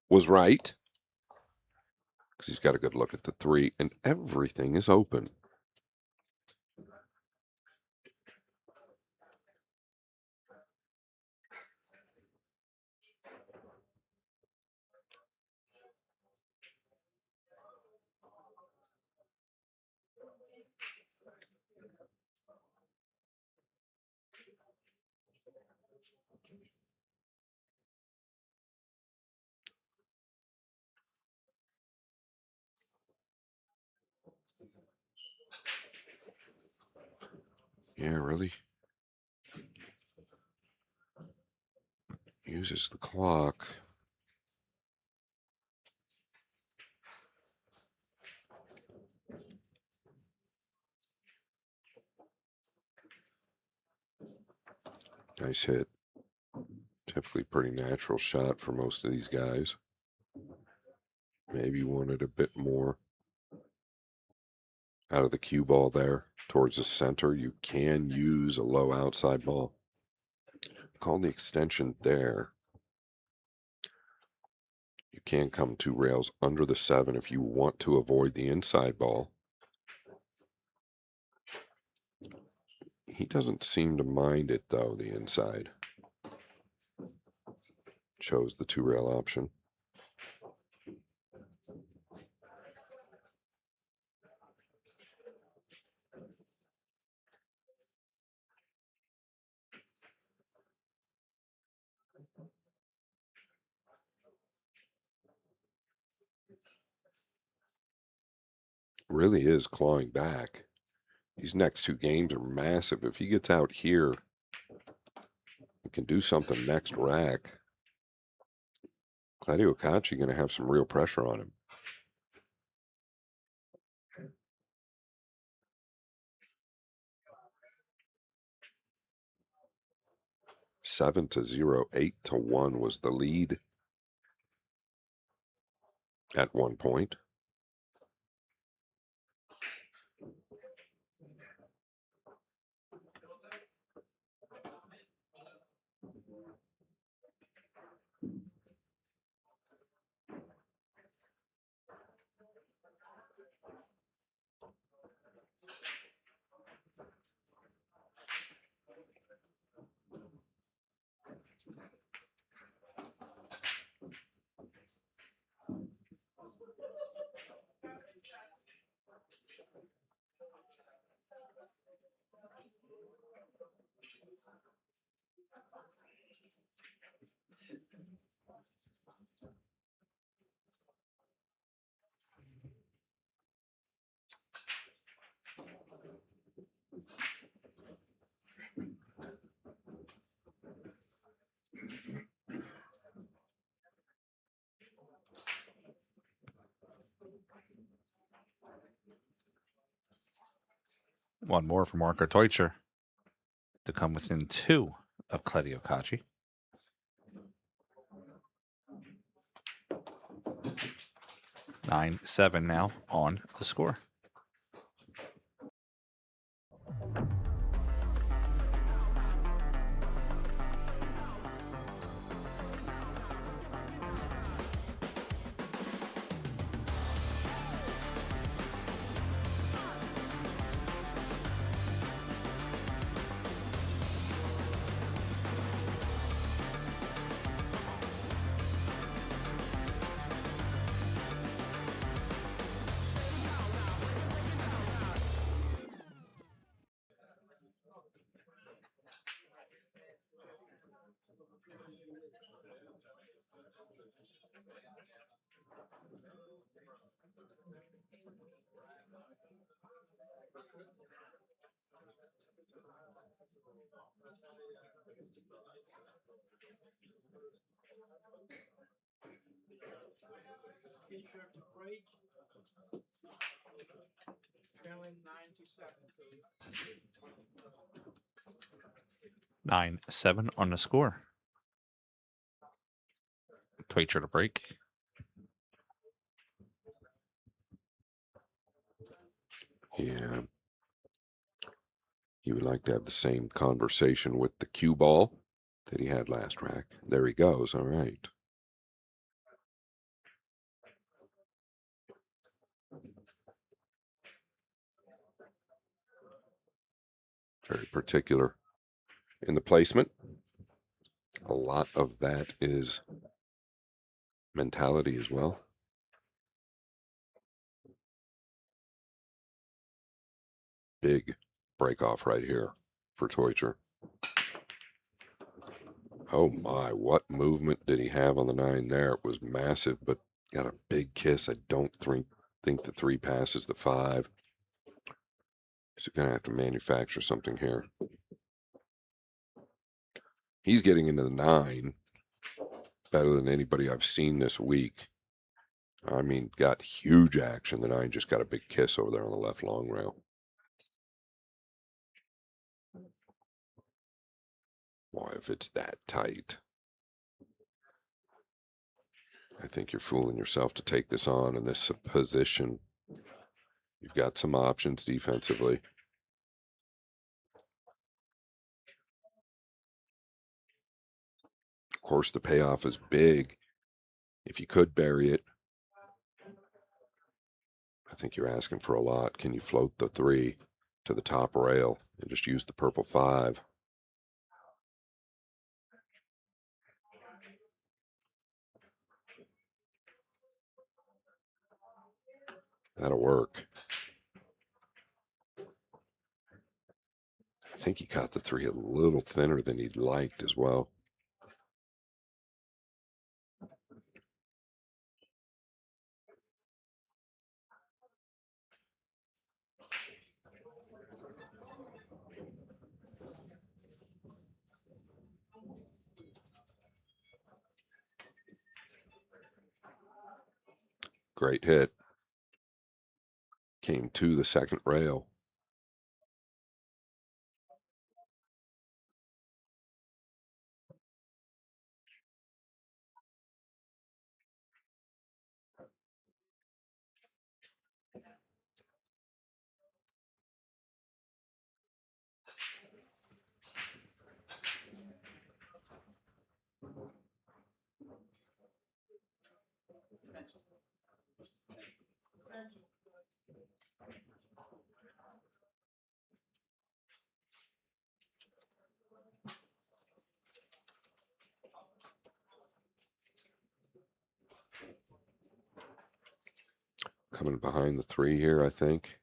was right, because he's got a good look at the 3, and everything is open. Yeah, really uses the clock. Nice hit. Typically pretty natural shot for most of these guys. Maybe wanted a bit more out of the cue ball there towards the center. You can use a low outside ball. Call the extension there. You can come 2 rails under the 7 if you want to avoid the inside ball. He doesn't seem to mind it, though, the inside. Chose the 2 rail option. Really is clawing back. These next 2 games are massive. If he gets out here, he can do something next rack. Claudio Cacci going to have some real pressure on him. Seven to 0, 8 to 1 was the lead at one point. One more for Marco Teutcher to come within 2 of Claudio Cacci. Nine, 7 now on the score. Feature to break. Trailing 9-7, please. 9-7 on the score. Twitcher to break. Yeah. He would like to have the same conversation with the cue ball that he had last rack. There he goes. All right. Very particular in the placement. A lot of that is mentality as well. Big break off right here for Teutcher. Oh my, what movement did he have on the 9 there? It was massive, but got a big kiss. I don't think the 3 passes the 5. So going to have to manufacture something here. He's getting into the 9 better than anybody I've seen this week. I mean, got huge action. The 9 just got a big kiss over there on the left long rail. Boy, if it's that tight, I think you're fooling yourself to take this on in this position. You've got some options defensively. Of course, the payoff is big. If you could bury it, I think you're asking for a lot. Can you float the 3 to the top rail and just use the purple 5? That'll work. I think he caught the 3 a little thinner than he'd liked as well. Great hit. Came to the second rail. Coming behind the 3 here, I think.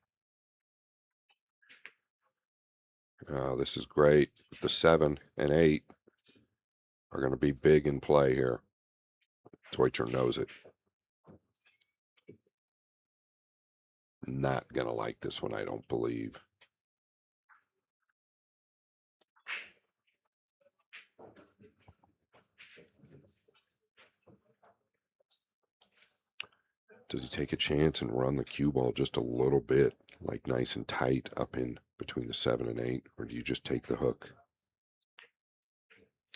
Oh, this is great. The 7 and 8 are going to be big in play here. Teutcher knows it. Not going to like this one, I don't believe. Does he take a chance and run the cue ball just a little bit, like nice and tight up in between the 7 and 8, or do you just take the hook?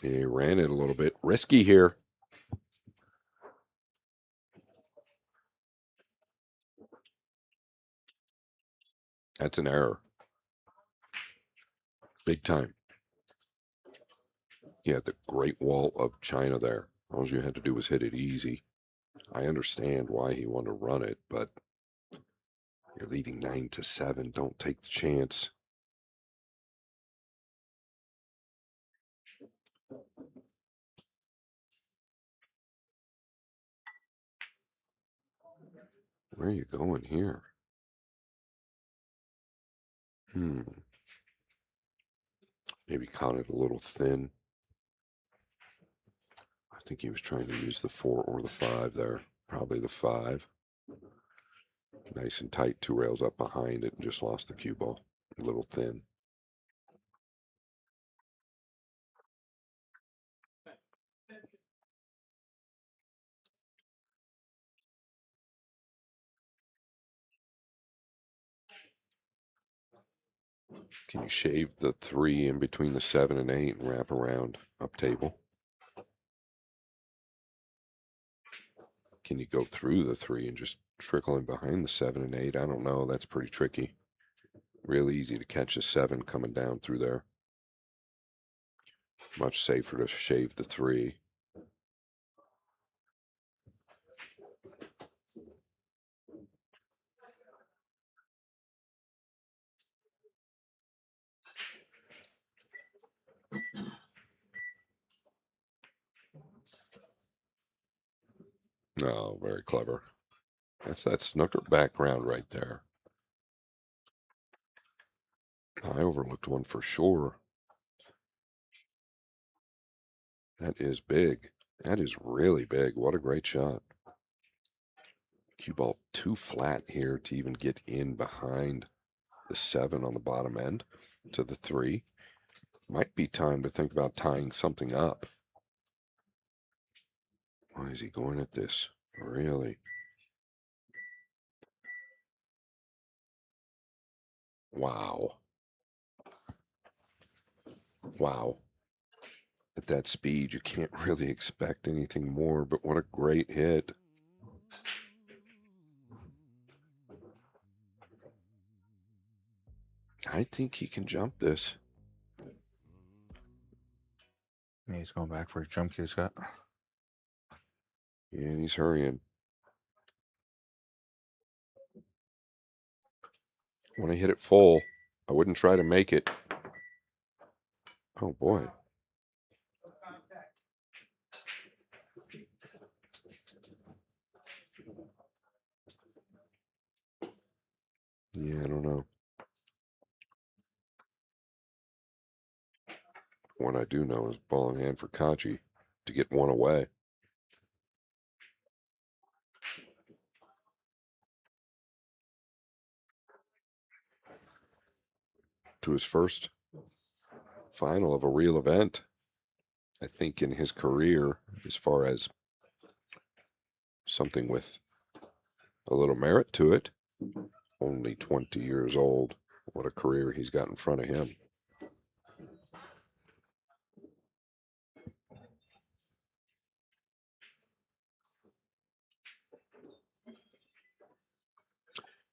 Yeah, he ran it a little bit. Risky here. That's an error. Big time. You had the Great Wall of China there. All you had to do was hit it easy. I understand why he wanted to run it, but you're leading 9-7. Don't take the chance. Where are you going here? Maybe caught it a little thin. think he was trying to use the 4 or the 5 there. Probably the 5. Nice and tight, 2 rails up behind it, and just lost the cue ball. A little thin. Can you shave the 3 in between the 7 and 8 and wrap around up table? Can you go through the 3 and just trickle in behind the 7 and 8? I don't know. That's pretty tricky. Really easy to catch a 7 coming down through there. Much safer to shave the 3. Oh, very clever. That's that snooker background right there. I overlooked one for sure. That is big. That is really big. What a great shot. Cue ball too flat here to even get in behind the 7 on the bottom end to the 3. Might be time to think about tying something up. Why is he going at this? Really? Wow. Wow. At that speed, you can't really expect anything more, but what a great hit. I think he can jump this. Yeah, he's going back for his jump cue, Scott. Yeah, and he's hurrying. When I hit it full, I wouldn't try to make it. Oh, boy. Yeah, I don't know. What I do know is ball in hand for Kachi to get one away. To his first final of a real event, I think, in his career, as far as something with a little merit to it. Only 20 years old. What a career he's got in front of him.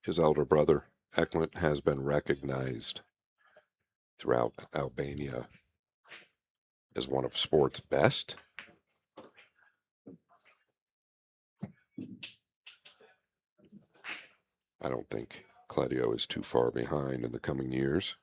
His elder brother, Eklund, has been recognized throughout Albania as one of sport's best. I don't think Claudio is too far behind in the coming years.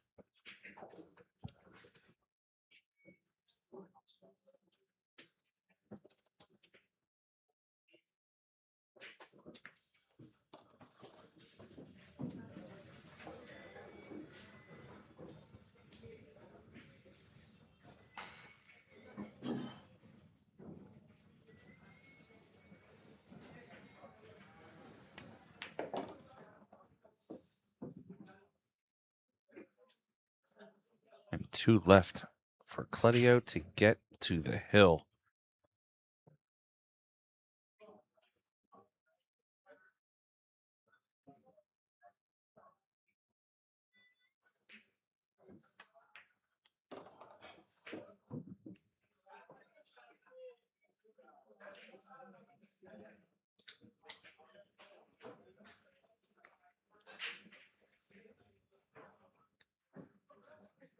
And 2 left for Claudio to get to the hill.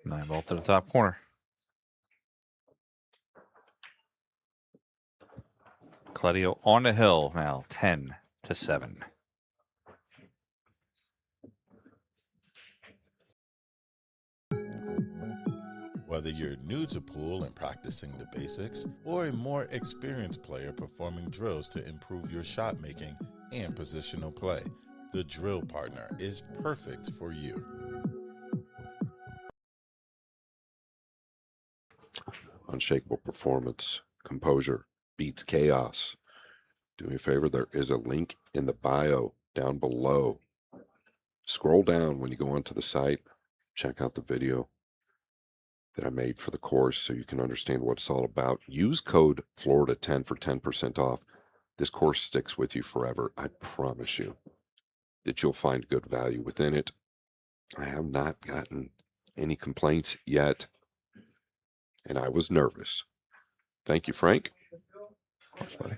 Nine ball to the top corner. Claudio on the hill now, 10-7. Whether you're new to pool and practicing the basics, or a more experienced player performing drills to improve your shot making and positional play, the drill partner is perfect for you. Unshakable performance, composure, beats chaos. Do me a favor, there is a link in the bio down below. Scroll down when you go onto the site. Check out the video that I made for the course so you can understand what it's all about. Use code Florida10 for 10% off. This course sticks with you forever. I promise you that you'll find good value within it. I have not gotten any complaints yet, and I was nervous. Thank you, Frank. Of course, buddy.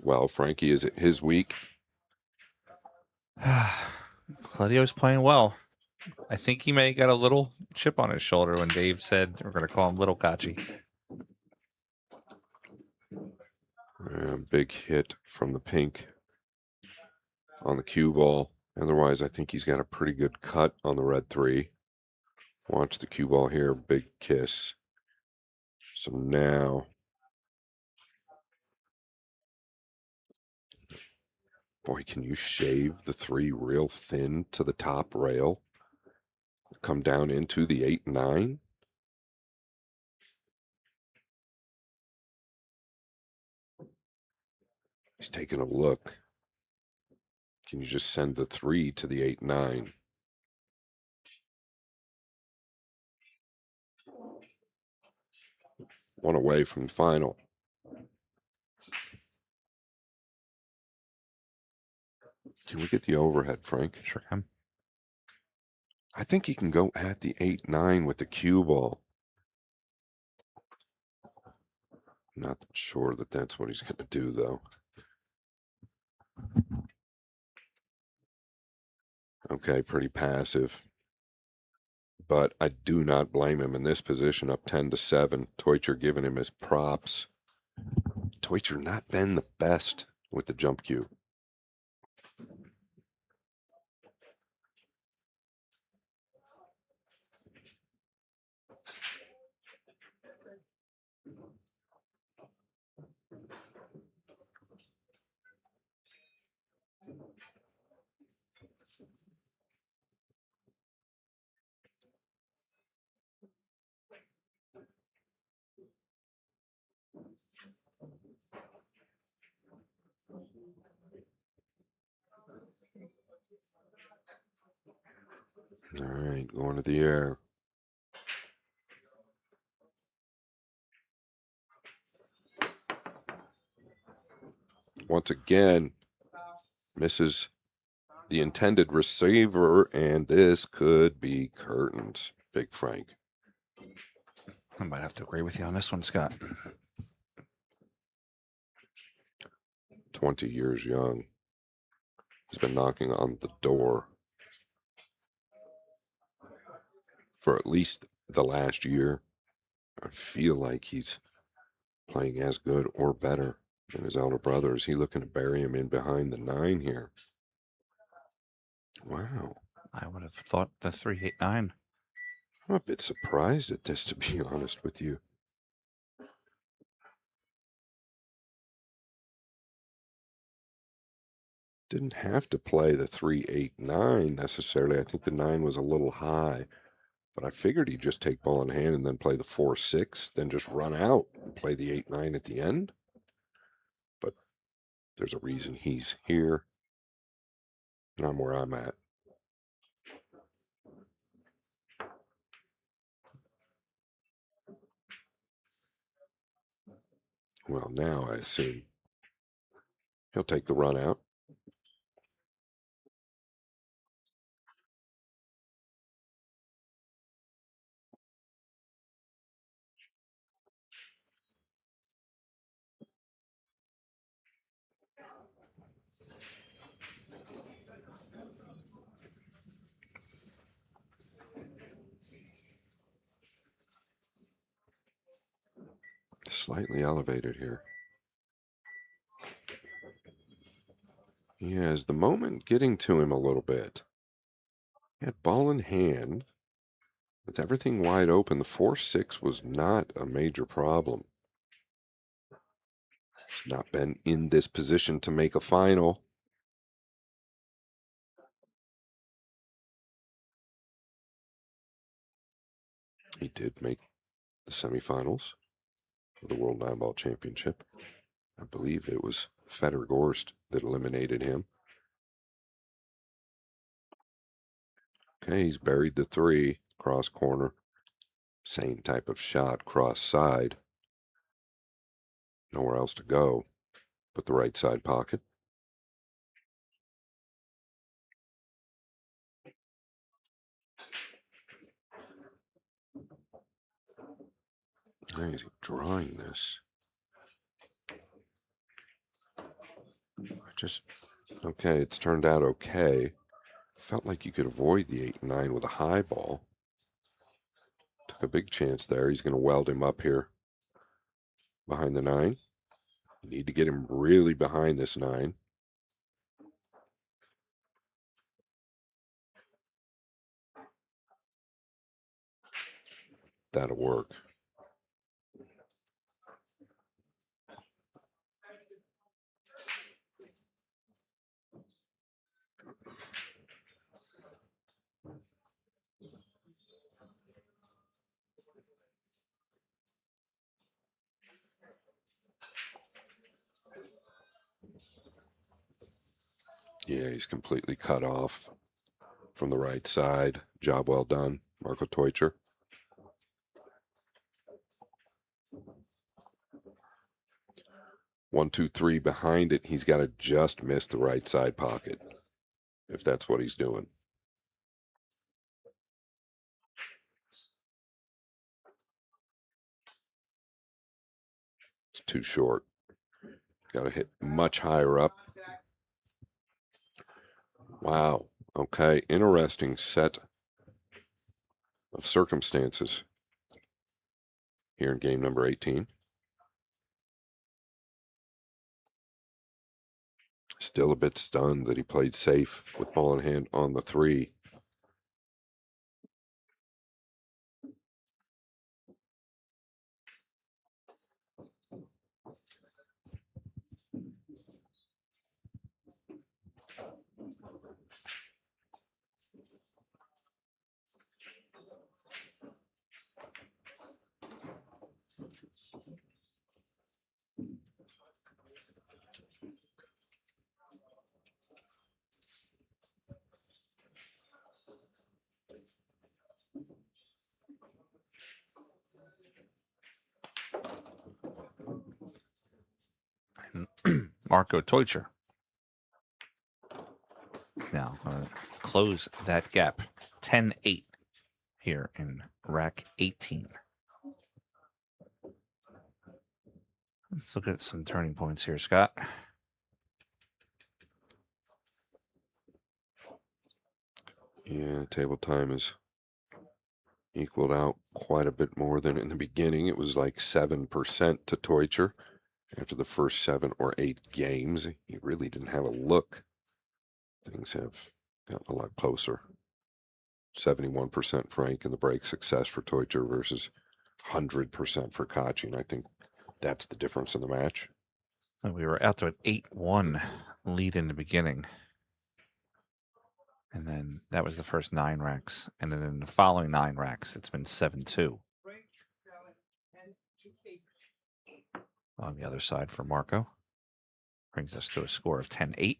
Well, Frankie, is it his week? Claudio's playing well. I think he may have got a little chip on his shoulder when Dave said we're going to call him Little Kachi. Big hit from the pink on the cue ball. Otherwise, I think he's got a pretty good cut on the red 3. Watch the cue ball here. Big kiss. So now, boy, can you shave the 3 real thin to the top rail? Come down into the 8-9. He's taking a look. Can you just send the 3 to the 8-9? One away from the final. Can we get the overhead, Frank? Sure can. I think he can go at the 8-9 with the cue ball. Not sure that that's what he's going to do, though. Okay, pretty passive. But I do not blame him in this position, up 10-7. Teutcher giving him his props. Teutcher not been the best with the jump cue. All right, going to the air. Once again, misses the intended receiver, and this could be curtains. Big Frank. I might have to agree with you on this one, Scott. 20 years young. He's been knocking on the door for at least the last year. I feel like he's playing as good or better than his elder brother. Is he looking to bury him in behind the 9 here? Wow. I would have thought the 3-8-9. I'm a bit surprised at this, to be honest with you. Didn't have to play the 3-8-9 necessarily. I think the 9 was a little high. But I figured he'd just take ball in hand and then play the 4-6, then just run out and play the 8-9 at the end. But there's a reason he's here, and I'm where I'm at. Well, now I assume he'll take the run out. Slightly elevated here. Yeah, is the moment getting to him a little bit? He had ball in hand. With everything wide open, the 4-6 was not a major problem. He's not been in this position to make a final. He did make the semifinals of the World Nineball Championship. I believe it was Fedor Gorst that eliminated him. Okay, he's buried the 3, cross corner. Same type of shot, cross side. Nowhere else to go but the right side pocket. Now he's drawing this. Okay, it's turned out okay. Felt like you could avoid the 8-9 with a high ball. Took a big chance there. He's going to weld him up here behind the 9. You need to get him really behind this 9. That'll work. Yeah, he's completely cut off from the right side. Job well done, Marco Teucher. One, two, three behind it. He's got to just miss the right side pocket, if that's what he's doing. It's too short. Got to hit much higher up. Wow. Okay, interesting set of circumstances here in game number 18. Still a bit stunned that he played safe with ball in hand on the 3. Marco Teucher is now going to close that gap. 10-8 here in rack 18. Let's look at some turning points here, Scott. Yeah, table time is equaled out quite a bit more than in the beginning. It was like 7% to Teucher after the first 7 or 8 games. He really didn't have a look. Things have gotten a lot closer. 71% Frank in the break success for Teucher versus 100% for Kachin. I think that's the difference in the match. We were out to an 8-1 lead in the beginning. And then that was the first 9 racks. And then in the following 9 racks, it's been 7-2. On the other side for Marco. Brings us to a score of 10-8.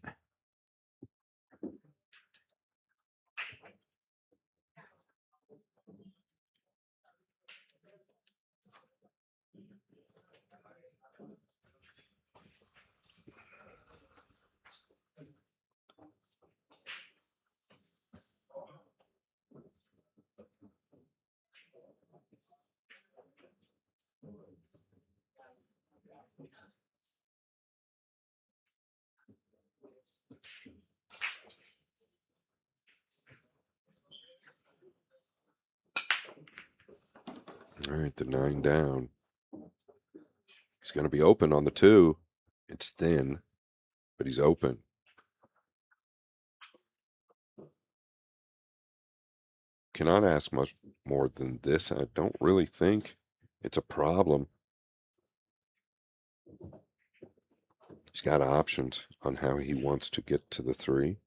All right, the 9 down. He's going to be open on the 2. It's thin, but he's open. Cannot ask much more than this. I don't really think it's a problem. He's got options on how he wants to get to the 3.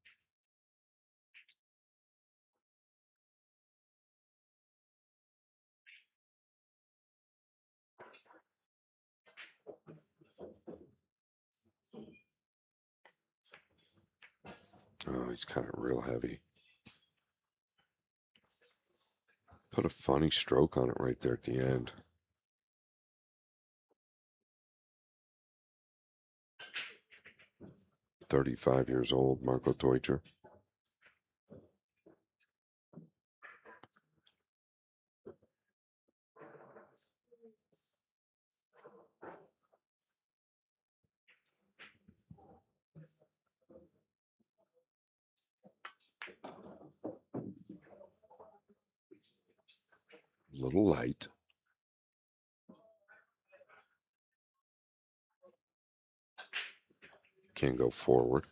Oh, he's kind of real heavy. Put a funny stroke on it right there at the end. "35 years old, Marco Teucher. A little light. Can't go forward.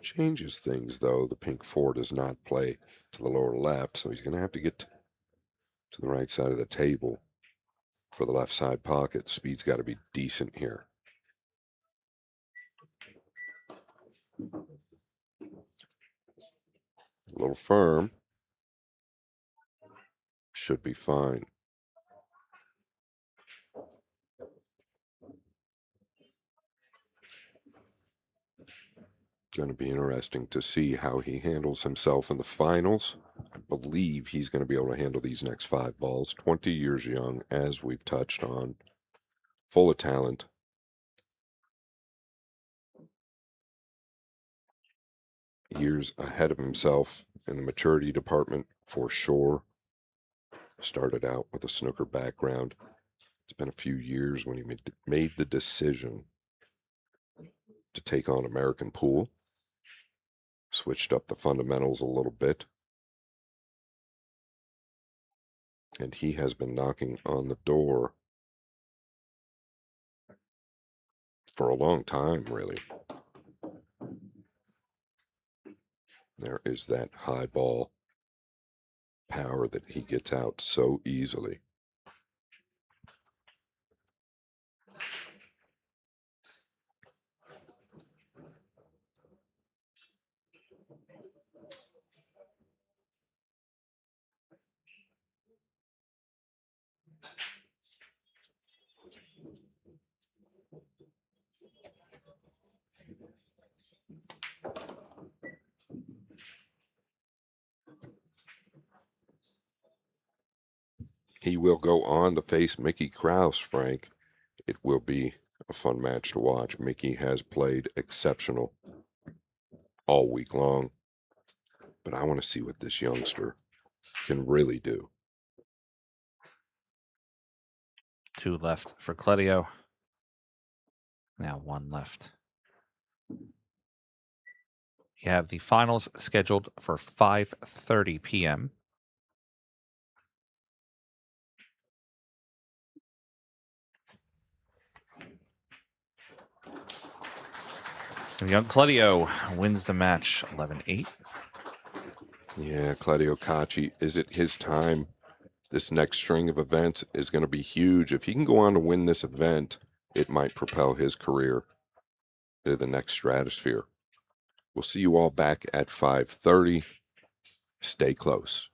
Changes things, though. The pink 4 does not play to the lower left, so he's going to have to get to the right side of the table for the left side pocket. Speed's got to be decent here. A little firm. Should be fine. Going to be interesting to see how he handles himself in the finals. I believe he's going to be able to handle these next 5 balls. 20 years young, as we've touched on. Full of talent. Years ahead of himself in the maturity department, for sure. Started out with a snooker background. It's been a few years when he made the decision to take on American pool. Switched up the fundamentals a little bit. And he has been knocking on the door for a long time, really. There is that high ball power that he gets out so easily. He will go on to face Mickey Krause, Frank. It will be a fun match to watch. Mickey has played exceptional all week long, but I want to see what this youngster can really do. 2 left for Claudio. Now 1 left. You have the finals scheduled for 5:30 p.m. And young Claudio wins the match 11-8. Yeah, Claudio Cacci, is it his time? This next string of events is going to be huge. If he can go on to win this event, it might propel his career to the next stratosphere. We'll see you all back at 5:30. Stay close.